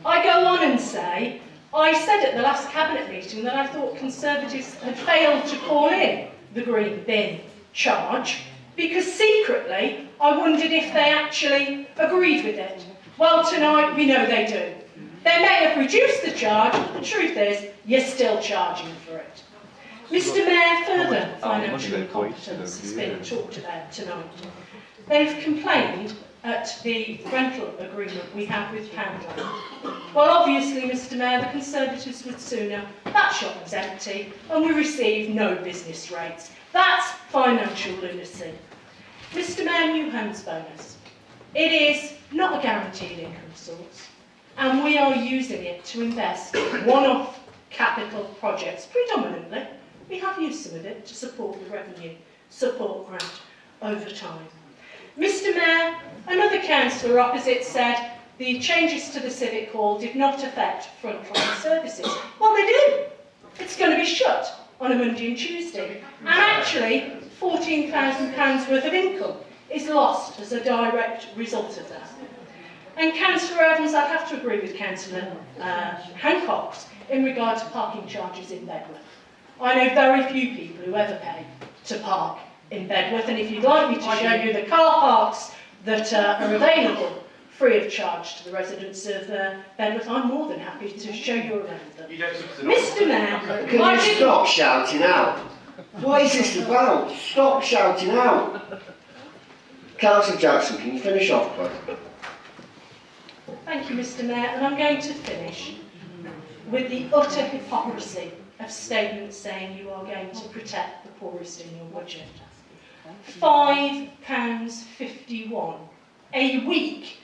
I go on and say, I said at the last Cabinet meeting that I thought Conservatives had failed to call in the green bin charge because secretly I wondered if they actually agreed with it. Well, tonight we know they do. They may have reduced the charge, but the truth is you're still charging for it. Mr. Mayor, further financial incompetence has been talked about tonight. They've complained at the rental agreement we have with Poundland. Well, obviously, Mr. Mayor, the Conservatives would sooner that shop was empty and we receive no business rates. That's financial lunacy. Mr. Mayor, new homes bonus. It is not a guaranteed income source, and we are using it to invest in one-off capital projects predominantly. We have used some of it to support the revenue support grant over time. Mr. Mayor, another councillor opposite said the changes to the Civic Hall did not affect frontline services. Well, they do. It's going to be shut on a Monday and Tuesday. And actually, £14,000 worth of income is lost as a direct result of that. And Councillor Evans, I'd have to agree with Councillor Hancock in regard to parking charges in Bedworth. I know very few people who ever pay to park in Bedworth, and if you'd like me to show you the car parks that are available free of charge to the residents of Bedworth, I'm more than happy to show you around them. Mr. Mayor, can you stop shouting out? What is this about? Stop shouting out. Councillor Jackson, can you finish off, please? Thank you, Mr. Mayor, and I'm going to finish with the utter hypocrisy of statements saying you are going to protect the poorest in your budget. £5.51 a week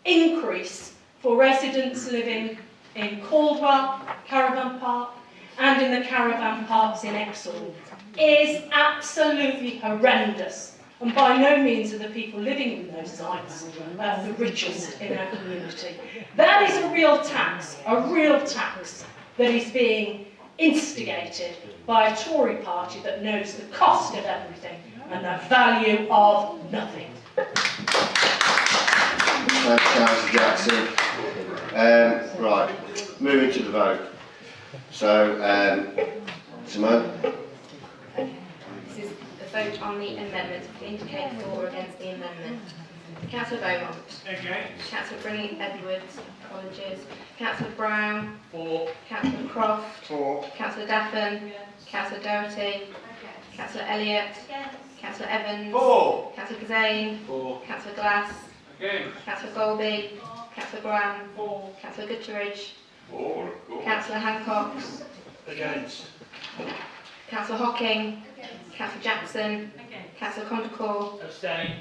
increase for residents living in Caldwell Caravan Park and in the caravan parks in Exhall is absolutely horrendous, and by no means are the people living in those sites the richest in our community. That is a real tax that is being instigated by a Tory party that knows the cost of everything and the value of nothing. Thank you, Councillor Jackson. Right, moving to the vote. So, Simone? This is the vote on the amendment. Indicate for or against the amendment. Councillor Beaumont. Against. Councillor Brinley Edwards. Apologies. Councillor Brown. For. Councillor Croft. For. Councillor Daffin. Councillor Doherty. Councillor Elliott. Councillor Evans. For. Councillor Kazane. For. Councillor Glass. Against. Councillor Golby. Councillor Graham. For. Councillor Gutteridge. For. Councillor Hancock. Against. Councillor Hocking. Councillor Jackson. Councillor Condacore. Abstain.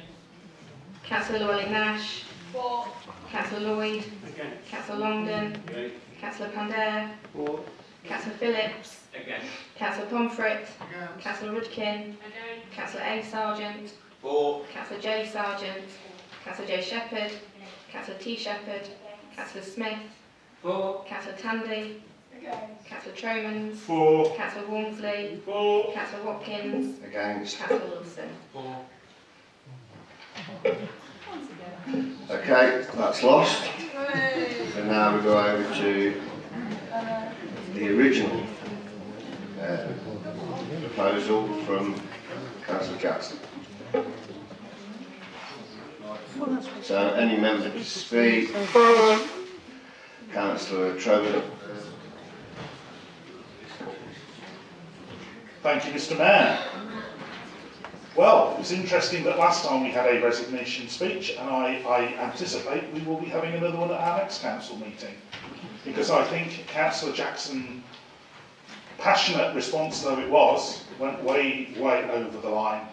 Councillor Llewellyn-Nash. For. Councillor Lloyd. Against. Councillor Longdon. Against. Councillor Pandare. For. Councillor Phillips. Against. Councillor Pomfret. Councillor Rudkin. Councillor A. Sargent. For. Councillor J. Sargent. Councillor J. Shepherd. Councillor T. Shepherd. Councillor Smith. For. Councillor Tandy. Councillor Tromans. For. Councillor Walmsley. For. Councillor Watkins. Against. Councillor Wilson. For. Okay, that's lost. And now we go over to the original proposal from Councillor Jackson. So, any member to speak? Councillor Trevor. Thank you, Mr. Mayor. Well, it was interesting that last time we had a resignation speech, and I anticipate we will be having another one at our next council meeting, because I think Councillor Jackson, passionate response though it was, went way over the line,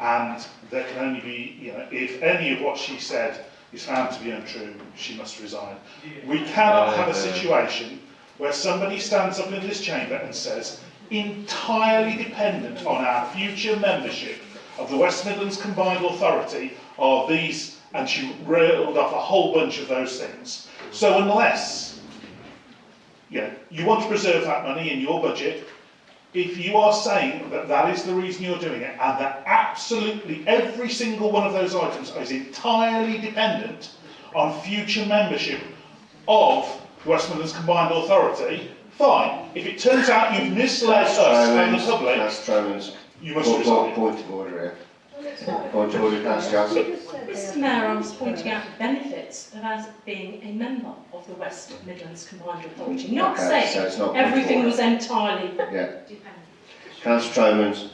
and there can only be, if any of what she said is found to be untrue, she must resign. We cannot have a situation where somebody stands up in this chamber and says, entirely dependent on our future membership of the West Midlands Combined Authority are these, and she railed off a whole bunch of those things. So unless you want to preserve that money in your budget, if you are saying that that is the reason you're doing it, and that absolutely every single one of those items is entirely dependent on future membership of the West Midlands Combined Authority, fine. If it turns out you've misled us and the public, you must resign. Point of order here. Point of order, Councillor Jackson. Mr. Mayor, I was pointing out the benefits of us being a member of the West Midlands Combined Authority, not saying so it's not everything was entirely dependent. Councillor Tromans.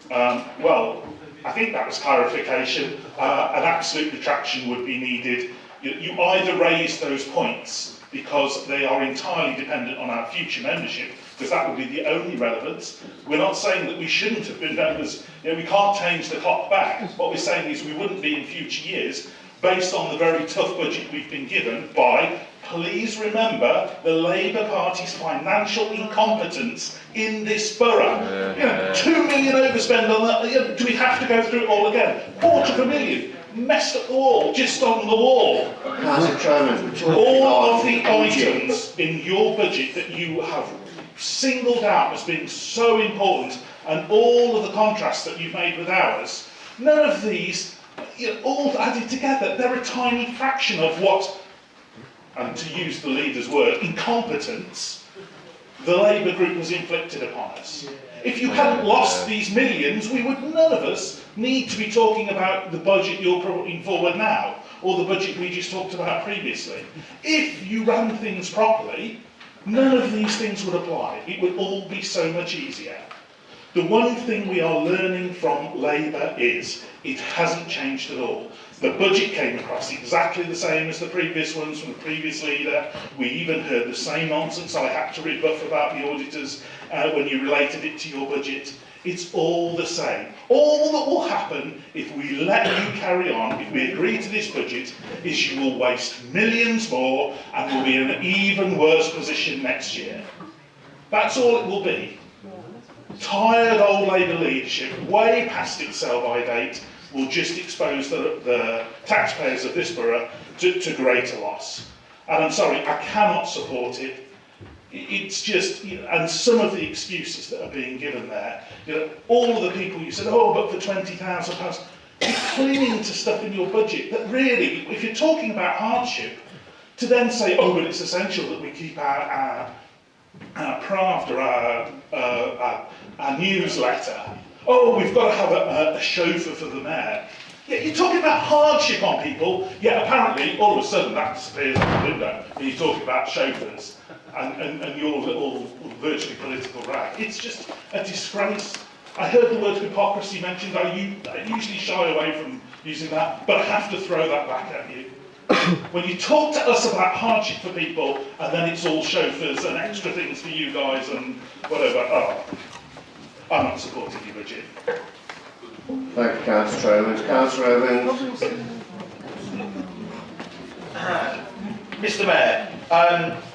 Well, I think that was clarification. An absolute retraction would be needed. You either raise those points because they are entirely dependent on our future membership, because that would be the only relevance. We're not saying that we shouldn't have been members. We can't change the clock back. What we're saying is we wouldn't be in future years based on the very tough budget we've been given by, please remember, the Labour Party's financial incompetence in this borough. 2 million overspend on that. Do we have to go through it all again? £250,000. Messed up the wall, just on the wall. All of the items in your budget that you have singled out as being so important, and all of the contrasts that you've made with ours, none of these all added together, they're a tiny fraction of what, and to use the leader's word, incompetence the Labour group has inflicted upon us. If you hadn't lost these millions, none of us need to be talking about the budget you're putting forward now, or the budget we just talked about previously. If you ran things properly, none of these things would apply. It would all be so much easier. The one thing we are learning from Labour is it hasn't changed at all. The budget came across exactly the same as the previous ones from the previous leader. We even heard the same nonsense I had to rebuff about the auditors when you related it to your budget. It's all the same. All that will happen if we let you carry on, if we agree to this budget, is you will waste millions more and will be in an even worse position next year. That's all it will be. Tired old Labour leadership, way past its sell-by date, will just expose the taxpayers of this borough to greater loss. And I'm sorry, I cannot support it. It's just, and some of the excuses that are being given there, all of the people you said, oh, but for £20,000, you're clinging to stuff in your budget that really, if you're talking about hardship, to then say, oh, but it's essential that we keep our craft or our newsletter. Oh, we've got to have a chauffeur for the mayor. Yeah, you're talking about hardship on people, yet apparently all of a sudden that disappears out the window and you're talking about chauffeurs and your little virtually political rag. It's just a disgrace. I heard the word hypocrisy mentioned. I usually shy away from using that, but I have to throw that back at you. When you talk to us about hardship for people and then it's all chauffeurs and extra things for you guys and whatever, oh, I'm not supporting your budget. Thank you, Councillor Owens. Councillor Owens. Mr Mayor,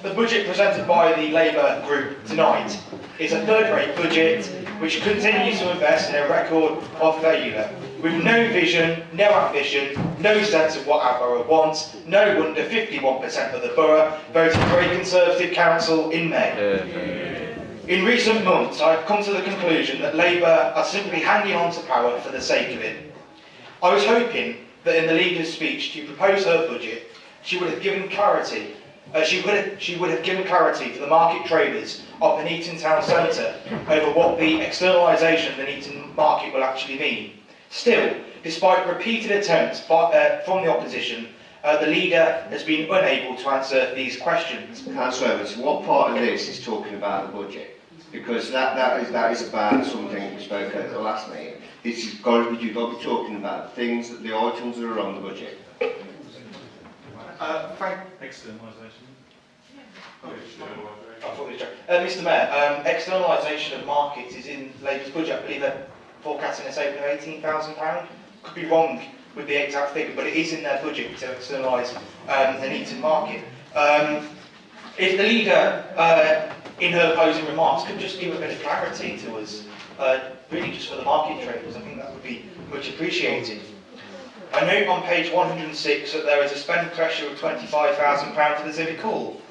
the budget presented by the Labour group tonight is a third-rate budget which continues to invest in a record of failure, with no vision, no ambition, no sense of what our borough wants. No wonder 51% of the borough voted for a Conservative council in May. In recent months, I've come to the conclusion that Labour are simply hanging on to power for the sake of it. I was hoping that in the leader's speech to propose her budget, she would have given clarity. She would have given clarity to the market traders of the Nuneaton Town Centre over what the externalisation of the Nuneaton market will actually mean. Still, despite repeated attempts from the opposition, the leader has been unable to answer these questions. Councillor Owens, what part of this is talking about the budget? Because that is about something we spoke at the last meeting. This is you've got to be talking about things, that the items that are on the budget. Externalisation. Mr Mayor, externalisation of markets is in Labour's budget. I believe they're forecasting a saving of £18,000. Could be wrong with the exact figure, but it is in their budget to externalise the Nuneaton market. If the leader, in her closing remarks, could just give a bit of clarity to us, really just for the market traders, I think that would be much appreciated. I note on page 106 that there is a spend pressure of £25,000 for the Civic Hall.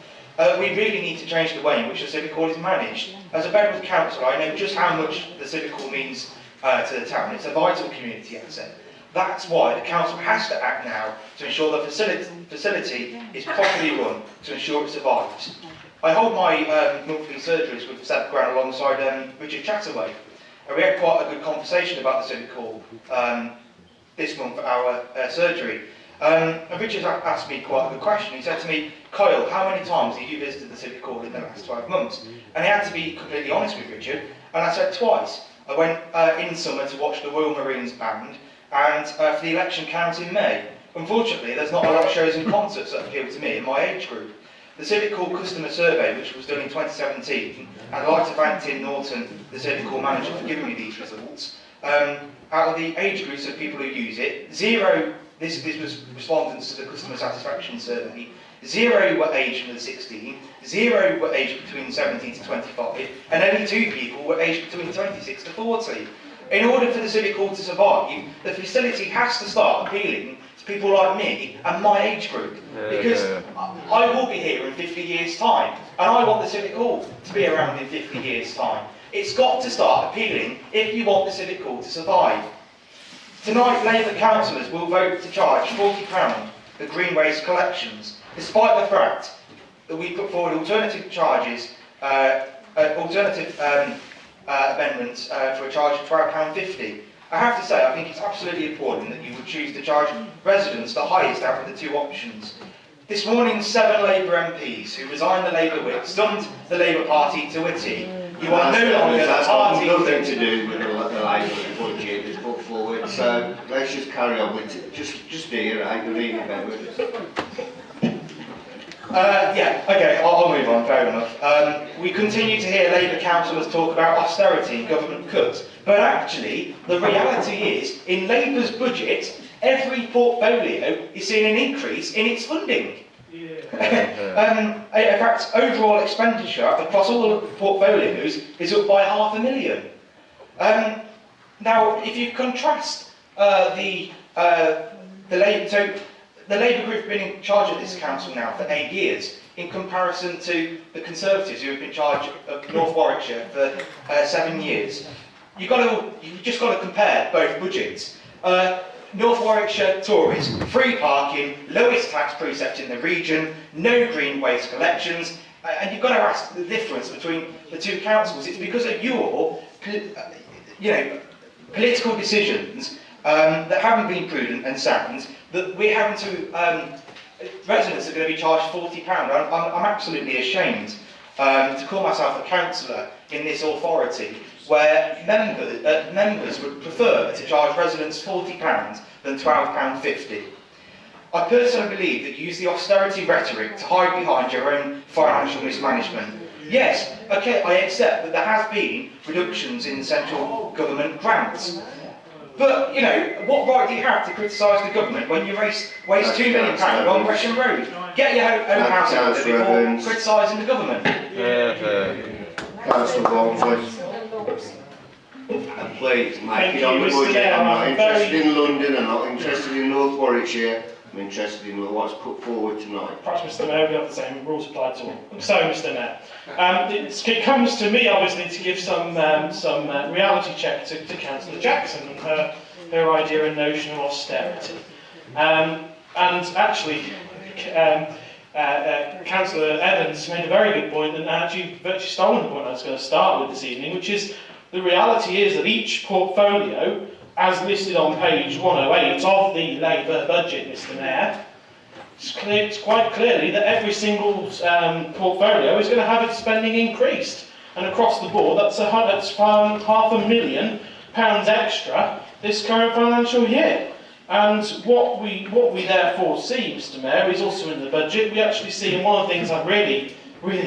We really need to change the way in which the Civic Hall is managed. As a Bedworth councillor, I know just how much the Civic Hall means to the town. It's a vital community asset. That's why the council has to act now to ensure the facility is properly run, to ensure it survives. I hold my monthly surgeries with Seth Grant alongside Richard Chatterway. We had quite a good conversation about the Civic Hall this month for our surgery. And Richard asked me quite a good question. He said to me, Kyle, how many times have you visited the Civic Hall in the last 12 months? And I had to be completely honest with Richard, and I said twice. I went in summer to watch the Royal Marines Band, and for the election count in May. Unfortunately, there's not a lot of shows and concerts that appeal to me in my age group. The Civic Hall customer survey, which was done in 2017, and I'd like to thank Tim Norton, the Civic Hall manager, for giving me these results. Out of the age groups of people who use it, this was respondents to the customer satisfaction survey, 0 were aged under 16, 0 were aged between 17 to 25, and only 2 people were aged between 26 to 40. In order for the Civic Hall to survive, the facility has to start appealing to people like me and my age group, because I will be here in 50 years' time, and I want the Civic Hall to be around in 50 years' time. It's got to start appealing if you want the Civic Hall to survive. Tonight, Labour councillors will vote to charge £40 for green waste collections, despite the fact that we put forward alternative charges, amendments for a charge of £12.50. I have to say, I think it's absolutely important that you would choose to charge residents the highest out of the two options. This morning, 7 Labour MPs who resigned the Labour whip stunned the Labour Party to a T. You are no longer the party. That's got nothing to do with the Labour budget that's put forward, so let's just carry on with it. Just hear, right? You're reading about it. Yeah, okay, I'll move on, fair enough. We continue to hear Labour councillors talk about austerity and government cuts, but actually, the reality is, in Labour's budget, every portfolio is seeing an increase in its funding. In fact, overall expenditure across all the portfolios is up by £500,000. Now, if you contrast the Labour group have been in charge of this council now for 8 years, in comparison to the Conservatives who have been in charge of North Warwickshire for 7 years. You've just got to compare both budgets. North Warwickshire Tories, free parking, lowest tax precept in the region, no green waste collections, and you've got to ask the difference between the two councils. It's because of your, political decisions that haven't been prudent and sound that we're having to, residents are going to be charged £40. I'm absolutely ashamed to call myself a councillor in this authority where members would prefer to charge residents £40 than £12.50. I personally believe that you use the austerity rhetoric to hide behind your own financial mismanagement. Yes, okay, I accept that there have been reductions in central government grants. But, what right do you have to criticise the government when you waste £2 million on Gresham Road? Get your own house in order before criticising the government. Councillor Walmsley. And please, make it on the budget. I'm not interested in London, I'm not interested in North Warwickshire, I'm interested in what's put forward tonight. Perhaps, Mr Mayor, we have the same rules applied to all. So, Mr Mayor, it comes to me, obviously, to give some reality check to Councillor Jackson and her idea and notion of austerity. And actually, Councillor Evans made a very good point, and actually virtually stolen the point I was going to start with this evening, which is the reality is that each portfolio, as listed on page 108 of the Labour budget, Mr Mayor, it's quite clearly that every single portfolio is going to have its spending increased. And across the board, that's £500,000 extra this current financial year. And what we therefore see, Mr Mayor, is also in the budget. We actually see, and one of the things I really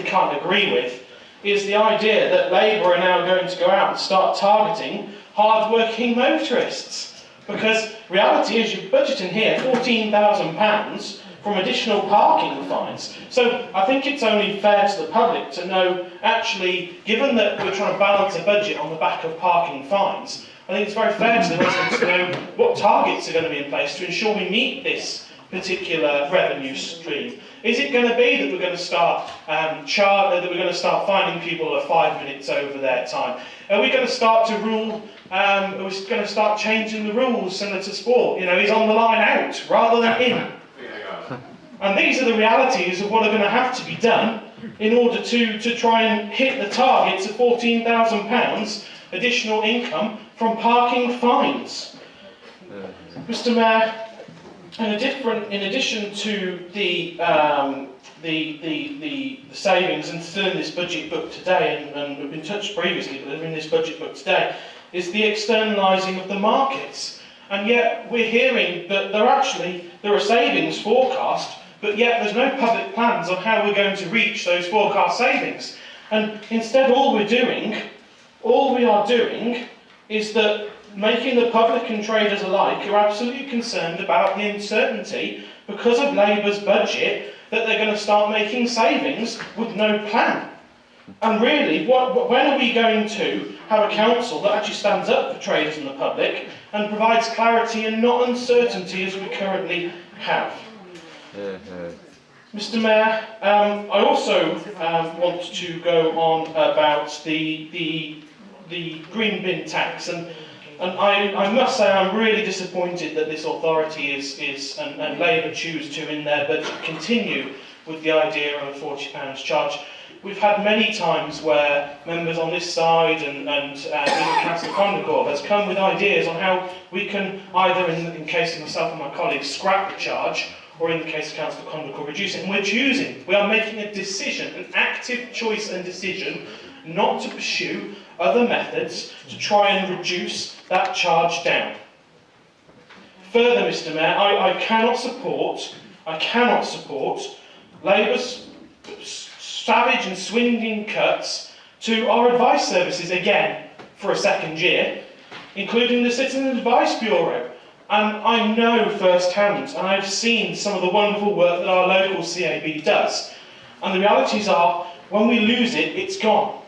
can't agree with, is the idea that Labour are now going to go out and start targeting hard-working motorists. Because reality is you're budgeting here £14,000 from additional parking fines. So I think it's only fair to the public to know, actually, given that we're trying to balance a budget on the back of parking fines, I think it's very fair to the residents to know what targets are going to be in place to ensure we meet this particular revenue stream. Is it going to be that we're going to start fining people who are 5 minutes over their time? Are we going to start to rule? Are we going to start changing the rules similar to sport? He's on the line out rather than in. And these are the realities of what are going to have to be done in order to try and hit the targets of £14,000 additional income from parking fines. Mr Mayor, in addition to the savings, and still in this budget book today, and we've been touched previously, but in this budget book today, is the externalising of the markets. And yet we're hearing that there are savings forecast, but yet there's no public plans on how we're going to reach those forecast savings. And instead all we are doing is that making the public and traders alike are absolutely concerned about the uncertainty because of Labour's budget that they're going to start making savings with no plan. And really, when are we going to have a council that actually stands up for traders and the public and provides clarity and not uncertainty as we currently have? Mr Mayor, I also want to go on about the green bin tax, and And I must say I'm really disappointed that this authority and Labour choose to, in their budget, continue with the idea of a £40 charge. We've had many times where members on this side and even Councillor Condacor has come with ideas on how we can either, in the case of myself and my colleagues, scrap the charge, or in the case of Councillor Condacor, reduce it. And we are making a decision, an active choice and decision, not to pursue other methods to try and reduce that charge down. Further, Mr. Mayor, I cannot support Labour's savage and swinging cuts to our advice services again for a second year, including the Citizen Advice Bureau. And I know firsthand, and I've seen some of the wonderful work that our local CAB does. And the realities are, when we lose it, it's gone.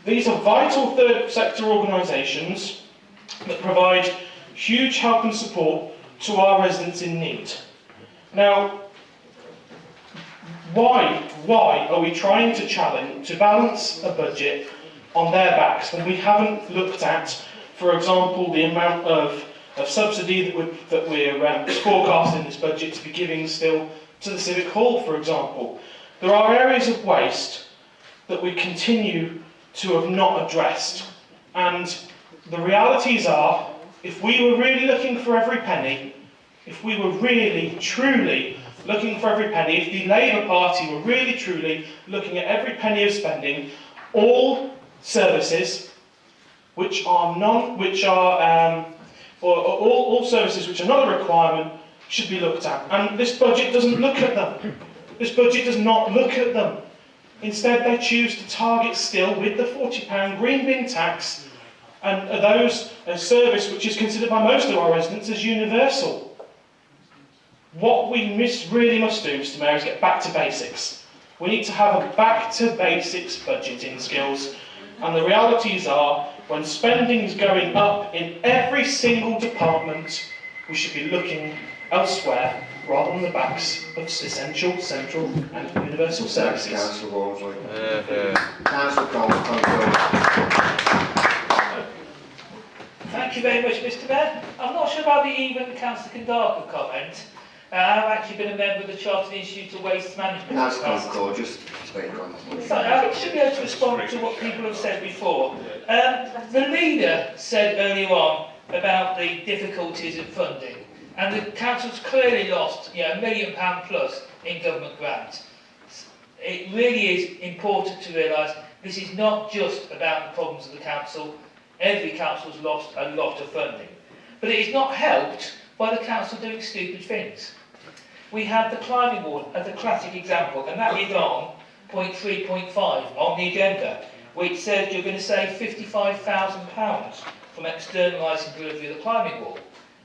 These are vital third sector organisations that provide huge help and support to our residents in need. Now, why are we trying to balance a budget on their backs when we haven't looked at, for example, the amount of subsidy that we're forecasting this budget to be giving still to the Civic Hall, for example? There are areas of waste that we continue to have not addressed. And the realities are, if we were really looking for every penny, if we were really, truly looking for every penny, if the Labour Party were really, truly looking at every penny of spending, all services which are all services which are not a requirement should be looked at. And this budget doesn't look at them. This budget does not look at them. Instead, they choose to target still with the £40 green bin tax and a service which is considered by most of our residents as universal. What we really must do, Mr. Mayor, is get back to basics. We need to have a back to basics budgeting skills. And the realities are, when spending is going up in every single department, we should be looking elsewhere rather than the backs of essential, central and universal services. Councillor Walmsley. Councillor Cole. Thank you very much, Mr. Mayor. I'm not sure about the even Councillor Condacor comment. I've actually been a member of the Chartered Institute of Waste Management. Councillor Condacor, just speak on this. So, I should be able to respond to what people have said before. The leader said earlier on about the difficulties in funding, and the council's clearly lost £1 million plus in government grants. It really is important to realise this is not just about the problems of the council. Every council's lost a lot of funding. But it is not helped by the council doing stupid things. We have the climbing wall as a classic example, and that is on point 3.5 on the agenda, which says you're going to save £55,000 from externalising delivery of the climbing wall.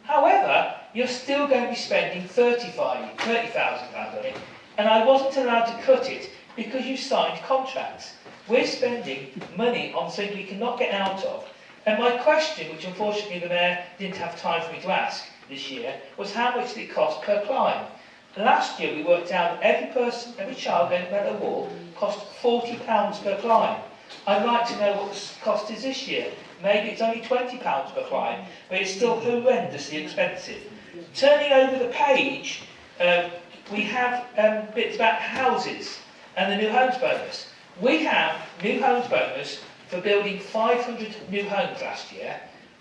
However, you're still going to be spending £30,000 on it, and I wasn't allowed to cut it because you signed contracts. We're spending money on things we cannot get out of. And my question, which unfortunately the Mayor didn't have time for me to ask this year, was how much did it cost per climb? Last year we worked out that every child going to a wall cost £40 per climb. I'd like to know what the cost is this year. Maybe it's only £20 per climb, but it's still horrendously expensive. Turning over the page, we have bits about houses and the new homes bonus. We have new homes bonus for building 500 new homes last year,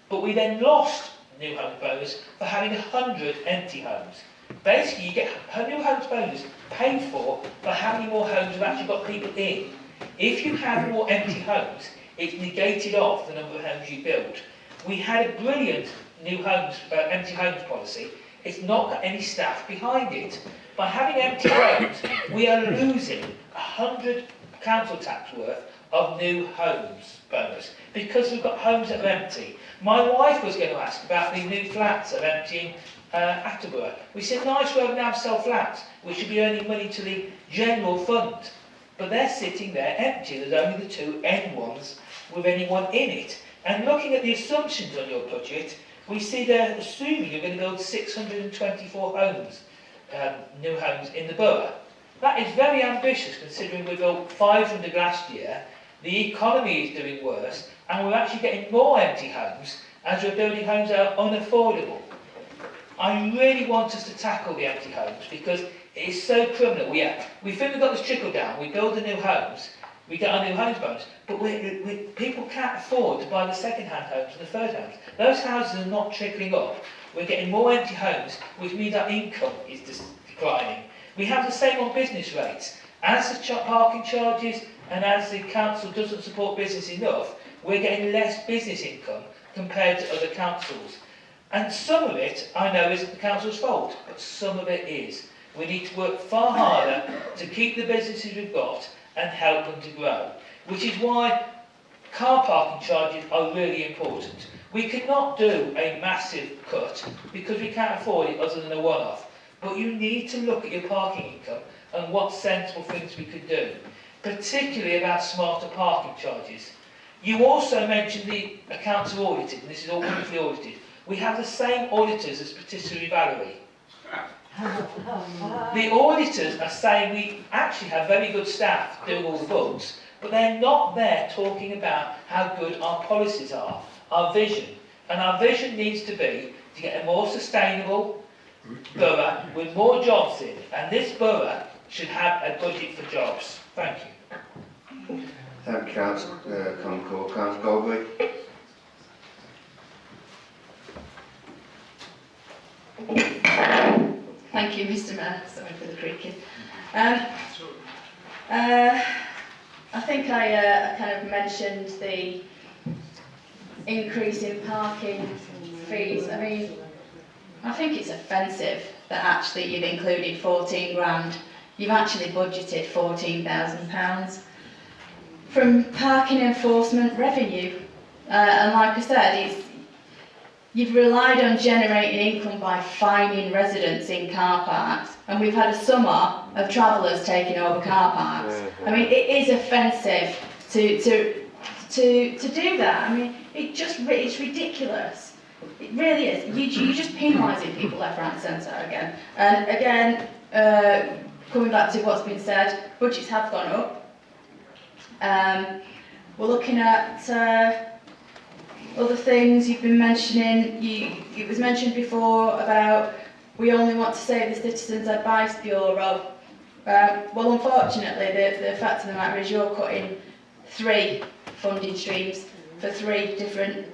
but we then lost new homes bonus for having 100 empty homes. Basically, you get a new homes bonus paid for how many more homes have actually got people in. If you have more empty homes, it's negated off the number of homes you build. We had a brilliant new homes, empty homes policy. It's not got any staff behind it. By having empty homes, we are losing 100 council tax worth of new homes bonus because we've got homes that are empty. My wife was going to ask about the new flats that are empty in Attleborough. We said, nice road now sell flats, we should be earning money to the general fund. But they're sitting there empty. There's only the two end ones with anyone in it. And looking at the assumptions on your budget, we see they're assuming you're going to build 624 homes, new homes in the borough. That is very ambitious considering we built 500 last year, the economy is doing worse, and we're actually getting more empty homes as we're building homes that are unaffordable. I really want us to tackle the empty homes because it is so criminal. We think we've got this trickle down, we build the new homes, we get our new homes bonus, but people can't afford to buy the second-hand homes and the third homes. Those houses are not trickling up. We're getting more empty homes, which means our income is declining. We have the same on business rates. As the parking charges and as the council doesn't support business enough, we're getting less business income compared to other councils. And some of it, I know, isn't the council's fault, but some of it is. We need to work far harder to keep the businesses we've got and help them to grow. Which is why car parking charges are really important. We cannot do a massive cut because we can't afford it other than a one-off. But you need to look at your parking income and what sensible things we could do, particularly about smarter parking charges. You also mentioned the accounts are audited, and this is all monthly audited. We have the same auditors as Patisserie Valerie. The auditors are saying we actually have very good staff doing all the books, but they're not there talking about how good our policies are, our vision. And our vision needs to be to get a more sustainable borough with more jobs in. And this borough should have a budget for jobs. Thank you. Thank you, Councillor Concord. Councillor Goldberg. Thank you, Mr. Mayor. Sorry for the creaking. I think I kind of mentioned the increase in parking fees. I mean, I think it's offensive that actually you've included 14 grand. You've actually budgeted £14,000 from parking enforcement revenue. And like I said, you've relied on generating income by fining residents in car parks, and we've had a summer of travellers taking over car parks. I mean, it is offensive to do that. I mean, it's ridiculous. It really is. You're just penalising people left, right, and centre again. And again, coming back to what's been said, budgets have gone up. We're looking at other things you've been mentioning. It was mentioned before about we only want to save the Citizens Advice Bureau. Well, unfortunately, the fact of the matter is you're cutting 3 funding streams for 3 different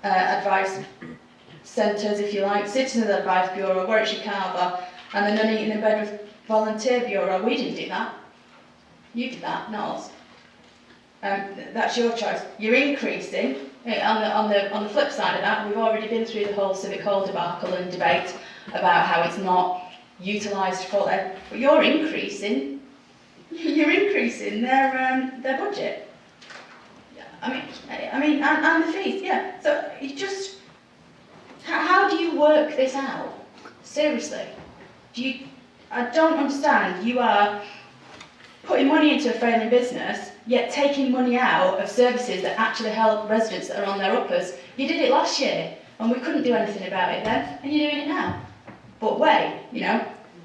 advice centres, if you like. Citizens Advice Bureau, Warwickshire Carver, and the Nuneaton and Bedworth Volunteer Bureau. We didn't do that. You did that, not us. That's your choice. You're increasing. On the flip side of that, we've already been through the whole Civic Hall debacle and debate about how it's not utilised fully. But you're increasing their budget. I mean, and the fees. Yeah. So you just, how do you work this out? Seriously, I don't understand. You are putting money into a failing business, yet taking money out of services that actually help residents that are on their uppers. You did it last year, and we couldn't do anything about it then, and you're doing it now. But wait,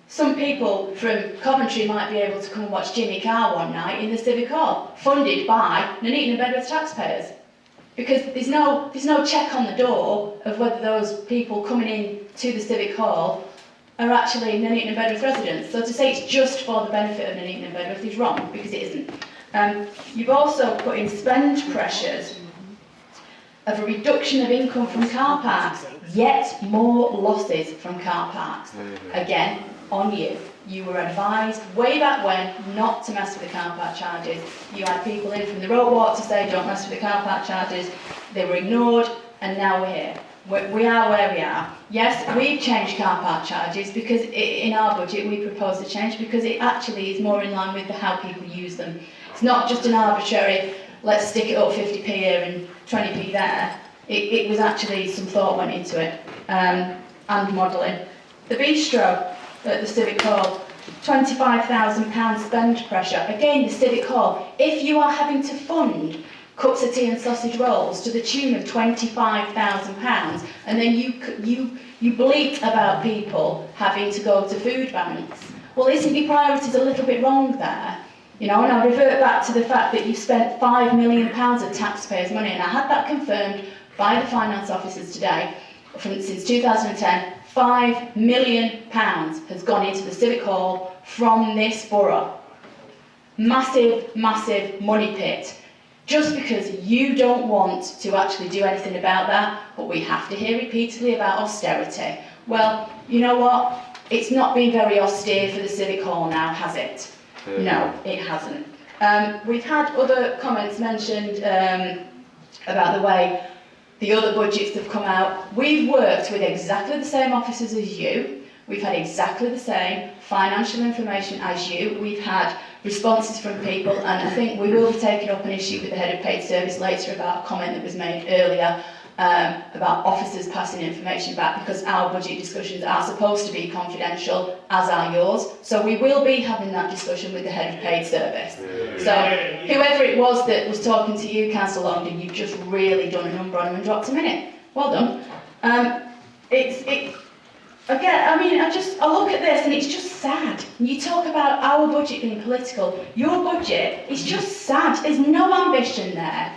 some people from Coventry might be able to come and watch Jimmy Carr one night in the Civic Hall, funded by Nuneaton and Bedworth taxpayers. Because there's no check on the door of whether those people coming in to the Civic Hall are actually Nuneaton and Bedworth residents. So to say it's just for the benefit of Nuneaton and Bedworth is wrong, because it isn't. You've also put in spend pressures of a reduction of income from car parks, yet more losses from car parks. Again, on you. You were advised way back when not to mess with the car park charges. You had people in from the road walk to say don't mess with the car park charges. They were ignored, and now we're here. We are where we are. Yes, we've changed car park charges because in our budget we propose a change because it actually is more in line with how people use them. It's not just an arbitrary, let's stick it up 50p here and 20p there. It was actually some thought went into it, and modelling. The bistro at the Civic Hall, £25,000 spend pressure. Again, the Civic Hall, if you are having to fund cups of tea and sausage rolls to the tune of £25,000, and then you bleat about people having to go to food banks, well, isn't your priorities a little bit wrong there? And I revert back to the fact that you've spent £5 million of taxpayers' money, and I had that confirmed by the finance officers today, since 2010, £5 million has gone into the Civic Hall from this borough. Massive, massive money pit. Just because you don't want to actually do anything about that, but we have to hear repeatedly about austerity. Well, you know what? It's not been very austere for the Civic Hall now, has it? No, it hasn't. We've had other comments mentioned about the way the other budgets have come out. We've worked with exactly the same officers as you. We've had exactly the same financial information as you. We've had responses from people, and I think we will be taking up an issue with the head of paid service later about a comment that was made earlier about officers passing information back, because our budget discussions are supposed to be confidential, as are yours. So we will be having that discussion with the head of paid service. So whoever it was that was talking to you, Councillor Longden, you've just really done a number on him and dropped him in it. Well done. Again, I mean, I look at this and it's just sad. You talk about our budget being political. Your budget is just sad. There's no ambition there.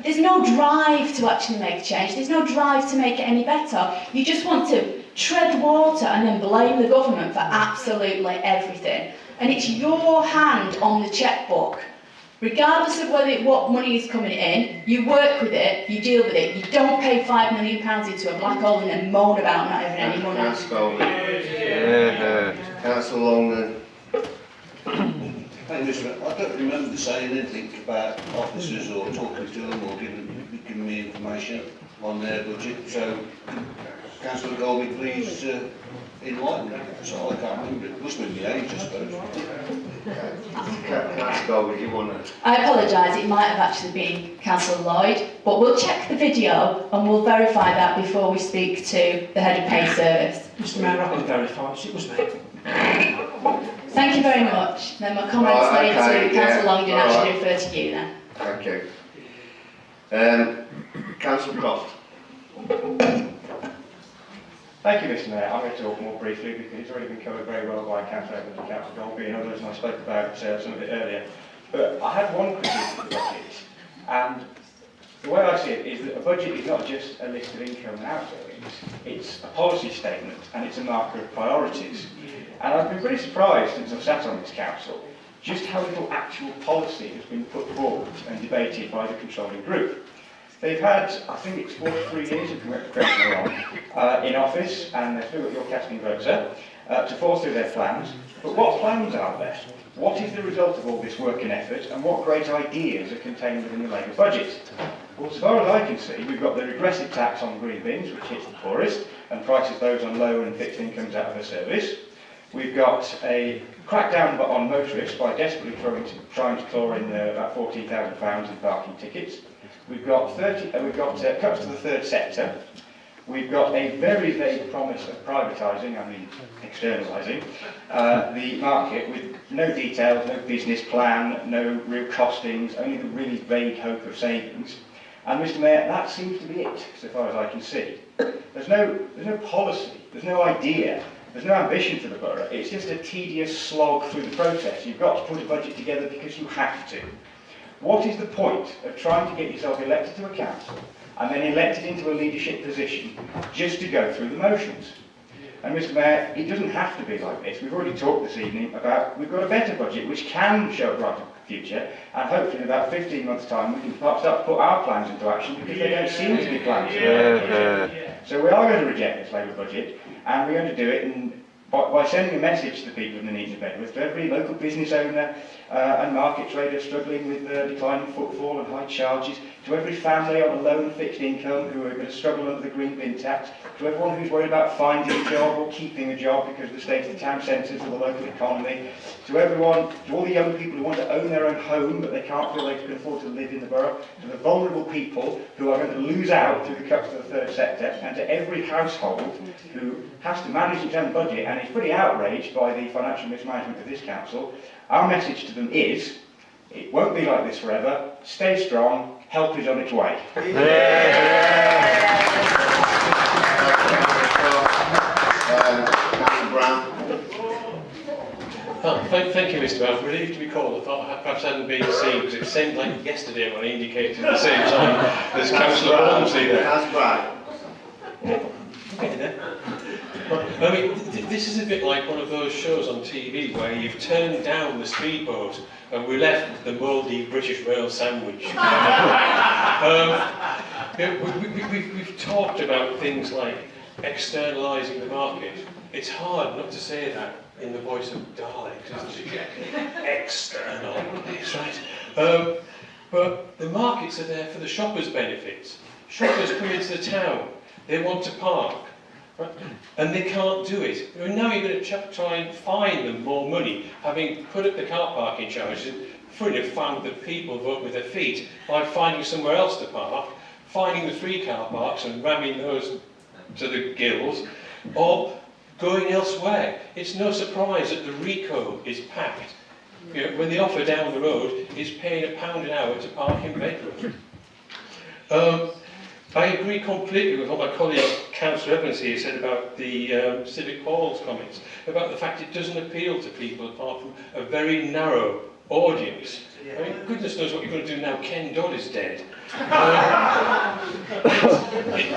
There's no drive to actually make a change. There's no drive to make it any better. You just want to tread water and then blame the government for absolutely everything. And it's your hand on the chequebook. Regardless of what money is coming in, you work with it, you deal with it. You don't pay £5 million into a black hole and then moan about not having any money. Councillor Longden. Thank you, Mr. I don't remember saying anything about officers or talking to them or giving me information on their budget. So, Councillor Golby, please enlighten me. So I can't remember. It must be the age, I suppose. Councillor Golby, do you want to? I apologise, it might have actually been Councillor Lloyd, but we'll check the video and we'll verify that before we speak to the head of paid service. Mr. Mayor, I can verify it was me. Thank you very much. Then my comments made to Councillor Longden actually refer to you then. Thank you. Councillor Croft. Thank you, Mr. Mayor. I'm going to talk more briefly because it's already been covered very well by Councillor Evans and Councillor Golby and others, and I spoke about some of it earlier. But I had one critique of the budget, and the way I see it is that a budget is not just a list of income and outgoings, it's a policy statement and it's a marker of priorities. And I've been pretty surprised since I've sat on this council just how little actual policy has been put forward and debated by the controlling group. They've had, I think it's 43 years, if I'm correct me wrong, in office, and they've still got your casting vote, sir, to force through their plans. But what plans are there? What is the result of all this work and effort, and what great ideas are contained within the Labour budget? Well, as far as I can see, we've got the regressive tax on green bins, which hits the poorest, and prices those on low and fixed incomes out of their service. We've got a crackdown on motorists by desperately trying to claw in about £14,000 in parking tickets. We've got cuts to the third sector. We've got a very vague promise of privatising, I mean externalising, the market with no details, no business plan, no real costings, only the really vague hope of savings. And Mr. Mayor, that seems to be it, so far as I can see. There's no policy, there's no idea, there's no ambition for the borough. It's just a tedious slog through the process. You've got to put a budget together because you have to. What is the point of trying to get yourself elected to a council and then elected into a leadership position just to go through the motions? And Mr. Mayor, it doesn't have to be like this. We've already talked this evening about we've got a better budget which can show a brighter future, and hopefully in about 15 months' time we can start to put our plans into action because they don't seem to be plans. So we are going to reject this Labour budget, and we're going to do it by sending a message to the people in the Neath and Bedworth, to every local business owner and market trader struggling with declining footfall and high charges, to every family on a low and fixed income who are going to struggle under the green bin tax, to everyone who's worried about finding a job or keeping a job because of the state of the town centres or the local economy, to everyone, to all the young people who want to own their own home but they can't feel they can afford to live in the borough, to the vulnerable people who are going to lose out through the cuts to the third sector, and to every household who has to manage its own budget and is pretty outraged by the financial mismanagement of this council. Our message to them is, it won't be like this forever, stay strong, help is on its way. Councillor Brown. Thank you, Mr. Mayor. I'm relieved to be called. I thought perhaps I hadn't been seen because it seemed like yesterday when I indicated at the same time as Councillor Walmsley there. That's right. Okay, then. I mean, this is a bit like one of those shows on TV where you've turned down the speedboat and we're left with the mouldy British Rail sandwich. We've talked about things like externalising the market. It's hard not to say that in the voice of Daleks, isn't it? External, right? But the markets are there for the shoppers' benefits. Shoppers come into the town, they want to park, right? And they can't do it. Now you're going to try and fine them more money, having put up the car parking charges. Funny enough, found that people vote with their feet by finding somewhere else to park, finding the free car parks and ramming those to the gills, or going elsewhere. It's no surprise that the Rico is packed. You know, when the offer down the road is paying £1 an hour to park in Bedford. I agree completely with what my colleague Councillor Evans here said about the Civic Hall's comments, about the fact it doesn't appeal to people apart from a very narrow audience. I mean, goodness knows what you're going to do now Ken Dodd is dead.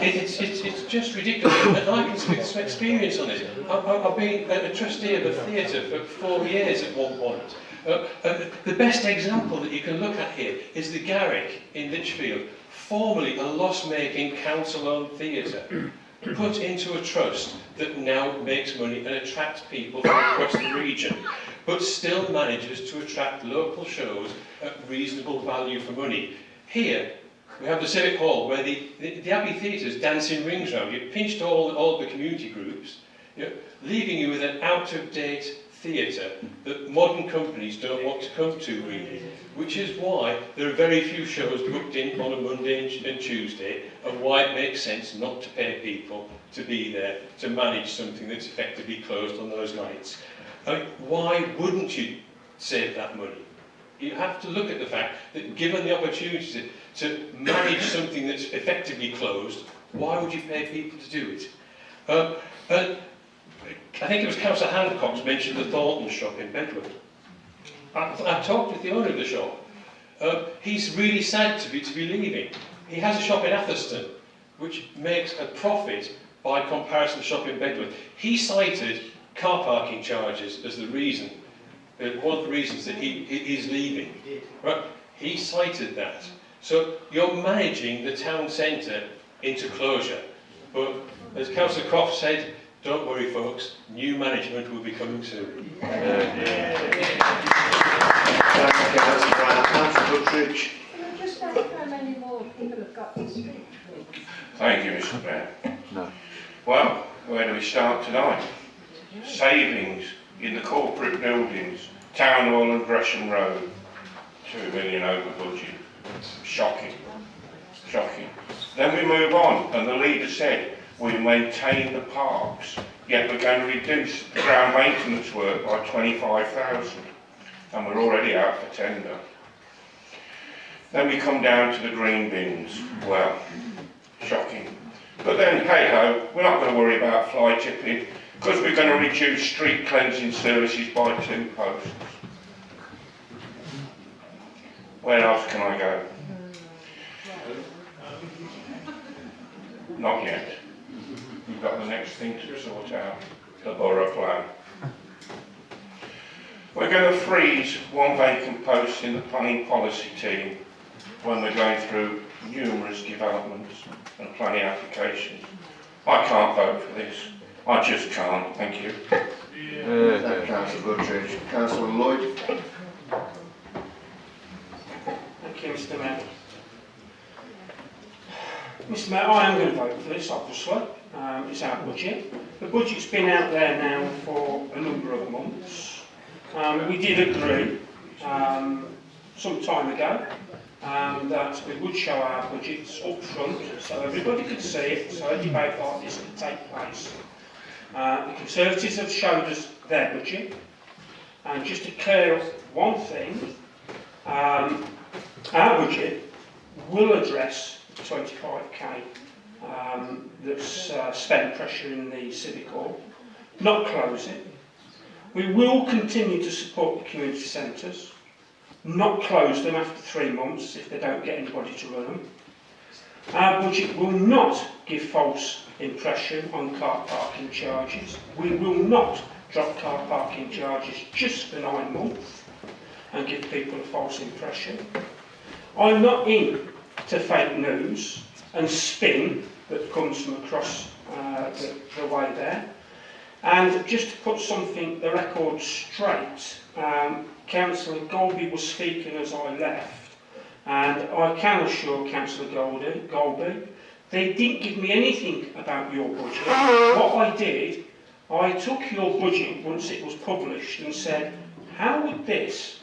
It's just ridiculous. And I can speak from experience on this. I've been a trustee of a theatre for 4 years at one point. The best example that you can look at here is the Garrick in Lichfield, formerly a loss-making council-owned theatre, put into a trust that now makes money and attracts people from across the region, but still manages to attract local shows at reasonable value for money. Here, we have the Civic Hall, where the Abbey Theatre's dancing rings round. You've pinched all the community groups, you know, leaving you with an out-of-date theatre that modern companies don't want to come to, really, which is why there are very few shows booked in on a Monday and Tuesday, and why it makes sense not to pay people to be there to manage something that's effectively closed on those nights. I mean, why wouldn't you save that money? You have to look at the fact that given the opportunity to manage something that's effectively closed, why would you pay people to do it? And I think it was Councillor Hancock's mentioned the Thornton shop in Bedford. I talked with the owner of the shop. He's really sad to be leaving. He has a shop in Atherstone, which makes a profit by comparison to the shop in Bedford. He cited car parking charges as the reason, one of the reasons that he's leaving. Right? He cited that. So you're managing the town centre into closure. But as Councillor Croft said, don't worry folks, new management will be coming soon. Just ask how many more people have got to speak. Thank you, Mr. Mayor. No. Well, where do we start tonight? Savings in the corporate buildings, Town Hall and Gresham Road, 2 million over budget. Shocking. Shocking. Then we move on, and the leader said, we maintain the parks, yet we're going to reduce the ground maintenance work by 25,000, and we're already out for tender. Then we come down to the green bins. Well, shocking. But then, hey-ho, we're not going to worry about fly tipping, because we're going to reduce street cleansing services by 2 posts. Where else can I go? Not yet. We've got the next thing to sort out, the borough plan. We're going to freeze 1 vacant post in the planning policy team when we're going through numerous developments and planning applications. I can't vote for this. I just can't. Thank you. Councillor Goodrich. Councillor Lloyd. Thank you, Mr. Mayor. Mr. Mayor, I am going to vote for this, obviously. It's our budget. The budget's been out there now for a number of months. We did agree some time ago that we would show our budgets up front so everybody could see it, so a debate like this could take place. The Conservatives have showed us their budget, and just to clear up one thing, our budget will address 25k that's spent pressuring the Civic Hall, not close it. We will continue to support the community centres, not close them after 3 months if they don't get anybody to run them. Our budget will not give false impression on car parking charges. We will not drop car parking charges just for 9 months and give people a false impression. I'm not in to fake news and spin that comes from across the way there. And just to put the record straight, Councillor Golby was speaking as I left, and I can assure Councillor Golby, they didn't give me anything about your budget. What I did, I took your budget once it was published and said, how would this,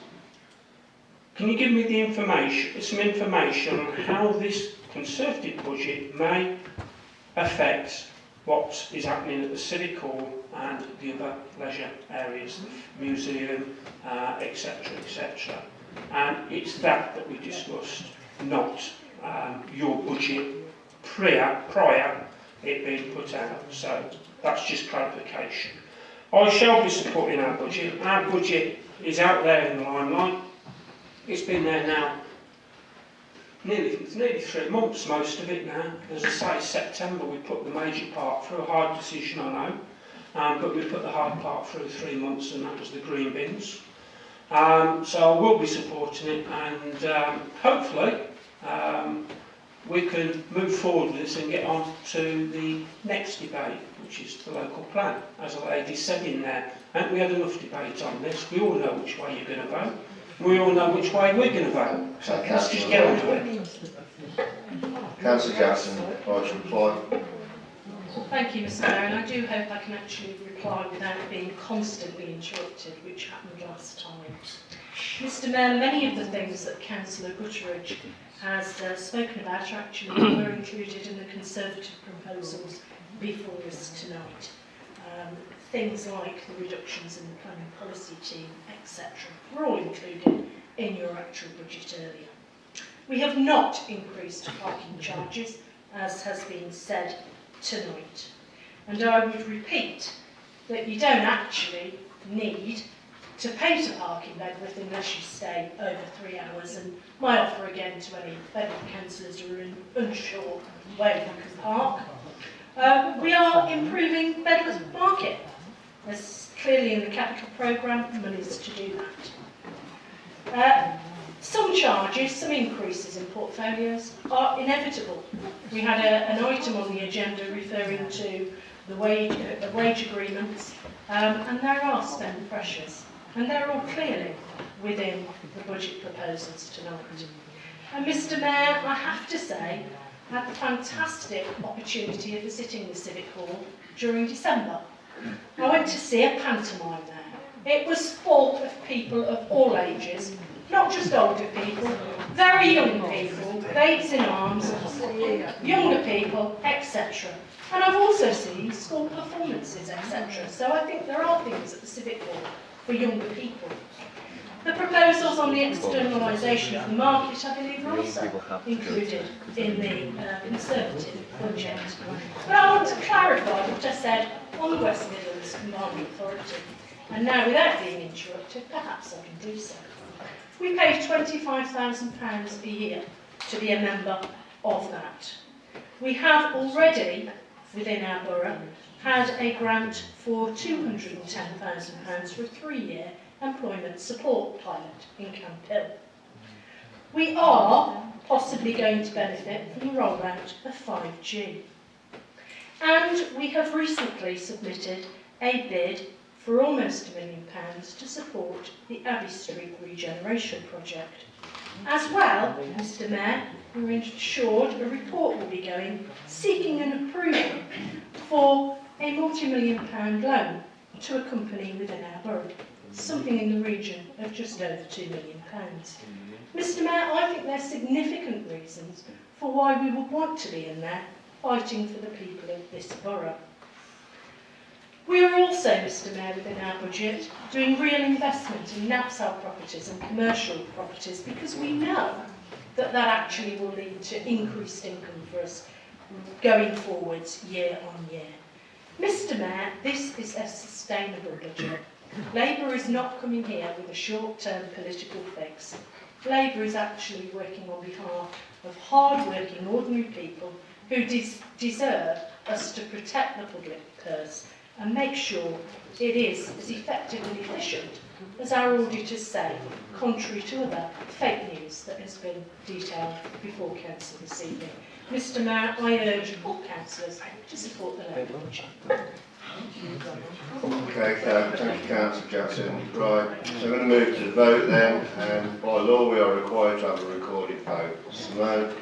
can you give me the information, some information on how this Conservative budget may affect what is happening at the Civic Hall and the other leisure areas, the museum, etc., etc. And it's that we discussed, not your budget prior it being put out. So that's just clarification. I shall be supporting our budget. Our budget is out there in the limelight. It's been there now nearly 3 months, most of it now. As I say, September we put the major part through, a hard decision I know, but we put the hard part through 3 months, and that was the green bins. So I will be supporting it, and hopefully we can move forward with this and get on to the next debate, which is the local plan. As a lady said in there, haven't we had enough debate on this? We all know which way you're going to vote. We all know which way we're going to vote. So let's just get on to it. Councillor Jackson, right to reply. Thank you, Mr. Mayor, and I do hope I can actually reply without being constantly interrupted, which happened last time. Mr. Mayor, many of the things that Councillor Gutteridge has spoken about actually were included in the Conservative proposals before us tonight. Things like the reductions in the planning policy team, etc., were all included in your actual budget earlier. We have not increased parking charges, as has been said tonight. And I would repeat that you don't actually need to pay to park in Bedworth unless you stay over 3 hours. And my offer again to any Bedworth councillors who are unsure where you can park. We are improving Bedworth Market. There's clearly in the capital programme monies to do that. Some charges, some increases in portfolios are inevitable. We had an item on the agenda referring to the wage agreements, and there are spend pressures, and they're all clearly within the budget proposals tonight. And Mr. Mayor, I have to say, I had the fantastic opportunity of visiting the Civic Hall during December. I went to see a pantomime there. It was full of people of all ages, not just older people, very young people, babes in arms, younger people, etc. And I've also seen school performances, etc. So I think there are things at the Civic Hall for younger people. The proposals on the externalisation of the market, I believe, are also included in the Conservative budget. But I want to clarify what I said on the West Midlands Combined Authority. And now, without being interrupted, perhaps I can do so. We pay £25,000 a year to be a member of that. We have already, within our borough, had a grant for £210,000 for a 3-year employment support pilot in Camp Hill. We are possibly going to benefit from the rollout of 5G. And we have recently submitted a bid for almost £1 million to support the Abbey Street regeneration project. As well, Mr. Mayor, we were assured a report will be going seeking an approval for a multi-million-pound loan to a company within our borough, something in the region of just over £2 million. Mr. Mayor, I think there's significant reasons for why we would want to be in there fighting for the people of this borough. We are also, Mr. Mayor, within our budget, doing real investment in NAPSAL properties and commercial properties because we know that that actually will lead to increased income for us going forwards year on year. Mr. Mayor, this is a sustainable budget. Labour is not coming here with a short-term political fix. Labour is actually working on behalf of hard-working, ordinary people who deserve us to protect the public purse and make sure it is as effective and efficient as our auditors say, contrary to other fake news that has been detailed before Council this evening. Mr Mayor, I urge all councillors to support the Labour budget. Okay, thank you, Councillor Jackson. Right, so we're going to move to the vote then, and by law we are required to have a recorded vote. Simone?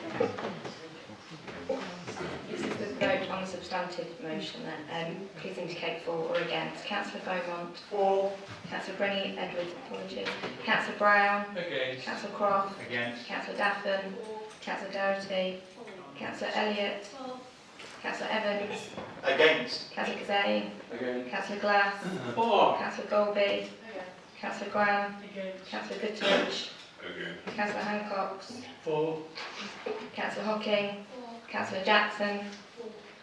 This is the vote on the substantive motion then. Please indicate for or against. Councillor Beaumont. For. Councillor Brenny Edwards, apologies. Councillor Brown. Against. Councillor Croft. Against. Councillor Daffin. Councillor Doherty. Councillor Elliott. Councillor Evans. Against. Councillor Kazane. Against. Councillor Glass. For. Councillor Golby. Councillor Graham. Councillor Goodrich. Councillor Hancock. For. Councillor Hocking. Councillor Jackson.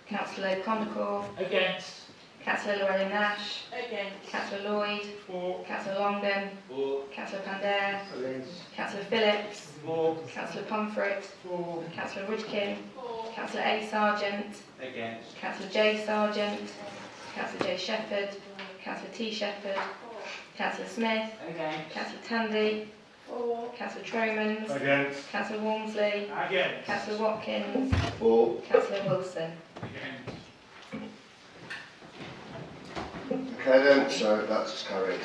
Councillor Condacor. Against. Councillor Llewellyn Nash. Against. Councillor Lloyd. For. Councillor Longden. For. Councillor Pandare. Against. Councillor Phillips. For. Councillor Pomfret. For. Councillor Rudkin. Councillor A. Sargent. Against. Councillor J. Sargent. Councillor J. Shepherd. Councillor T. Shepherd. Councillor Smith. Against. Councillor Tandy. For. Councillor Tromans. Against. Councillor Walmsley. Against. Councillor Watkins. For. Councillor Wilson. Against. Okay then, so that's carried.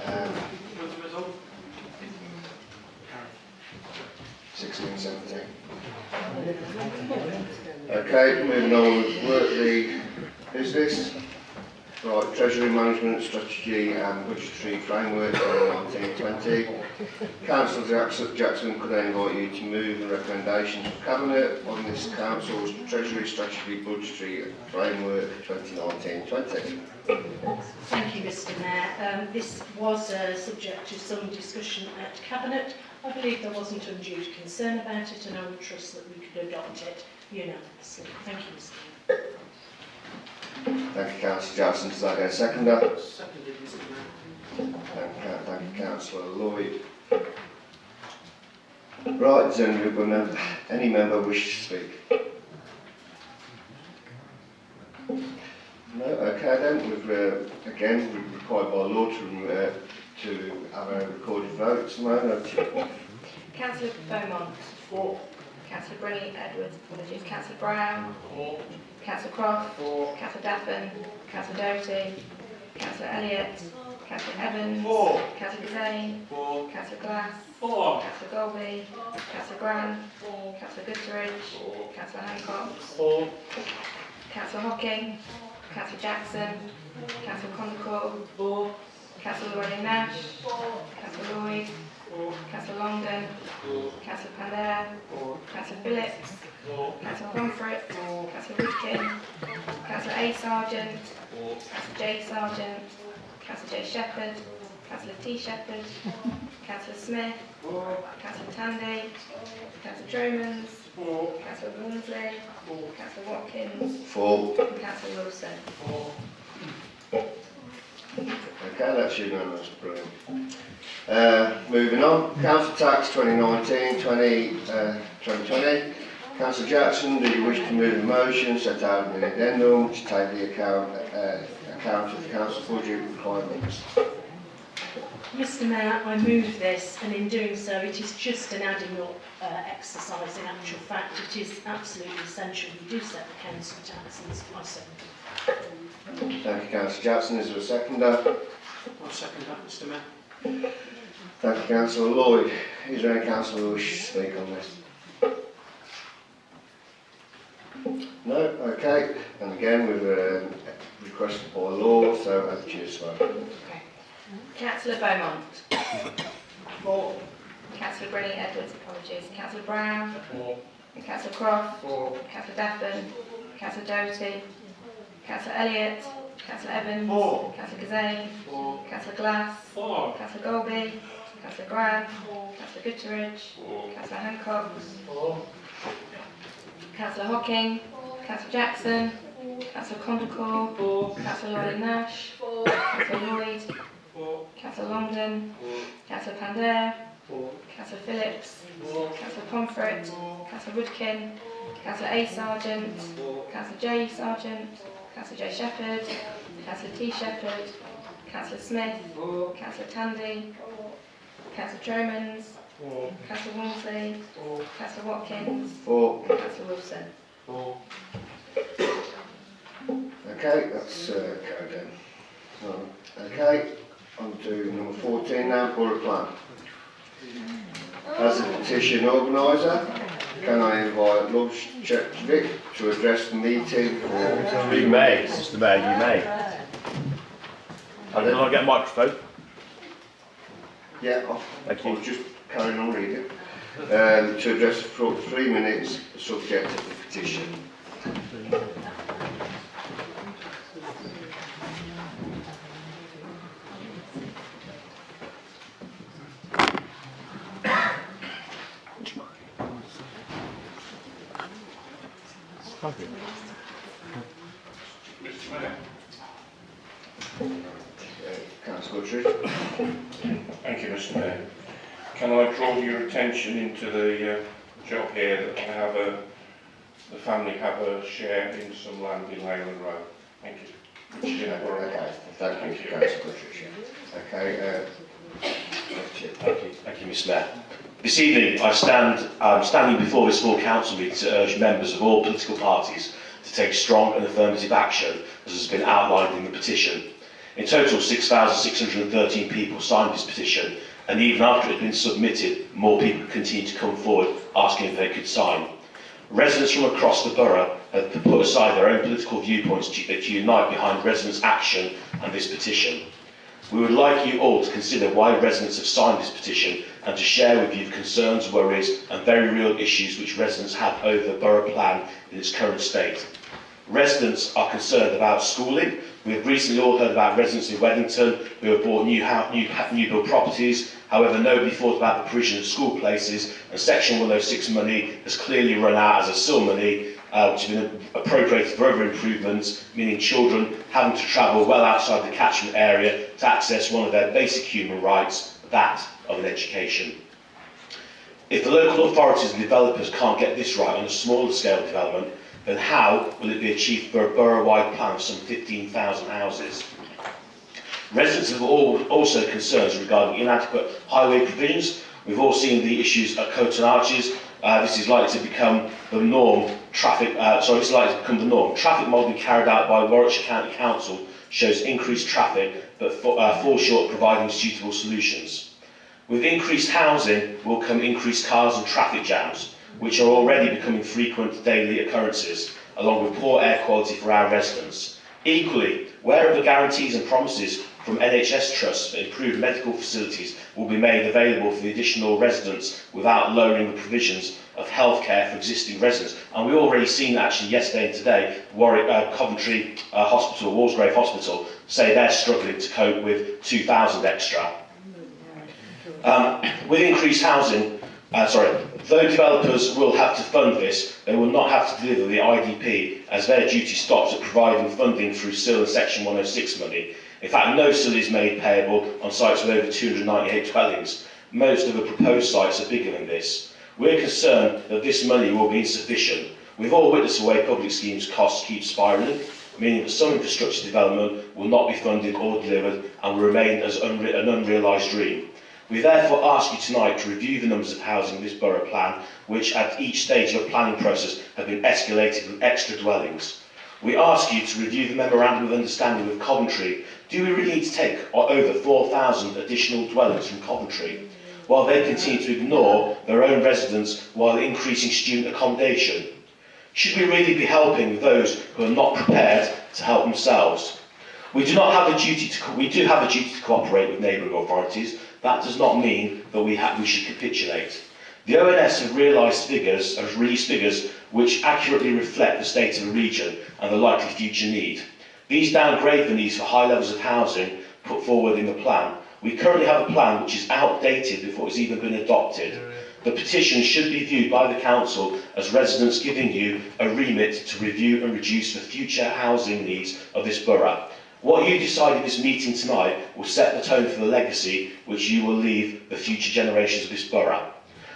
What's the result? 16, 17. Okay, moving on with work the business. Right, Treasury Management Strategy and Budgetary Framework 2019-20. Councillor Jackson, could I invite you to move the recommendations for Cabinet on this Council's Treasury Strategy Budgetary Framework 2019-20. Thank you, Mr Mayor. This was subject to some discussion at Cabinet. I believe there wasn't undue concern about it, and I would trust that we could adopt it unanimously. Thank you, Mr Mayor. Thank you, Councillor Jackson. Does that get a seconder? Seconded, Mr Mayor. Thank you, Councillor Lloyd. Right, does any member wish to speak? No, okay then, we're required by law to have a recorded vote. Simone, Councillor Beaumont. For. Councillor Brenny Edwards, apologies. Councillor Brown. For. Councillor Croft. Councillor Daffin. Councillor Doherty. Councillor Elliott. Councillor Evans. For. Councillor Kazane. For. Councillor Glass. For. Councillor Golby. Councillor Graham. Councillor Goodrich. Councillor Hancock. For. Councillor Hocking. Councillor Jackson. Councillor Condacor. For. Councillor Llewellyn Nash. Councillor Lloyd. Councillor Longden. Councillor Pandare. Councillor Phillips. Councillor Pomfret. Councillor Rudkin. Councillor A. Sargent. Councillor J. Sargent. Councillor J. Shepherd. Councillor T. Shepherd. Councillor Smith. Councillor Tandy. Councillor Tromans. Councillor Walmsley. Councillor Watkins. For. Councillor Wilson. Okay, that's unanimous. Brilliant. Moving on, Council Tax 2019-2020. Councillor Jackson, do you wish to move a motion set out in the addendum to take the account of the council budget requirements? Mr Mayor, I move this, and in doing so it is just an adding up exercise. In actual fact, it is absolutely essential we do set the council tax, and I second. Thank you, Councillor Jackson. Is there a seconder? I'll second that, Mr Mayor. Thank you, Councillor Lloyd. Is there any councillor who wishes to speak on this? No? Okay. And again, we've requested by law, so over to you, Simone. Councillor Beaumont. For. Councillor Brenny Edwards, apologies. Councillor Brown. For. Councillor Croft. For. Councillor Daffin. Councillor Doherty. Councillor Elliott. Councillor Evans. For. Councillor Kazane. For. Councillor Glass. For. Councillor Golby. Councillor Graham. Councillor Goodrich. Councillor Hancock. For. Councillor Hocking. Councillor Jackson. Councillor Condacor. Councillor Llewellyn Nash. Councillor Lloyd, Councillor Longdon, Councillor Pandair, Councillor Phillips, Councillor Pomfret, Councillor Woodkin, Councillor A. Sargent, Councillor J. Sargent, Councillor J. Shepherd, Councillor T. Shepherd, Councillor Smith, Councillor Tandy, Councillor Tromans, Councillor Walmsley, Councillor Watkins, Councillor Wilson. Okay, that's carried in. Okay, on to number 14 now, Borough Plan. As a petition organiser, can I invite Lord Chepstow to address the meeting for... You may, Mr Mayor, you may. Can I get a microphone? Yeah, I'll just carry on reading. To address for 3 minutes the subject of the petition. Mr Mayor. Councillor Guthrie. Thank you, Mr Mayor. Can I draw your attention into the job here that I have the family have a share in some land in Leyland Road? Thank you. Which is in a borough. Okay, thank you, Councillor Guthrie. Okay, Thank you, Mr Mayor. This evening I'm standing before this full council meeting to urge members of all political parties to take strong and affirmative action as has been outlined in the petition. In total, 6,613 people signed this petition, and even after it had been submitted, more people continued to come forward asking if they could sign. Residents from across the borough have put aside their own political viewpoints to unite behind residents' action and this petition. We would like you all to consider why residents have signed this petition and to share with you the concerns, worries and very real issues which residents have over the borough plan in its current state. Residents are concerned about schooling. We have recently all heard about residents in Weddington who have bought new build properties. However, nobody thought about the provision of school places, and Section 106 money has clearly run out as a SIL money, which has been appropriated for other improvements, meaning children having to travel well outside the catchment area to access one of their basic human rights, that of an education. If the local authorities and developers can't get this right on a smaller scale development, then how will it be achieved for a borough-wide plan of some 15,000 houses? Residents have also concerns regarding inadequate highway provisions. We've all seen the issues at Coton Arches. This is likely to become the norm. Traffic modelling carried out by Warwickshire County Council shows increased traffic, but falls short of providing suitable solutions. With increased housing will come increased cars and traffic jams, which are already becoming frequent daily occurrences, along with poor air quality for our residents. Equally, wherever guarantees and promises from NHS trusts for improved medical facilities will be made available for the additional residents without lowering the provisions of healthcare for existing residents. And we've already seen that actually yesterday and today, Coventry Hospital, Walsgrave Hospital, say they're struggling to cope with 2,000 extra. With increased housing, though developers will have to fund this, they will not have to deliver the IDP, as their duty stops at providing funding through SIL and Section 106 money. In fact, no SIL is made payable on sites with over 298 dwellings. Most of the proposed sites are bigger than this. We're concerned that this money will be insufficient. We've all witnessed the way public schemes costs keep spiralling, meaning that some infrastructure development will not be funded or delivered and will remain as an unrealised dream. We therefore ask you tonight to review the numbers of housing in this borough plan, which at each stage of the planning process have been escalated with extra dwellings. We ask you to review the Memorandum of Understanding with Coventry. Do we really need to take over 4,000 additional dwellings from Coventry, while they continue to ignore their own residents while increasing student accommodation? Should we really be helping those who are not prepared to help themselves? We do have a duty to cooperate with neighbouring authorities. That does not mean that we should capitulate. The ONS have released figures which accurately reflect the state of the region and the likely future need. These downgrade the needs for high levels of housing put forward in the plan. We currently have a plan which is outdated before it's even been adopted. The petition should be viewed by the council as residents giving you a remit to review and reduce the future housing needs of this borough. What you decide at this meeting tonight will set the tone for the legacy which you will leave the future generations of this borough.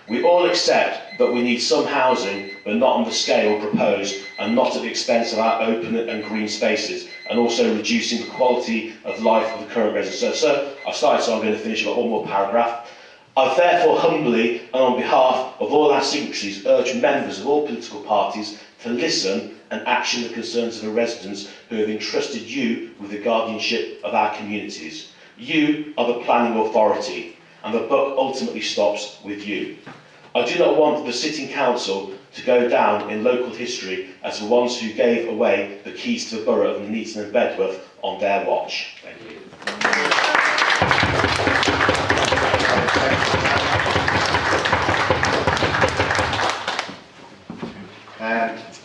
We all accept that we need some housing, but not on the scale proposed and not at the expense of our open and green spaces, and also reducing the quality of life of the current residents. So, sir, I've started, so I'm going to finish. I've got one more paragraph. I therefore humbly and on behalf of all our signatories urge members of all political parties to listen and action the concerns of the residents who have entrusted you with the guardianship of our communities. You are the planning authority, and the buck ultimately stops with you. I do not want the sitting council to go down in local history as the ones who gave away the keys to the borough of Nuneaton and Bedworth on their watch. Thank you.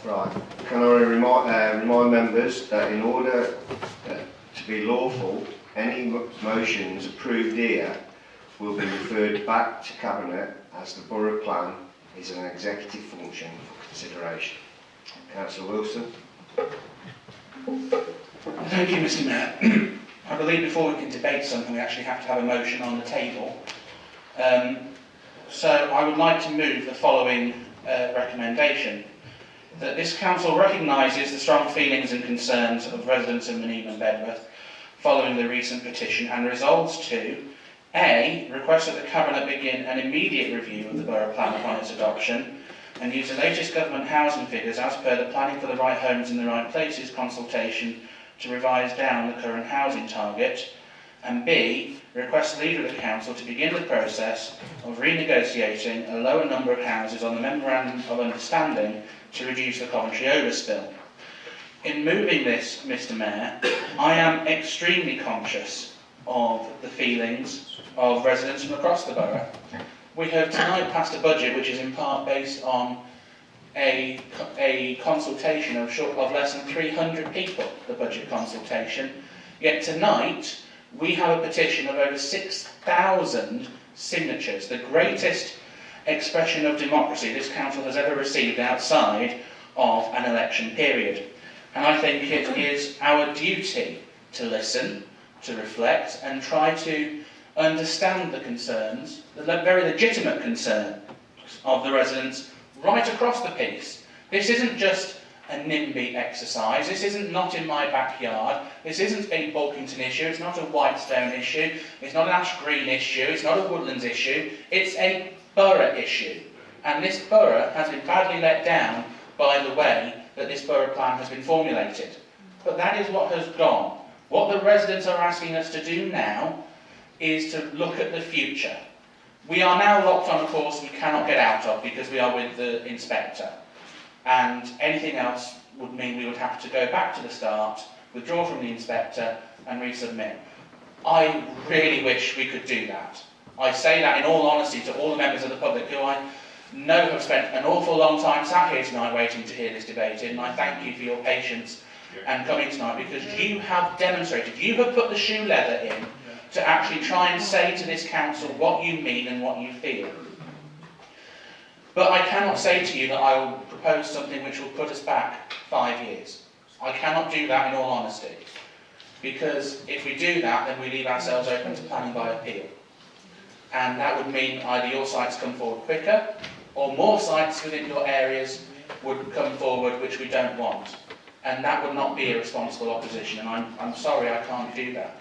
Right, can I remind members that in order to be lawful, any motions approved here will be referred back to Cabinet, as the Borough Plan is an executive function for consideration. Councillor Wilson. Thank you, Mr. Mayor. I believe before we can debate something, we actually have to have a motion on the table. So I would like to move the following recommendation. That this council recognises the strong feelings and concerns of residents of Nuneaton and Bedworth following the recent petition, and resolves to A. Request that the Cabinet begin an immediate review of the Borough Plan upon its adoption and use the latest government housing figures as per the Planning for the Right Homes in the Right Places consultation to revise down the current housing target, and B. Request the Leader of the Council to begin the process of renegotiating a lower number of houses on the Memorandum of Understanding to reduce the Coventry overspill. In moving this, Mr. Mayor, I am extremely conscious of the feelings of residents from across the borough. We have tonight passed a budget which is in part based on a consultation of less than 300 people, the budget consultation, yet tonight we have a petition of over 6,000 signatures, the greatest expression of democracy this council has ever received outside of an election period. And I think it is our duty to listen, to reflect, and try to understand the concerns, the very legitimate concern of the residents right across the piece. This isn't just a NIMBY exercise, this isn't not in my backyard, this isn't a Bulkington issue, it's not a Whitestone issue, it's not an Ash Green issue, it's not a Woodlands issue, it's a borough issue. And this borough has been badly let down by the way that this borough plan has been formulated. But that is what has gone. What the residents are asking us to do now is to look at the future. We are now locked on a course we cannot get out of because we are with the inspector. And anything else would mean we would have to go back to the start, withdraw from the inspector and resubmit. I really wish we could do that. I say that in all honesty to all the members of the public who I know have spent an awful long time sat here tonight waiting to hear this debated, and I thank you for your patience and coming tonight, because you have demonstrated, you have put the shoe leather in to actually try and say to this council what you mean and what you feel. But I cannot say to you that I will propose something which will put us back 5 years. I cannot do that in all honesty, because if we do that, then we leave ourselves open to planning by appeal. And that would mean either your sites come forward quicker, or more sites within your areas would come forward which we don't want. And that would not be a responsible opposition, and I'm sorry I can't do that.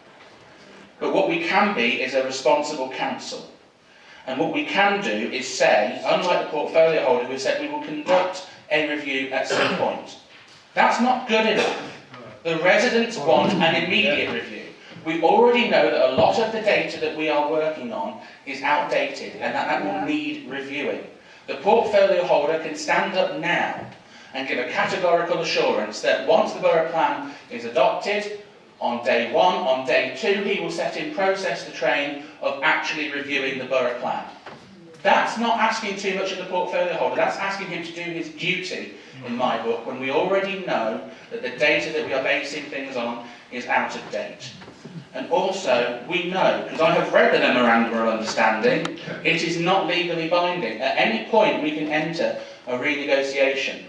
But what we can be is a responsible council. And what we can do is say, unlike the portfolio holder who said we will conduct a review at some point. That's not good enough. The residents want an immediate review. We already know that a lot of the data that we are working on is outdated and that will need reviewing. The portfolio holder can stand up now and give a categorical assurance that once the borough plan is adopted, on day 1, on day 2, he will set in process the train of actually reviewing the borough plan. That's not asking too much of the portfolio holder, that's asking him to do his duty, in my book, when we already know that the data that we are basing things on is out of date. And also, we know, because I have read the Memorandum of Understanding, it is not legally binding. At any point we can enter a renegotiation.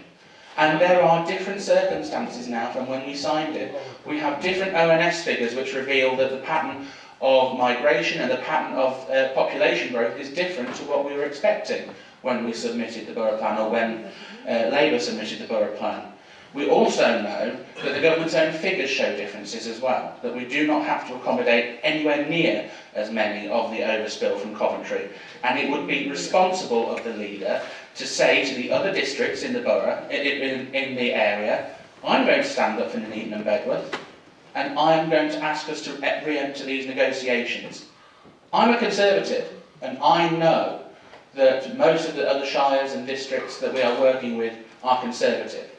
And there are different circumstances now from when we signed it. We have different ONS figures which reveal that the pattern of migration and the pattern of population growth is different to what we were expecting when we submitted the borough plan, or when Labour submitted the borough plan. We also know that the government's own figures show differences as well, that we do not have to accommodate anywhere near as many of the overspill from Coventry, and it would be responsible of the leader to say to the other districts in the borough, in the area, I'm going to stand up for Nuneaton and Bedworth, and I'm going to ask us to re-enter these negotiations. I'm a Conservative, and I know that most of the other shires and districts that we are working with are Conservative.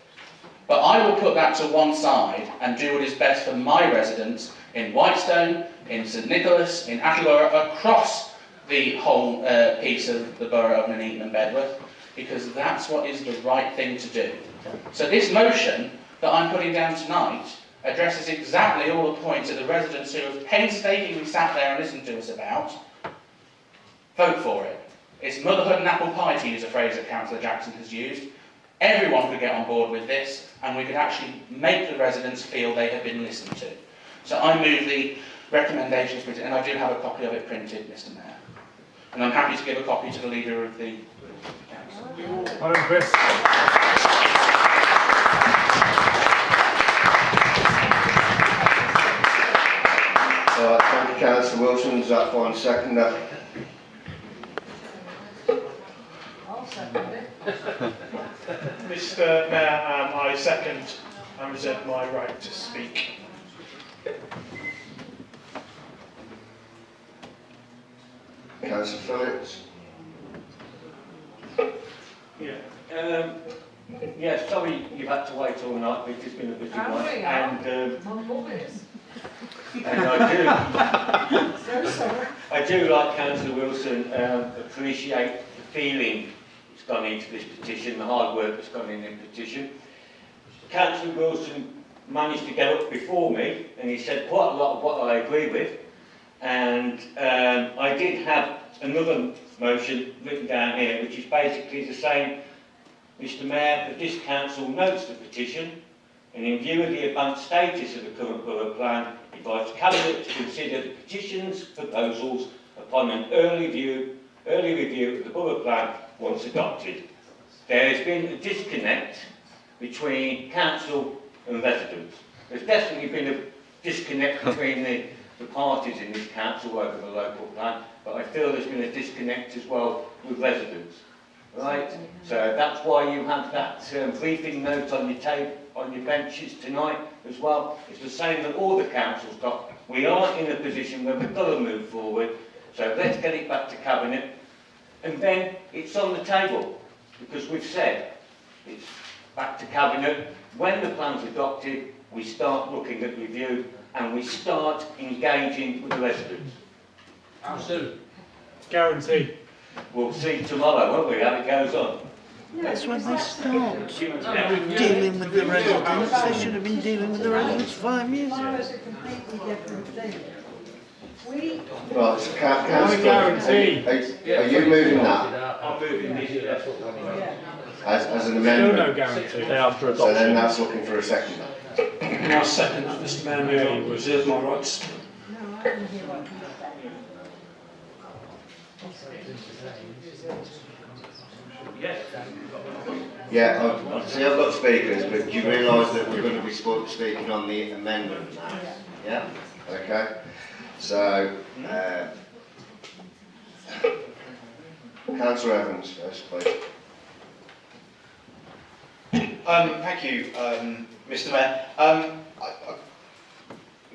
But I will put that to one side and do what is best for my residents in Whitestone, in St Nicholas, in Attleborough, across the whole piece of the borough of Nuneaton and Bedworth, because that's what is the right thing to do. So this motion that I'm putting down tonight addresses exactly all the points that the residents who have painstakingly sat there and listened to us about. Vote for it. It's motherhood and apple pie, to use a phrase that Councillor Jackson has used. Everyone could get on board with this, and we could actually make the residents feel they have been listened to. So I move the recommendations printed, and I do have a copy of it printed, Mr Mayor. And I'm happy to give a copy to the leader of the council. Madam Chris. Thank you, Councillor Wilson. Does that find seconder? Mr Mayor, I second and reserve my right to speak. Councillor Phillips. Yeah, sorry you've had to wait all night, but it's been a busy night. And I do, like Councillor Wilson, appreciate the feeling that's gone into this petition, the hard work that's gone into the petition. Councillor Wilson managed to get up before me, and he said quite a lot of what I agree with. And I did have another motion written down here, which is basically the same. Mr Mayor, that this council notes the petition, and in view of the advanced status of the current borough plan, invites Cabinet to consider the petition's proposals upon an early review of the borough plan once adopted. There has been a disconnect between council and residents. There's definitely been a disconnect between the parties in this council over the local plan, but I feel there's been a disconnect as well with residents. Right? So that's why you have that briefing note on your table, on your benches tonight as well. It's the same that all the councils got. We are in a position where we've got to move forward, so let's get it back to Cabinet, and then it's on the table, because we've said it's back to Cabinet. When the plan's adopted, we start looking at review, and we start engaging with the residents. How soon? Guarantee. We'll see tomorrow, won't we, how it goes on. That's when they start dealing with the residents. They should have been dealing with the residents 5 years ago. Right, so Councillor, are you moving that? I'm moving this, yes. As an amendment? Still no guarantee. So then that's looking for a seconder. And I'll second that, Mr Mayor, I reserve my rights. Yeah, see, I've got speakers, but do you realise that we're going to be speaking on the amendment now? Yeah? Okay. So, Councillor Evans first, please. Thank you, Mr Mayor.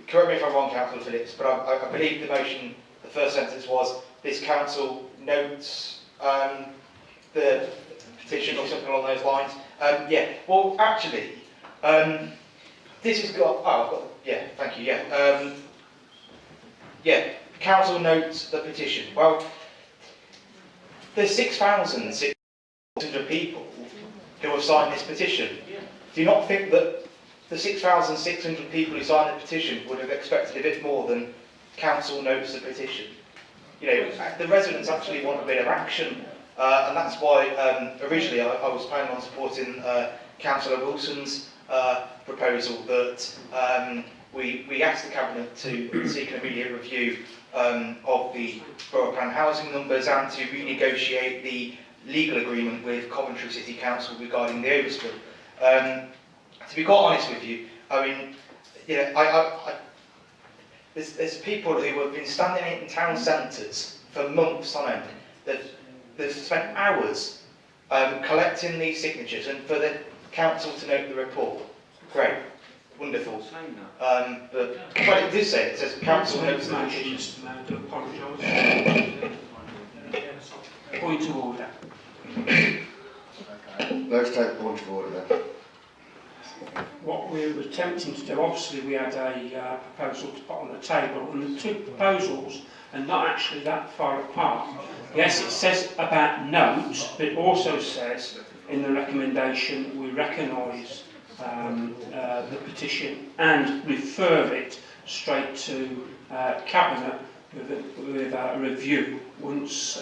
Correct me if I'm wrong, Councillor Phillips, but I believe the motion, the first sentence was, this council notes the petition or something along those lines. Yeah, well, actually, this has got, I've got, yeah, thank you, yeah. Yeah, council notes the petition. Well, there's 6,600 people who have signed this petition. Do you not think that the 6,600 people who signed the petition would have expected a bit more than council notes the petition? You know, the residents actually want a bit of action And that's why originally I was planning on supporting Councillor Wilson's proposal that we asked the Cabinet to seek an immediate review of the borough plan housing numbers and to renegotiate the legal agreement with Coventry City Council regarding the overspill. To be quite honest with you, I mean, there's people who have been standing in town centres for months on end. They've spent hours collecting these signatures, and for the council to note the report, great, wonderful. But what it does say, it says council notes the petition. Point of order. Let's take a point of order then. What we were attempting to do, obviously we had a proposal to put on the table, and the two proposals are not actually that far apart. Yes, it says about notes, but it also says in the recommendation we recognise the petition and refer it straight to Cabinet with a review once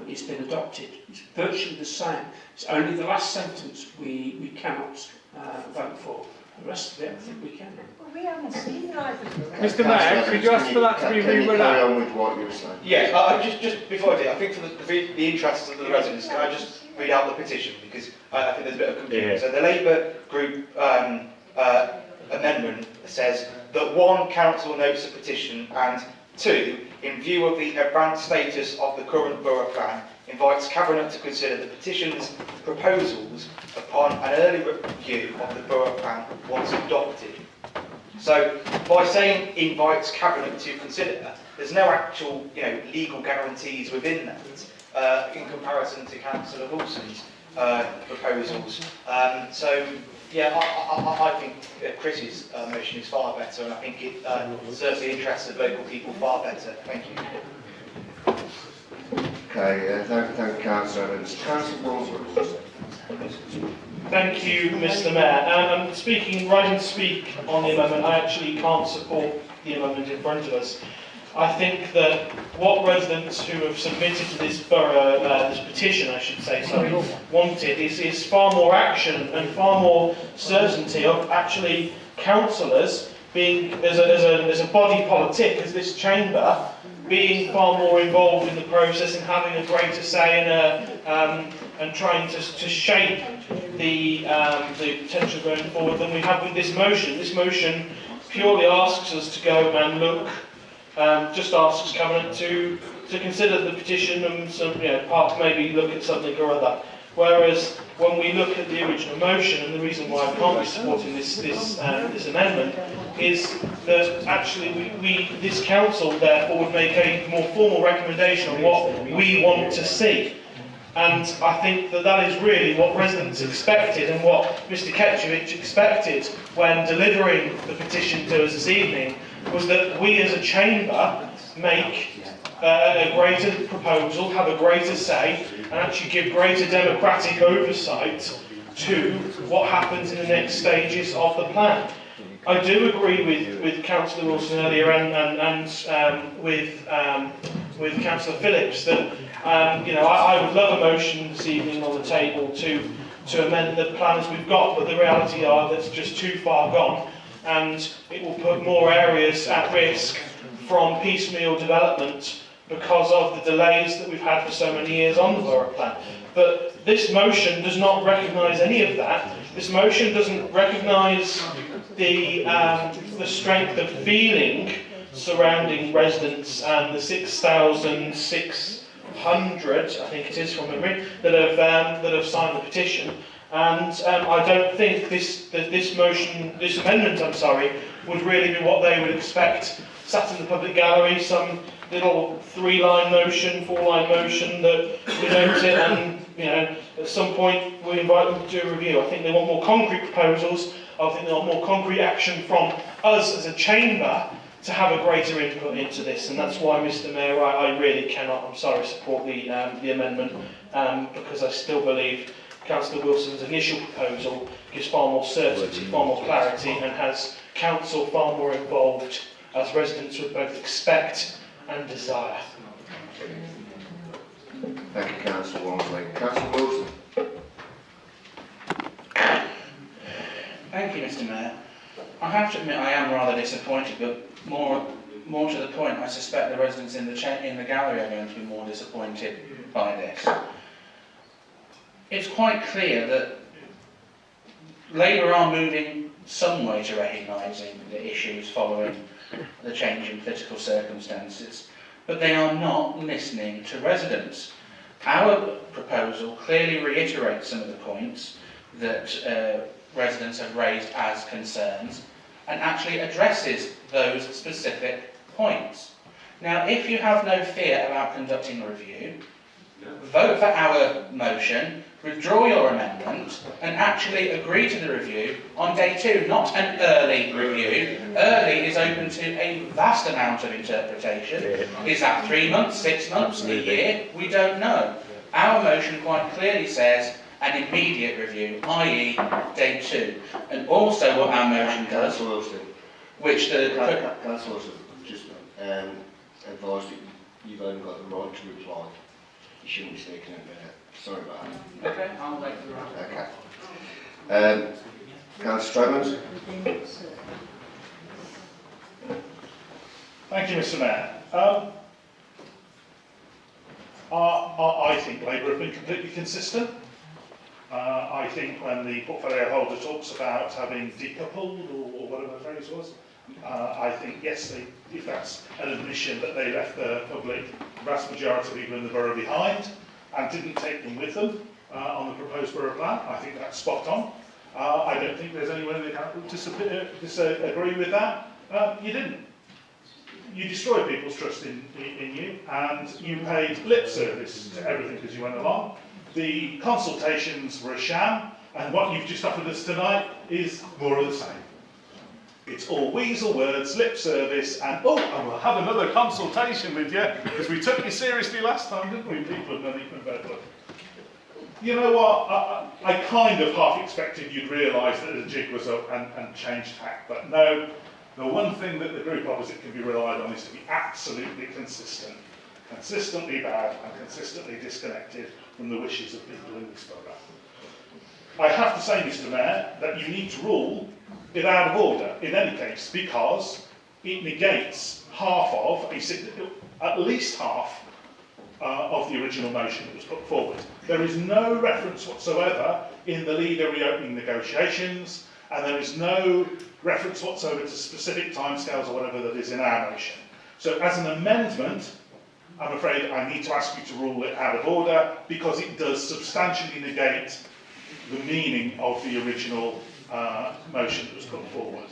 it's been adopted. It's virtually the same. It's only the last sentence we cannot vote for. The rest of it, I think we can. Well, we haven't seen either. Mr. Mayor, could you ask for that to be reread? Carry on with what you were saying. Yeah, just before I do, I think for the interests of the residents, can I just read out the petition, because I think there's a bit of confusion. Yeah. So the Labour group amendment says that 1, council notes the petition, and 2, in view of the advanced status of the current borough plan, invites Cabinet to consider the petition's proposals upon an early review of the borough plan once adopted. So, by saying invites Cabinet to consider, there's no actual, legal guarantees within that in comparison to Councillor Wilson's proposals. So, yeah, I think Chris's motion is far better, and I think it serves the interests of local people far better. Thank you. Okay, thank you, Councillor Evans. Councillor Walsworth. Thank you, Mr. Mayor. I'm rising to speak on the amendment. I actually can't support the amendment in front of us. I think that what residents who have submitted to this borough, this petition, I should say, wanted is far more action and far more certainty of actually councillors being, as a body politic, as this chamber, being far more involved in the process and having a greater say and trying to shape the potential going forward than we have with this motion. This motion purely asks us to go and look, just asks Cabinet to consider the petition and maybe look at something or other. Whereas when we look at the original motion, and the reason why I can't be supporting this amendment is that actually this council therefore would make a more formal recommendation on what we want to see. And I think that is really what residents expected and what Mr. Ketchevich expected when delivering the petition to us this evening, was that we as a chamber make a greater proposal, have a greater say, and actually give greater democratic oversight to what happens in the next stages of the plan. I do agree with Councillor Wilson earlier and with Councillor Phillips that I would love a motion this evening on the table to amend the plan as we've got, but the reality are that's just too far gone, and it will put more areas at risk from piecemeal development because of the delays that we've had for so many years on the borough plan. But this motion does not recognise any of that. This motion doesn't recognise the strength of feeling surrounding residents and the 6,600, I think it is from memory, that have signed the petition. And I don't think this amendment, would really be what they would expect sat in the public gallery, some little 3-line motion, 4-line motion that we note it and, at some point we invite them to do a review. I think they want more concrete proposals. I think they want more concrete action from us as a chamber to have a greater input into this, and that's why, Mr. Mayor, I really cannot, support the amendment, because I still believe Councillor Wilson's initial proposal gives far more certainty, far more clarity, and has council far more involved, as residents would both expect and desire. Thank you, Councillor Walmsley. Councillor Wilson. Thank you, Mr. Mayor. I have to admit I am rather disappointed, but more to the point, I suspect the residents in the gallery are going to be more disappointed by this. It's quite clear that Labour are moving some way to recognising the issues following the change in political circumstances, but they are not listening to residents. Our proposal clearly reiterates some of the points that residents have raised as concerns and actually addresses those specific points. Now, if you have no fear about conducting a review, vote for our motion, withdraw your amendment and actually agree to the review on day 2, not an early review. Early is open to a vast amount of interpretation. Is that 3 months, 6 months, a year? We don't know. Our motion quite clearly says an immediate review, i.e. day 2. And also what our motion does, Councillor Wilson. which the... Councillor Wilson, just advised that you've only got the right to reply. You shouldn't be speaking in a minute. Sorry about that. Okay, I'll wait for that. Okay. Councillor Stromans. Thank you, Mr. Mayor. I think Labour have been completely consistent. I think when the portfolio holder talks about having decoupled, or whatever the phrase was, I think, yes, if that's an admission that they left the vast majority of people in the borough behind and didn't take them with them on the proposed borough plan, I think that's spot on. I don't think there's anyone that can disagree with that. You didn't. You destroyed people's trust in you, and you paid lip service to everything as you went along. The consultations were a sham, and what you've just offered us tonight is more of the same. It's all weasel words, lip service, and oh, I will have another consultation with you, because we took you seriously last time, didn't we, people of Nuneaton and Bedford? You know what, I kind of half expected you'd realise that the jig was up and change tack, but no, the one thing that the group opposite can be relied on is to be absolutely consistent. Consistently bad and consistently disconnected from the wishes of people in this borough. I have to say, Mr. Mayor, that you need to rule it out of order in any case, because it negates at least half of the original motion that was put forward. There is no reference whatsoever in the leader reopening negotiations, and there is no reference whatsoever to specific timescales or whatever that is in our motion. So as an amendment, I'm afraid I need to ask you to rule it out of order, because it does substantially negate the meaning of the original motion that was put forward.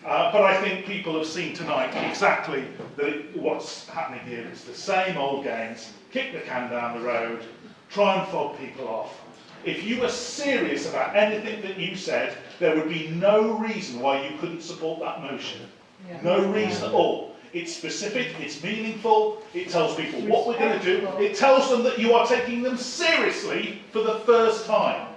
But I think people have seen tonight exactly that what's happening here is the same old games, kick the can down the road, try and fob people off. If you were serious about anything that you said, there would be no reason why you couldn't support that motion. No reason at all. It's specific, it's meaningful, it tells people what we're going to do, it tells them that you are taking them seriously for the first time.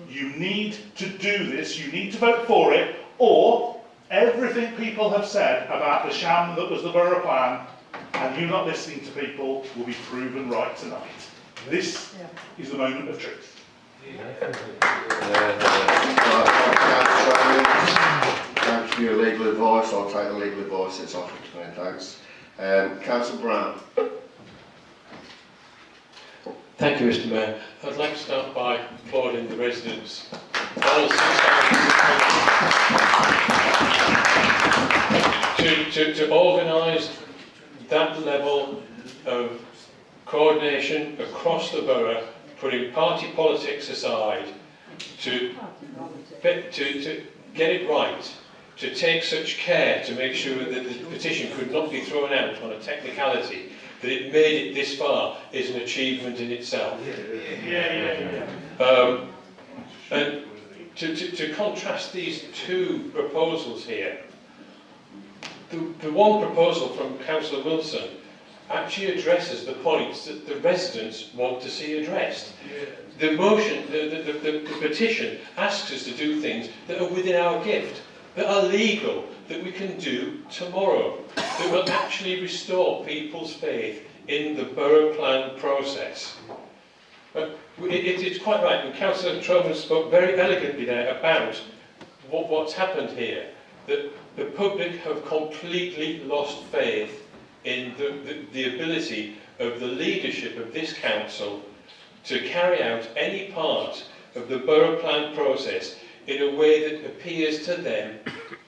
You need to do this, you need to vote for it, or everything people have said about the sham that was the borough plan and you not listening to people will be proven right tonight. This is the moment of truth. Thanks for your legal advice. I'll take the legal advice that's offered to me, thanks. Councillor Brown. Thank you, Mr. Mayor. I'd like to start by applauding the residents. To organise that level of coordination across the borough, putting party politics aside, to get it right, to take such care to make sure that the petition could not be thrown out on a technicality, that it made it this far, is an achievement in itself. And to contrast these two proposals here, the one proposal from Councillor Wilson actually addresses the points that the residents want to see addressed. The motion, the petition asks us to do things that are within our gift, that are legal, that we can do tomorrow, that will actually restore people's faith in the borough plan process. It's quite right, and Councillor Troman spoke very elegantly there about what's happened here, that the public have completely lost faith in the ability of the leadership of this council to carry out any part of the borough plan process in a way that appears to them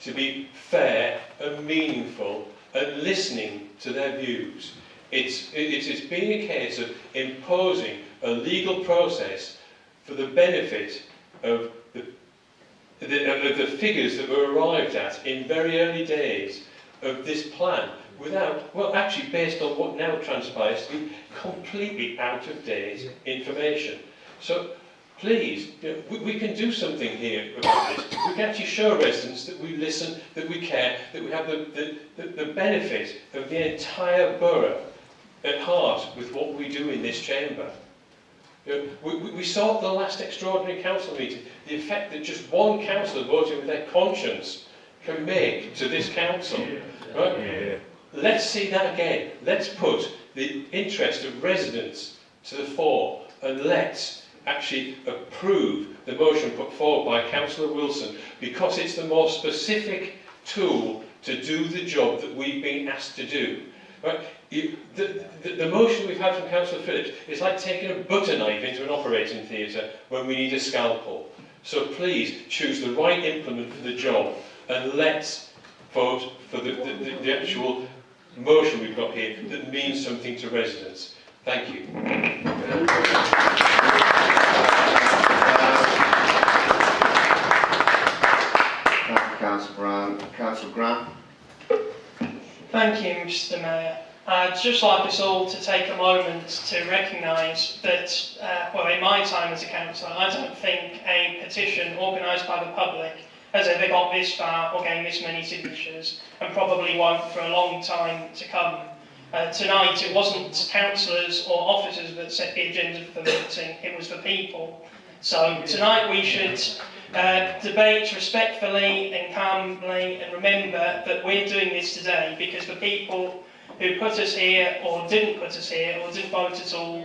to be fair and meaningful and listening to their views. It's been a case of imposing a legal process for the benefit of the figures that were arrived at in very early days of this plan, without, well, actually based on what now transpires to be completely out of date information. So please, we can do something here about this. We can actually show residents that we listen, that we care, that we have the benefit of the entire borough at heart with what we do in this chamber. We saw at the last extraordinary council meeting the effect that just one councillor voting with their conscience can make to this council. Right? Yeah. Let's see that again. Let's put the interest of residents to the fore, and let's actually approve the motion put forward by Councillor Wilson, because it's the more specific tool to do the job that we've been asked to do. Right? The motion we've had from Councillor Phillips is like taking a butter knife into an operating theatre when we need a scalpel. So please choose the right implement for the job, and let's vote for the actual motion we've got here that means something to residents. Thank you. Thank you, Councillor Brown. Councillor Grant. Thank you, Mr. Mayor. I'd just like us all to take a moment to recognise that, well, in my time as a councillor, I don't think a petition organised by the public has ever got this far or gained this many signatures, and probably won't for a long time to come. Tonight it wasn't councillors or officers that set the agenda for the meeting, it was the people. So tonight we should debate respectfully and calmly, and remember that we're doing this today because the people who put us here or didn't put us here or didn't vote at all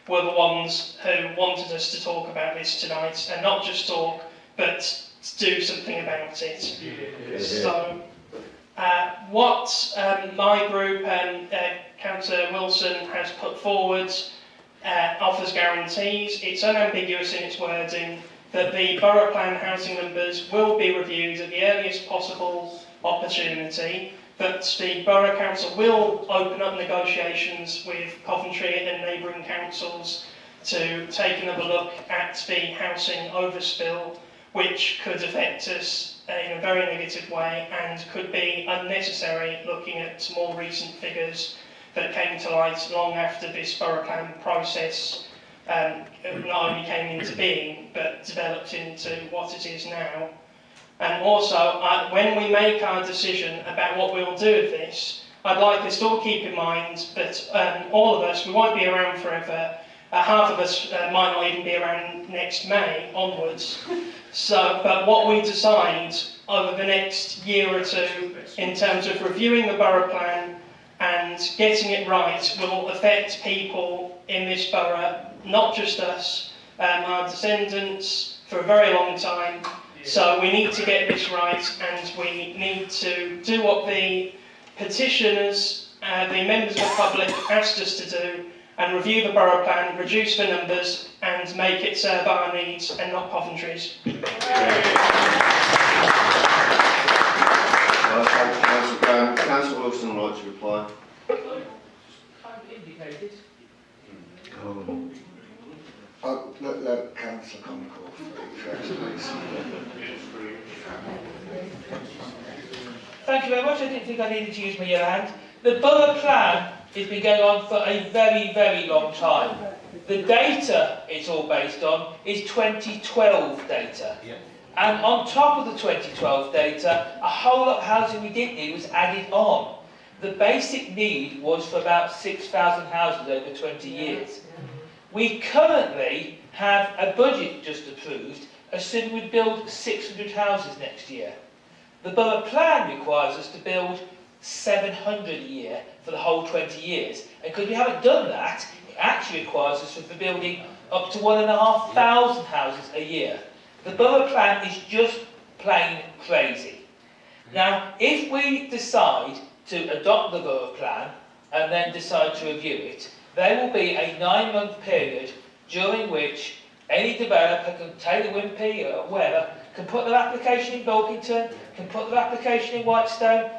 were the ones who wanted us to talk about this tonight, and not just talk but do something about it. Yeah. So what my group and Councillor Wilson has put forward offers guarantees. It's unambiguous in its wording that the borough plan housing numbers will be reviewed at the earliest possible opportunity, that the Borough Council will open up negotiations with Coventry and neighbouring councils to take another look at the housing overspill, which could affect us in a very negative way and could be unnecessary, looking at more recent figures that came to light long after this borough plan process not only came into being but developed into what it is now. And also, when we make our decision about what we'll do with this, I'd like us to all keep in mind that all of us, we won't be around forever. Half of us might not even be around next May onwards. So, but what we decide over the next year or two in terms of reviewing the borough plan and getting it right will affect people in this borough, not just us, our descendants for a very long time. So we need to get this right, and we need to do what the petitioners, the members of the public asked us to do, and review the borough plan, reduce the numbers, and make it serve our needs and not Coventry's. Well, thank you, Councillor Brown. Councillor Wilson would like to reply. Indicated. Let Councillor Concord first, please. Thank you very much. I didn't think I needed to use my yellow hand. The borough plan has been going on for a very, very long time. The data it's all based on is 2012 data. Yeah. And on top of the 2012 data, a whole lot of housing we didn't need was added on. The basic need was for about 6,000 houses over 20 years. We currently have a budget just approved, assuming we build 600 houses next year. The borough plan requires us to build £700 a year for the whole 20 years. And because we haven't done that, it actually requires us for building up to 1,500 houses a year. The borough plan is just plain crazy. Now, if we decide to adopt the borough plan and then decide to review it, there will be a 9-month period during which any developer can take the Wimpy or wherever, can put their application in Bulkington, can put their application in Whitestone.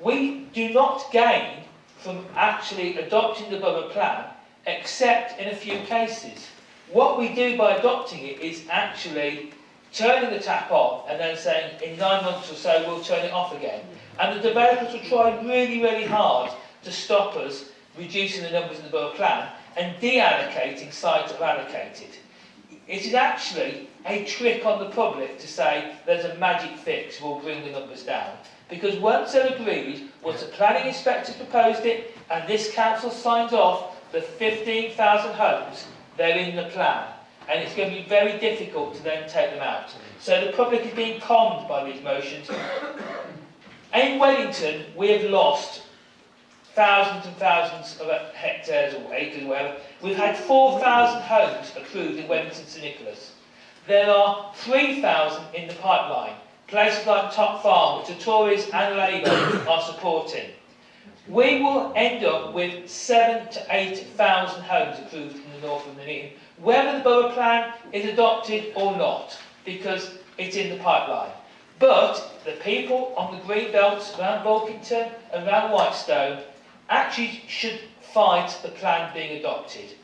We do not gain from actually adopting the borough plan, except in a few cases. What we do by adopting it is actually turning the tap on and then saying in 9 months or so we'll turn it off again. And the developers will try really, really hard to stop us reducing the numbers in the borough plan and deallocating sites that are allocated. It is actually a trick on the public to say there's a magic fix will bring the numbers down. Because once they're agreed, once the planning inspector proposed it and this council signs off the 15,000 homes, they're in the plan. And it's going to be very difficult to then take them out. So the public is being conned by these motions. In Wellington, we have lost thousands and thousands of hectares or acres or whatever. We've had 4,000 homes approved in Wellington St Nicholas. There are 3,000 in the pipeline. Places like Top Farm, which the Tories and Labour are supporting. We will end up with 7,000 to 8,000 homes approved in the north of the Nuneaton, whether the borough plan is adopted or not, because it's in the pipeline. But the people on the green belts around Bulkington and around Whitestone actually should fight the plan being adopted.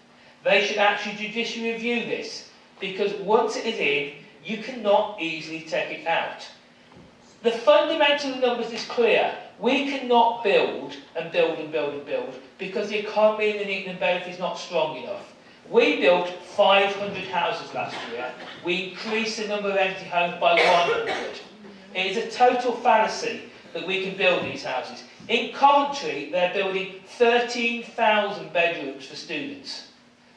They should actually judicially review this, because once it is in, you cannot easily take it out. The fundamental numbers is clear. We cannot build and build and build and build because the economy in the Nuneaton and Bedford is not strong enough. We built 500 houses last year. We increased the number of empty homes by 100. It is a total fallacy that we can build these houses. In Coventry, they're building 13,000 bedrooms for students.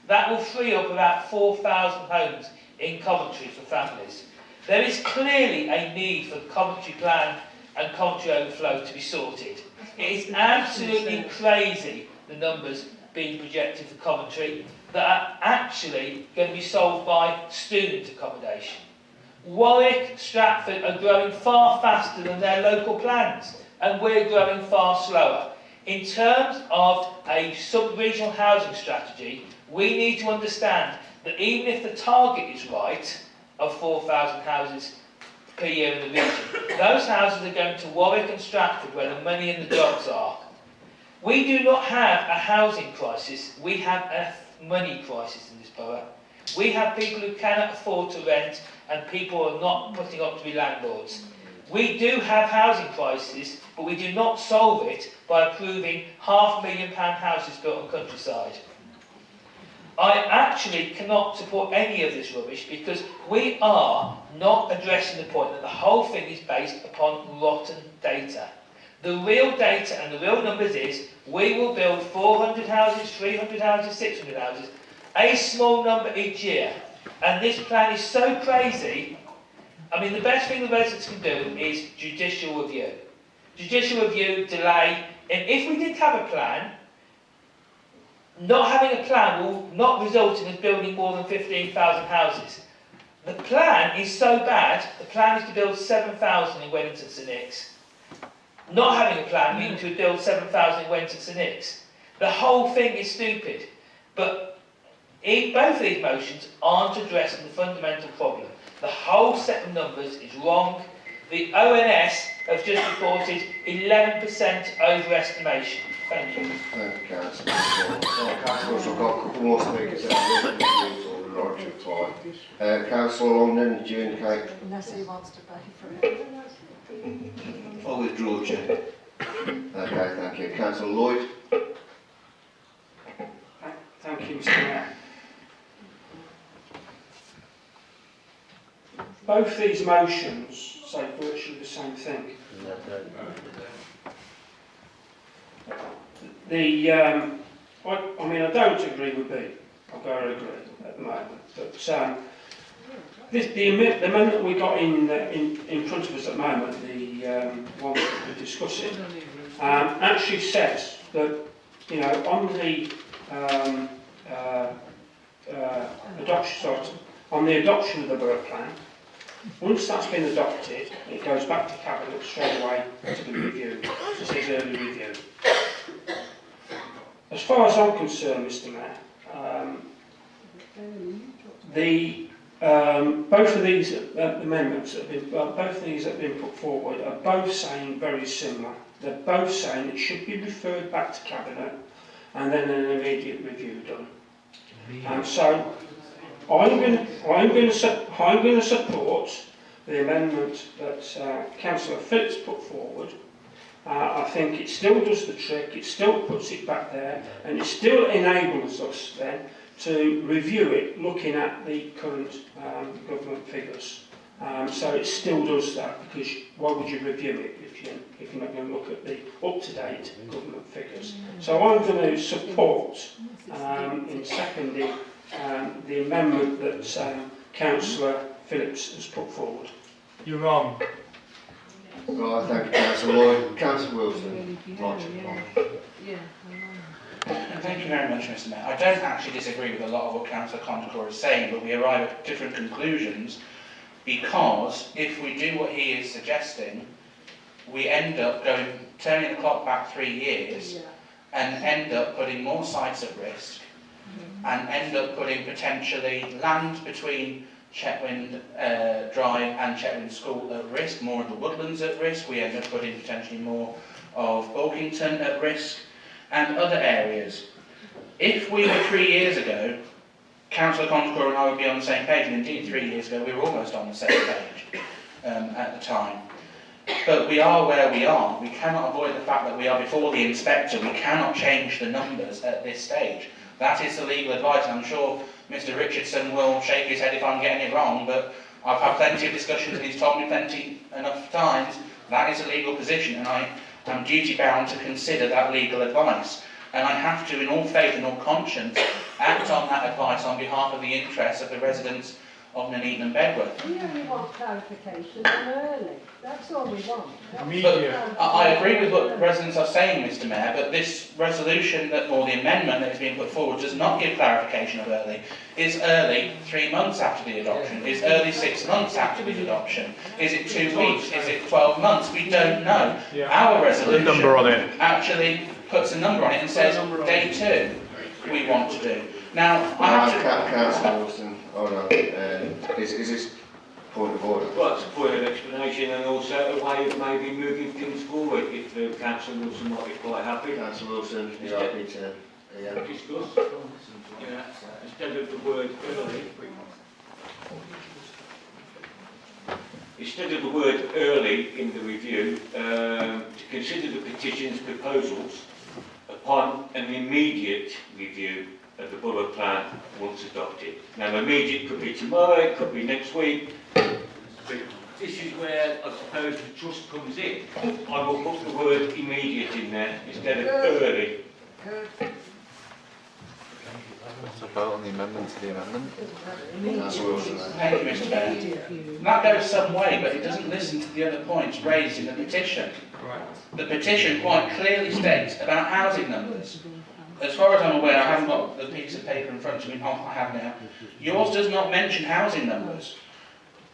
That will free up about 4,000 homes in Coventry for families. There is clearly a need for the Coventry plan and Coventry overflow to be sorted. It is absolutely crazy, the numbers being projected for Coventry, that are actually going to be solved by student accommodation. Warwick, Stratford are growing far faster than their local plans, and we're growing far slower. In terms of a sub-regional housing strategy, we need to understand that even if the target is right, of 4,000 houses per year in the region, those houses are going to Warwick and Stratford where the money and the jobs are. We do not have a housing crisis, we have a money crisis in this borough. We have people who cannot afford to rent and people are not putting up to be landlords. We do have housing crisis, but we do not solve it by approving £500,000 houses built on countryside. I actually cannot support any of this rubbish because we are not addressing the point that the whole thing is based upon rotten data. The real data and the real numbers is we will build 400 houses, 300 houses, 600 houses, a small number each year. And this plan is so crazy. I mean, the best thing the residents can do is judicial review. Judicial review, delay, and if we did have a plan, not having a plan will not result in us building more than 15,000 houses. The plan is so bad, the plan is to build 7,000 in Wellington St Nick's. Not having a plan means to build 7,000 in Wellington St Nick's. The whole thing is stupid. But both of these motions aren't addressing the fundamental problem. The whole set of numbers is wrong. The ONS have just reported 11% overestimation. Thank you. Thank you, Councillor. Councillors, I've got a couple more speakers out there who would like to reply. Councillor Longden, did you indicate? Unless he wants to pay for it. I'll withdraw, Chair. Okay, thank you. Councillor Lloyd. Thank you, Mr. Mayor. Both these motions say virtually the same thing. I mean, I don't agree with B. I've got to agree at the moment. But the amendment we got in front of us at the moment, the one that we're discussing, actually says that, you know, on the adoption of the borough plan, once that's been adopted, it goes back to Cabinet straight away to be reviewed. It says early review. As far as I'm concerned, Mr. Mayor, both of these amendments that have been put forward are both saying very similar. They're both saying it should be referred back to Cabinet and then an immediate review done. And so I'm going to support the amendment that Councillor Phillips put forward. I think it still does the trick, it still puts it back there, and it still enables us then to review it looking at the current government figures. So it still does that, because why would you review it if you're not going to look at the up-to-date government figures? So I'm going to support, in seconding, the amendment that Councillor Phillips has put forward. You're wrong. Right, thank you, Councillor Lloyd. Councillor Wilson. Thank you very much, Mr. Mayor. I don't actually disagree with a lot of what Councillor Condecore is saying, but we arrive at different conclusions, because if we do what he is suggesting, we end up turning the clock back 3 years and end up putting more sites at risk and end up putting potentially land between Chetwynd Drive and Chetwynd School at risk, more of the woodlands at risk. We end up putting potentially more of Bulkington at risk and other areas. If we were 3 years ago, Councillor Condecore and I would be on the same page, and indeed 3 years ago we were almost on the same page at the time. But we are where we are. We cannot avoid the fact that we are before the inspector. We cannot change the numbers at this stage. That is the legal advice, and I'm sure Mr. Richardson will shake his head if I'm getting it wrong, but I've had plenty of discussions and he's told me enough times that is a legal position, and I am duty-bound to consider that legal advice. And I have to, in all faith and all conscience, act on that advice on behalf of the interests of the residents of Nuneaton and Bedworth. We only want clarification on early. That's all we want. But I agree with what residents are saying, Mr. Mayor, but this resolution or the amendment that is being put forward does not give clarification of early. Is early 3 months after the adoption? Is early 6 months after the adoption? Is it 2 weeks? Is it 12 months? We don't know. Our resolution actually puts a number on it and says day 2 we want to do. Now, I have to... Councillor Wilson, hold on. Is this point of order? Well, it's a point of explanation and also a way of maybe moving things forward if Councillor Wilson might be quite happy. Councillor Wilson, you're happy to discuss? Yeah. Instead of the word early, in the review, to consider the petition's proposals upon an immediate review of the borough plan once adopted. Now, immediate could be tomorrow, it could be next week, but this is where I suppose the trust comes in. I will put the word immediate in there instead of early. What's the vote on the amendment to the amendment? Thank you, Mr. Mayor. That goes some way, but it doesn't listen to the other points raised in the petition. The petition quite clearly states about housing numbers. As far as I'm aware, I haven't got the piece of paper in front of me. I have now. Yours does not mention housing numbers.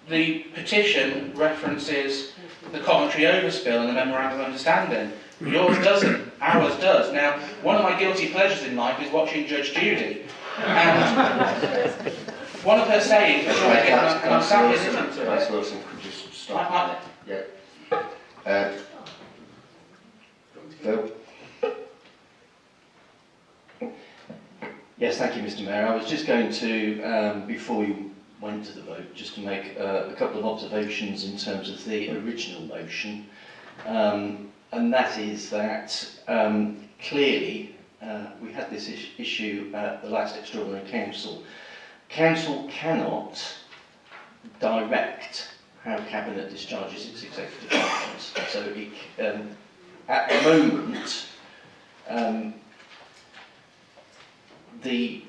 The petition references the Coventry overspill and the memorandum of understanding. Yours doesn't. Ours does. Now, one of my guilty pleasures in life is watching Judge Judy. And one of her sayings, and I'm sat here listening to Councillor it. Wilson, could you stop? Yeah. Phil? Yes, thank you, Mr. Mayor. I was just going to, before we went to the vote, just to make a couple of observations in terms of the original motion. And that is that clearly we had this issue at the last extraordinary council. Council cannot direct how Cabinet discharges its executive functions. So at the moment, the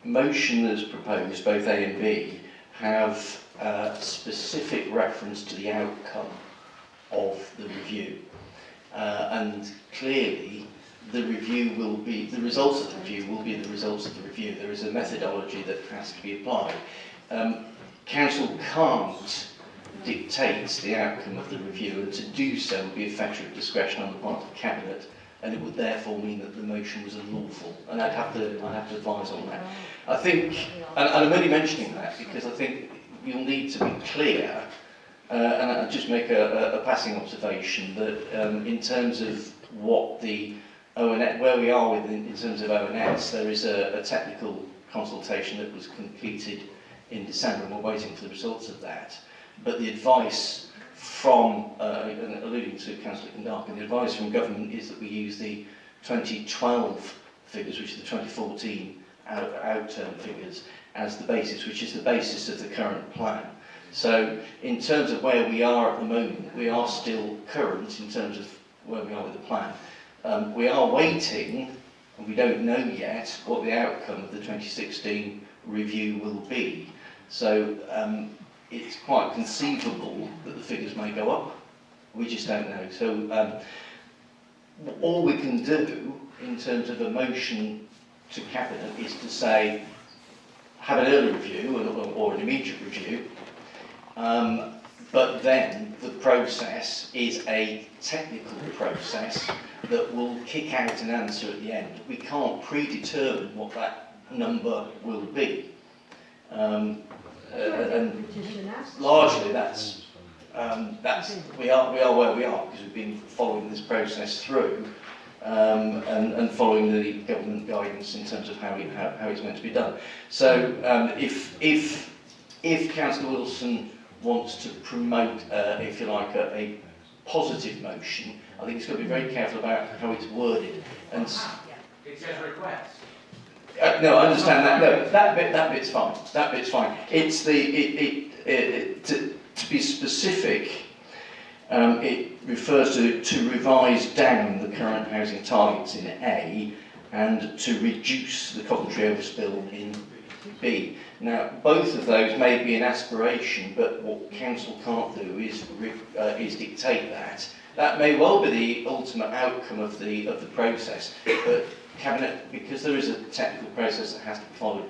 motion that's proposed, both A and B, have specific reference to the outcome of the review. and clearly the review will be, the results of the review will be the results of the review. There is a methodology that has to be applied. Council can't dictate the outcome of the review, and to do so would be a factor of discretion on the part of Cabinet, and it would therefore mean that the motion was unlawful, and I'd have to advise on that. I think, and I'm only mentioning that because I think you'll need to be clear, and I'll just make a passing observation that in terms of what the ONS, where we are with in terms of ONS, there is a technical consultation that was completed in December, and we're waiting for the results of that. But the advice from, and alluding to Councillor Condarkin, the advice from government is that we use the 2012 figures, which are the 2014 outturn figures, as the basis, which is the basis of the current plan. So in terms of where we are at the moment, we are still current in terms of where we are with the plan. We are waiting, and we don't know yet what the outcome of the 2016 review will be. So it's quite conceivable that the figures may go up. We just don't know. So all we can do in terms of a motion to Cabinet is to say, have an early review or an immediate review, but then the process is a technical process that will kick out an answer at the end. We can't predetermine what that number will be. And largely that's we are where we are because we've been following this process through and following the government guidance in terms of how it's meant to be done. So if Councillor Wilson wants to promote, if you like, a positive motion, I think it's got to be very careful about how it's worded. And it says request. No, I understand that. No, that bit's fine. That bit's fine. It's to be specific. It refers to revise down the current housing targets in A and to reduce the Coventry overspill in B. Now, both of those may be an aspiration, but what Council can't do is dictate that. That may well be the ultimate outcome of the process, but Cabinet, because there is a technical process that has to be followed,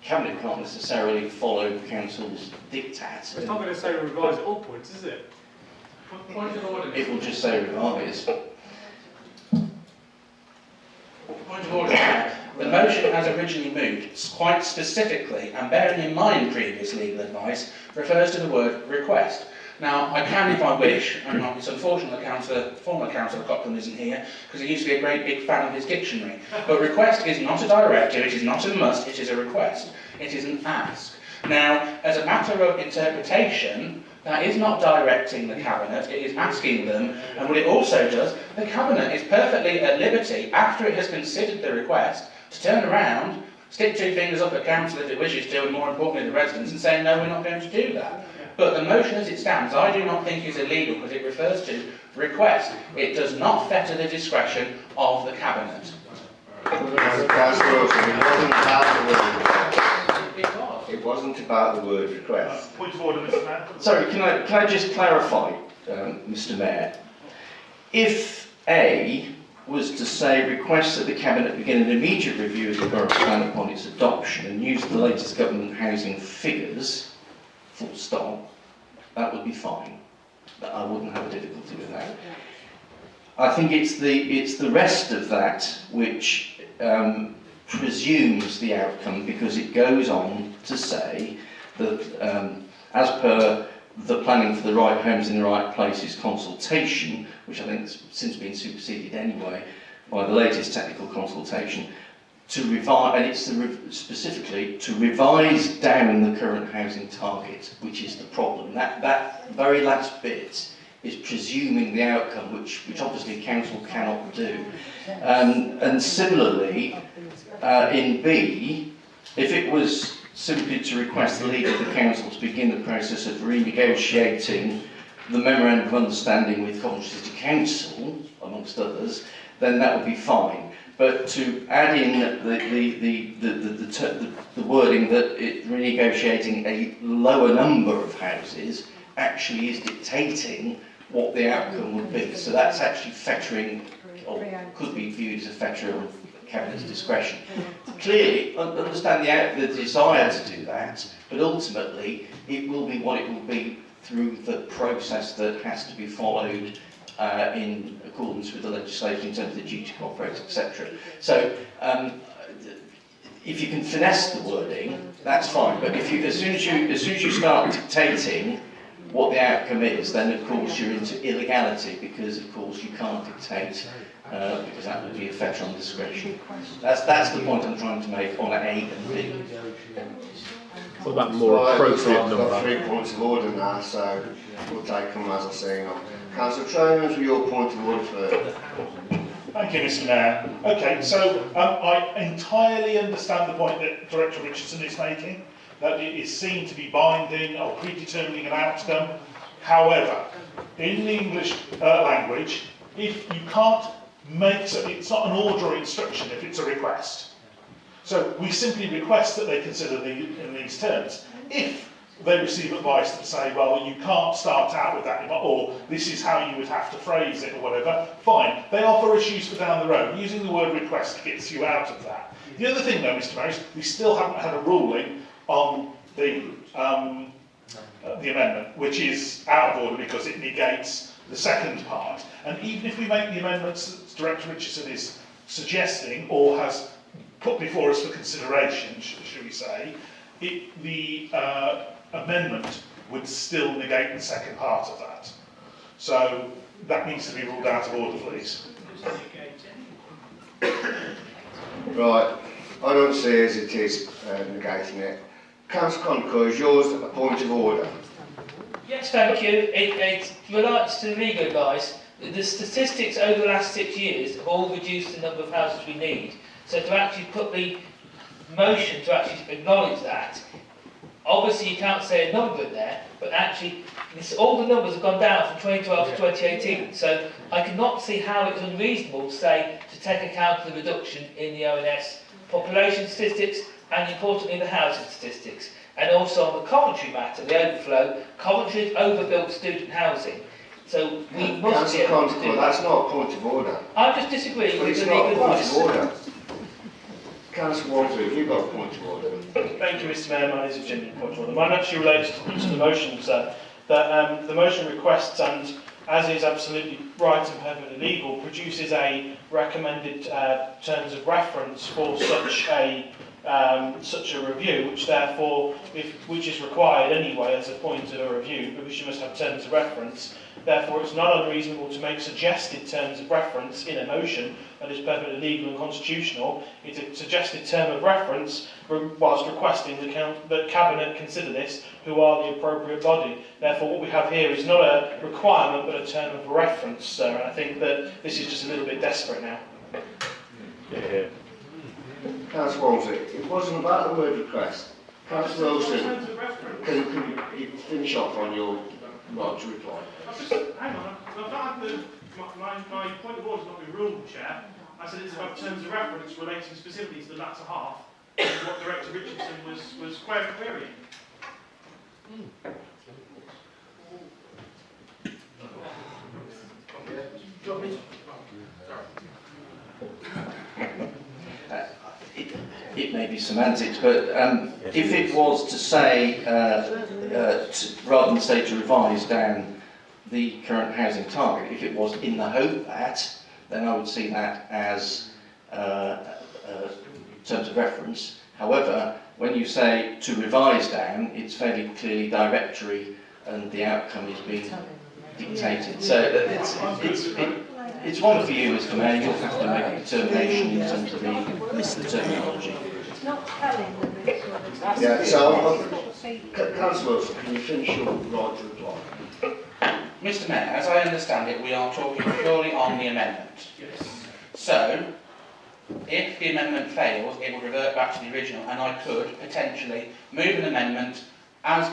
Cabinet can't necessarily follow Council's diktat. It's not going to say revise it upwards, is it? Point of order. It will just say revise. Point of order. The motion as originally moved, quite specifically, and bearing in mind previous legal advice, refers to the word request. Now, I can, if I wish, and it's unfortunate that former Councillor Cochrane isn't here, because he used to be a great big fan of his dictionary, but request is not a directive, it is not a must, it is a request. It is an ask. Now, as a matter of interpretation, that is not directing the Cabinet, it is asking them, and what it also does, the Cabinet is perfectly at liberty, after it has considered the request, to turn around, stick two fingers up at Council if it wishes to, and more importantly the residents, and say, no, we're not going to do that. But the motion as it stands, I do not think is illegal because it refers to request. It does not fetter the discretion of the Cabinet. It wasn't about the word request. Point of order, Mr. Mayor. Sorry, can I just clarify, Mr. Mayor? If A was to say request that the Cabinet begin an immediate review of the Borough Plan upon its adoption and use the latest government housing figures, full stop, that would be fine. I wouldn't have a difficulty with that. I think it's the rest of that which presumes the outcome, because it goes on to say that as per the Planning for the Right Homes in the Right Places consultation, which I think has since been superseded anyway by the latest technical consultation, to revise, and it's specifically to revise down the current housing target, which is the problem. That very last bit is presuming the outcome, which obviously Council cannot do. And similarly, in B, if it was simply to request the Leader of the Council to begin the process of renegotiating the Memorandum of Understanding with Coventry City Council, amongst others, then that would be fine. But to add in the wording that renegotiating a lower number of houses actually is dictating what the outcome would be. So that's actually fettering, or could be viewed as a fetter of Cabinet's discretion. Clearly, understand the desire to do that, but ultimately it will be what it will be through the process that has to be followed in accordance with the legislation in terms of the duty to cooperate, etc. So, if you can finesse the wording, that's fine. But if you, as soon as you start dictating what the outcome is, then of course you're into illegality, because of course you can't dictate, because that would be a fetter on discretion. That's the point I'm trying to make on A and B. What about more appropriate I've number? got 3 points of order now, so we'll take them as I see them. Councillor Trainers, with your point of order for. Thank you, Mr. Mayor. Okay, so I entirely understand the point that Director Richardson is making, that it is seen to be binding or predetermining an outcome. However, in the English language, if you can't make, so it's not an order or instruction if it's a request. So we simply request that they consider in these terms. If they receive advice that say, well, you can't start out with that, or this is how you would have to phrase it, or whatever, fine. They offer issues for down the road. Using the word request gets you out of that. The other thing, though, Mr. Mayor, is we still haven't had a ruling on the amendment, which is out of order because it negates the second part. And even if we make the amendments that Director Richardson is suggesting, or has put before us for consideration, should we say, the amendment would still negate the second part of that. So that needs to be ruled out of order, please. Right, I don't see as it is negating it. Councillor Concoy, is yours a point of order? Yes, thank you. It relates to the legal advice. The statistics over the last 6 years have all reduced the number of houses we need. So to actually put the motion to actually acknowledge that, obviously you can't say a number in there, but actually all the numbers have gone down from 2012 to 2018. So I cannot see how it's unreasonable to say to take account of the reduction in the ONS population statistics and importantly the housing statistics. And also on the Coventry matter, the overflow, Coventry has overbuilt student housing. So we must be able to do that. That's not a point of order. I'm just disagreeing But with it's the not legal a point advice. of order. Councillor Walter, have you got a point of order? Thank you, Mr. Mayor. Mine is a genuine point of order. Mine actually relates to the motion, sir. That the motion requests, and as is absolutely right and perfectly legal, produces a recommended terms of reference for such a review, which therefore, which is required anyway as a point of a review, because you must have terms of reference. Therefore, it's not unreasonable to make suggested terms of reference in a motion that is perfectly legal and constitutional. It's a suggested term of reference whilst requesting that Cabinet consider this, who are the appropriate body. Therefore, what we have here is not a requirement, but a term of reference, sir. And I think that this is just a little bit desperate now. Yeah. Councillor Walter, it wasn't about the word request. Councillor Wilson, can you finish off on your right to reply? Hang on, I've not had my point of order has not been ruled, Chair. I said it's about terms of reference relating specifically to the latter half of what Director Richardson was querying. It may be semantics, but if it was to say, rather than say to revise down the current housing target, if it was in the hope that, then I would see that as terms of reference. However, when you say to revise down, it's fairly clearly directory and the outcome is being dictated. So it's one for you, Mr. Mayor. You'll have to make a determination in terms of the terminology. It's not telling them it's sort of... Yeah, so, Councillor Wilson, can you finish your right to reply? Mr. Mayor, as I understand it, we are talking purely on the amendment. So, if the amendment fails, it will revert back to the original, and I could potentially move an amendment, as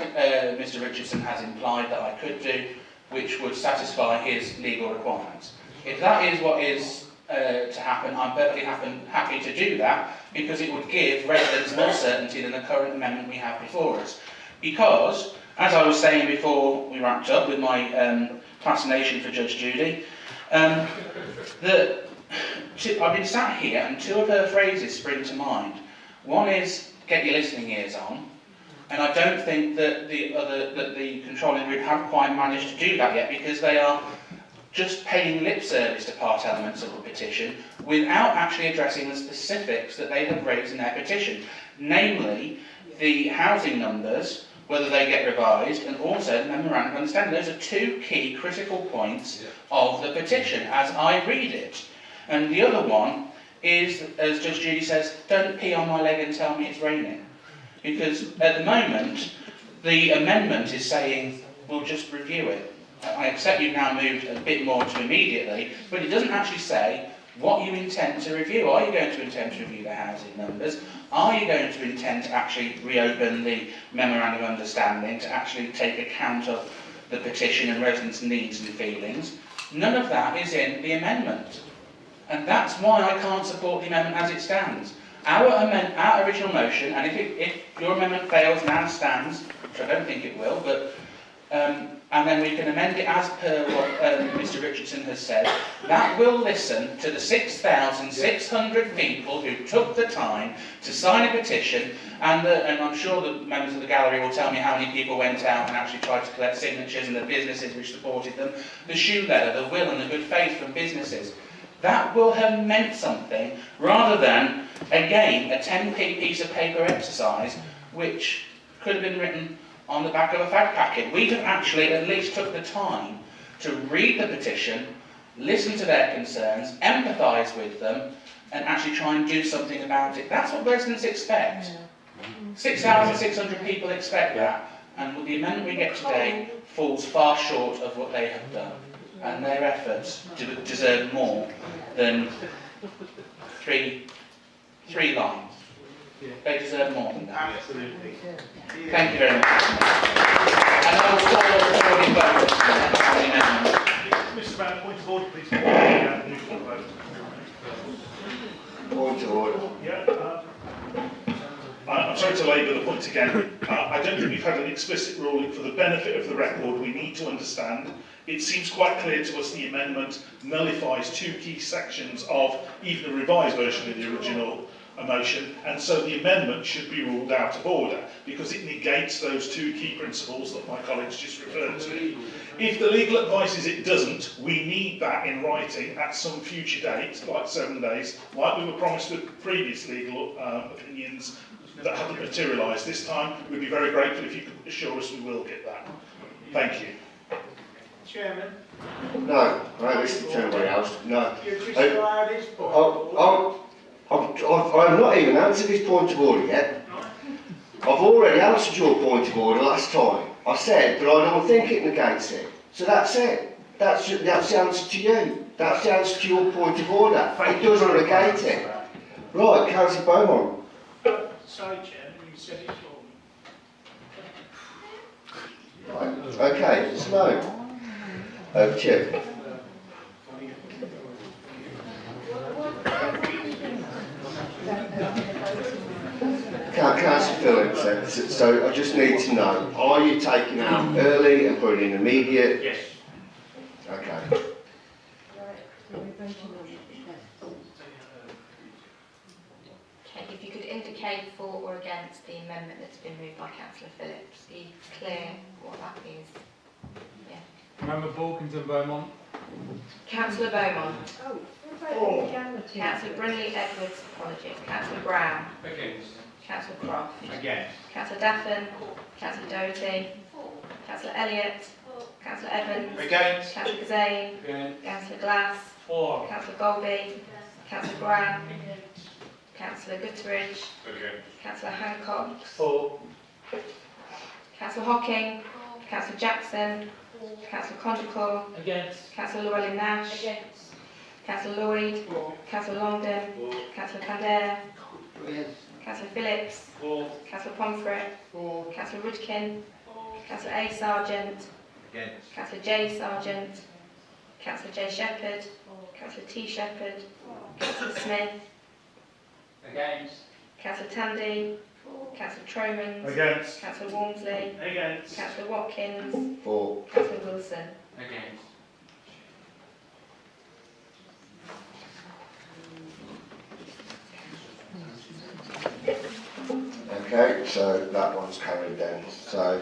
Mr. Richardson has implied that I could do, which would satisfy his legal requirements. If that is what is to happen, I'm perfectly happy to do that, because it would give residents more certainty than the current amendment we have before us. Because as I was saying before we wrapped up with my fascination for Judge Judy, I've been sat here and two of her phrases spring to mind. One is, get your listening ears on, and I don't think that the controlling group have quite managed to do that yet, because they are just paying lip service to part elements of the petition without actually addressing the specifics that they have raised in their petition, namely the housing numbers, whether they get revised, and also the memorandum of understanding. Those are two key critical points of the petition as I read it. And the other one is, as Judge Judy says, don't pee on my leg and tell me it's raining. Because at the moment, the amendment is saying, we'll just review it. I accept you've now moved a bit more to immediately, but it doesn't actually say what you intend to review. Are you going to intend to review the housing numbers? Are you going to intend to actually reopen the memorandum of understanding to actually take account of the petition and residents' needs and feelings? None of that is in the amendment. And that's why I can't support the amendment as it stands. Our original motion, and if your amendment fails and as stands, which I don't think it will, but and then we can amend it as per what Mr. Richardson has said, that will listen to the 6,600 people who took the time to sign a petition, and I'm sure the members of the gallery will tell me how many people went out and actually tried to collect signatures, and the businesses which supported them, the shoe leather, the will and the good faith from businesses. That will have meant something, rather than, again, a 10p piece of paper exercise, which could have been written on the back of a fag packet. We have actually at least took the time to read the petition, listen to their concerns, empathise with them, and actually try and do something about it. That's what residents expect. 6,600 people expect that, and with the amendment we get today falls far short of what they have done. And their efforts deserve more than three lines. They deserve more than that. Absolutely. Thank you very much. And I will call Mr. Brown, point of order, please. Point of order. Yeah. I'm sorry to labour the point again. I don't think we've had an explicit ruling. For the benefit of the record, we need to understand. It seems quite clear to us the amendment nullifies two key sections of even the revised version of the original motion, and so the amendment should be ruled out of order because it negates those two key principles that my colleagues just referred to. If the legal advice is it doesn't, we need that in writing at some future date, like 7 days, like we were promised with previous legal opinions that haven't materialised. This time, we'd be very grateful if you could assure us we will get that. Thank you. Chairman? No, I haven't listened to anybody else. No. You're just allowed his point. I've not even answered his point of order yet. I've already answered your point of order last time. I said, but I don't think it negates it. So that's it. That's the answer to you. That's the answer to your point of order. It doesn't negate it. Right, Councillor Beaumont. Sorry, Chairman, you said it for me. Right, okay, so over to you. Councillor Phillips, so I just need to know, are you taking out early and putting in immediate? Yes. Okay. Okay, if you could indicate for or against the amendment that's been moved by Councillor Phillips, be clear what that is. Yeah. Member Balkington Beaumont. Councillor Beaumont. Oh. Councillor Brindley Edwards, apologies. Councillor Brown. Against. Councillor Croft. Against. Councillor Daffin. Councillor Doherty. Councillor Elliott. Councillor Evans. Against. Councillor Kazane. Against. Councillor Glass. For. Councillor Golby. Councillor Graham. Councillor Gutteridge. Against. Councillor Hancock. For. Councillor Hocking. Councillor Jackson. Councillor Condicle. Against. Councillor Llewellyn Nash. Councillor Lloyd. Councillor Longdon. Councillor Kildare. Councillor Phillips. Councillor Pomfret. Councillor Rudkin. Councillor A. Sargent. Against. Councillor J. Sargent. Councillor J. Shepherd. Councillor T. Shepherd. Councillor Smith. Against. Councillor Tandy. Councillor Tromans. Against. Councillor Walmsley. Against. Councillor Watkins. For. Councillor Wilson. Against. Okay, so that one's carried then. So.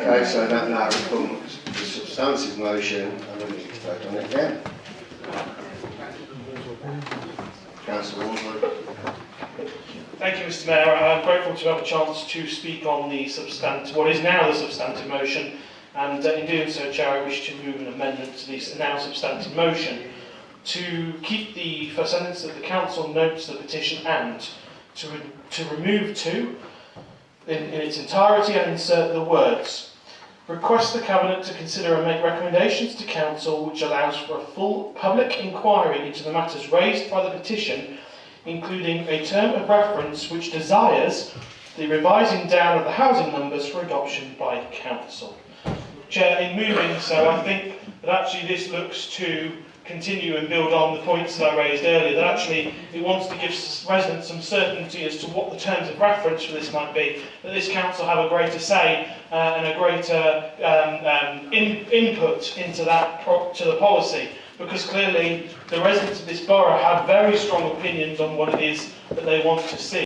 Okay, so that now becomes the substantive motion, and then we need to vote on it again. Councillor Walmsley. Thank you, Mr. Mayor. I'm grateful to have a chance to speak on the what is now the substantive motion, and in doing so, Chair, I wish to move an amendment to the now substantive motion to keep the first sentence that the Council notes the petition and to remove to in its entirety and insert the words request the Cabinet to consider and make recommendations to Council which allows for a full public inquiry into the matters raised by the petition, including a term of reference which desires the revising down of the housing numbers for adoption by Council. Chair, in moving so, I think that actually this looks to continue and build on the points that I raised earlier, that actually it wants to give residents some certainty as to what the terms of reference for this might be, that this council have a greater say and a greater input into that to the policy, because clearly the residents of this borough have very strong opinions on what it is that they want to see.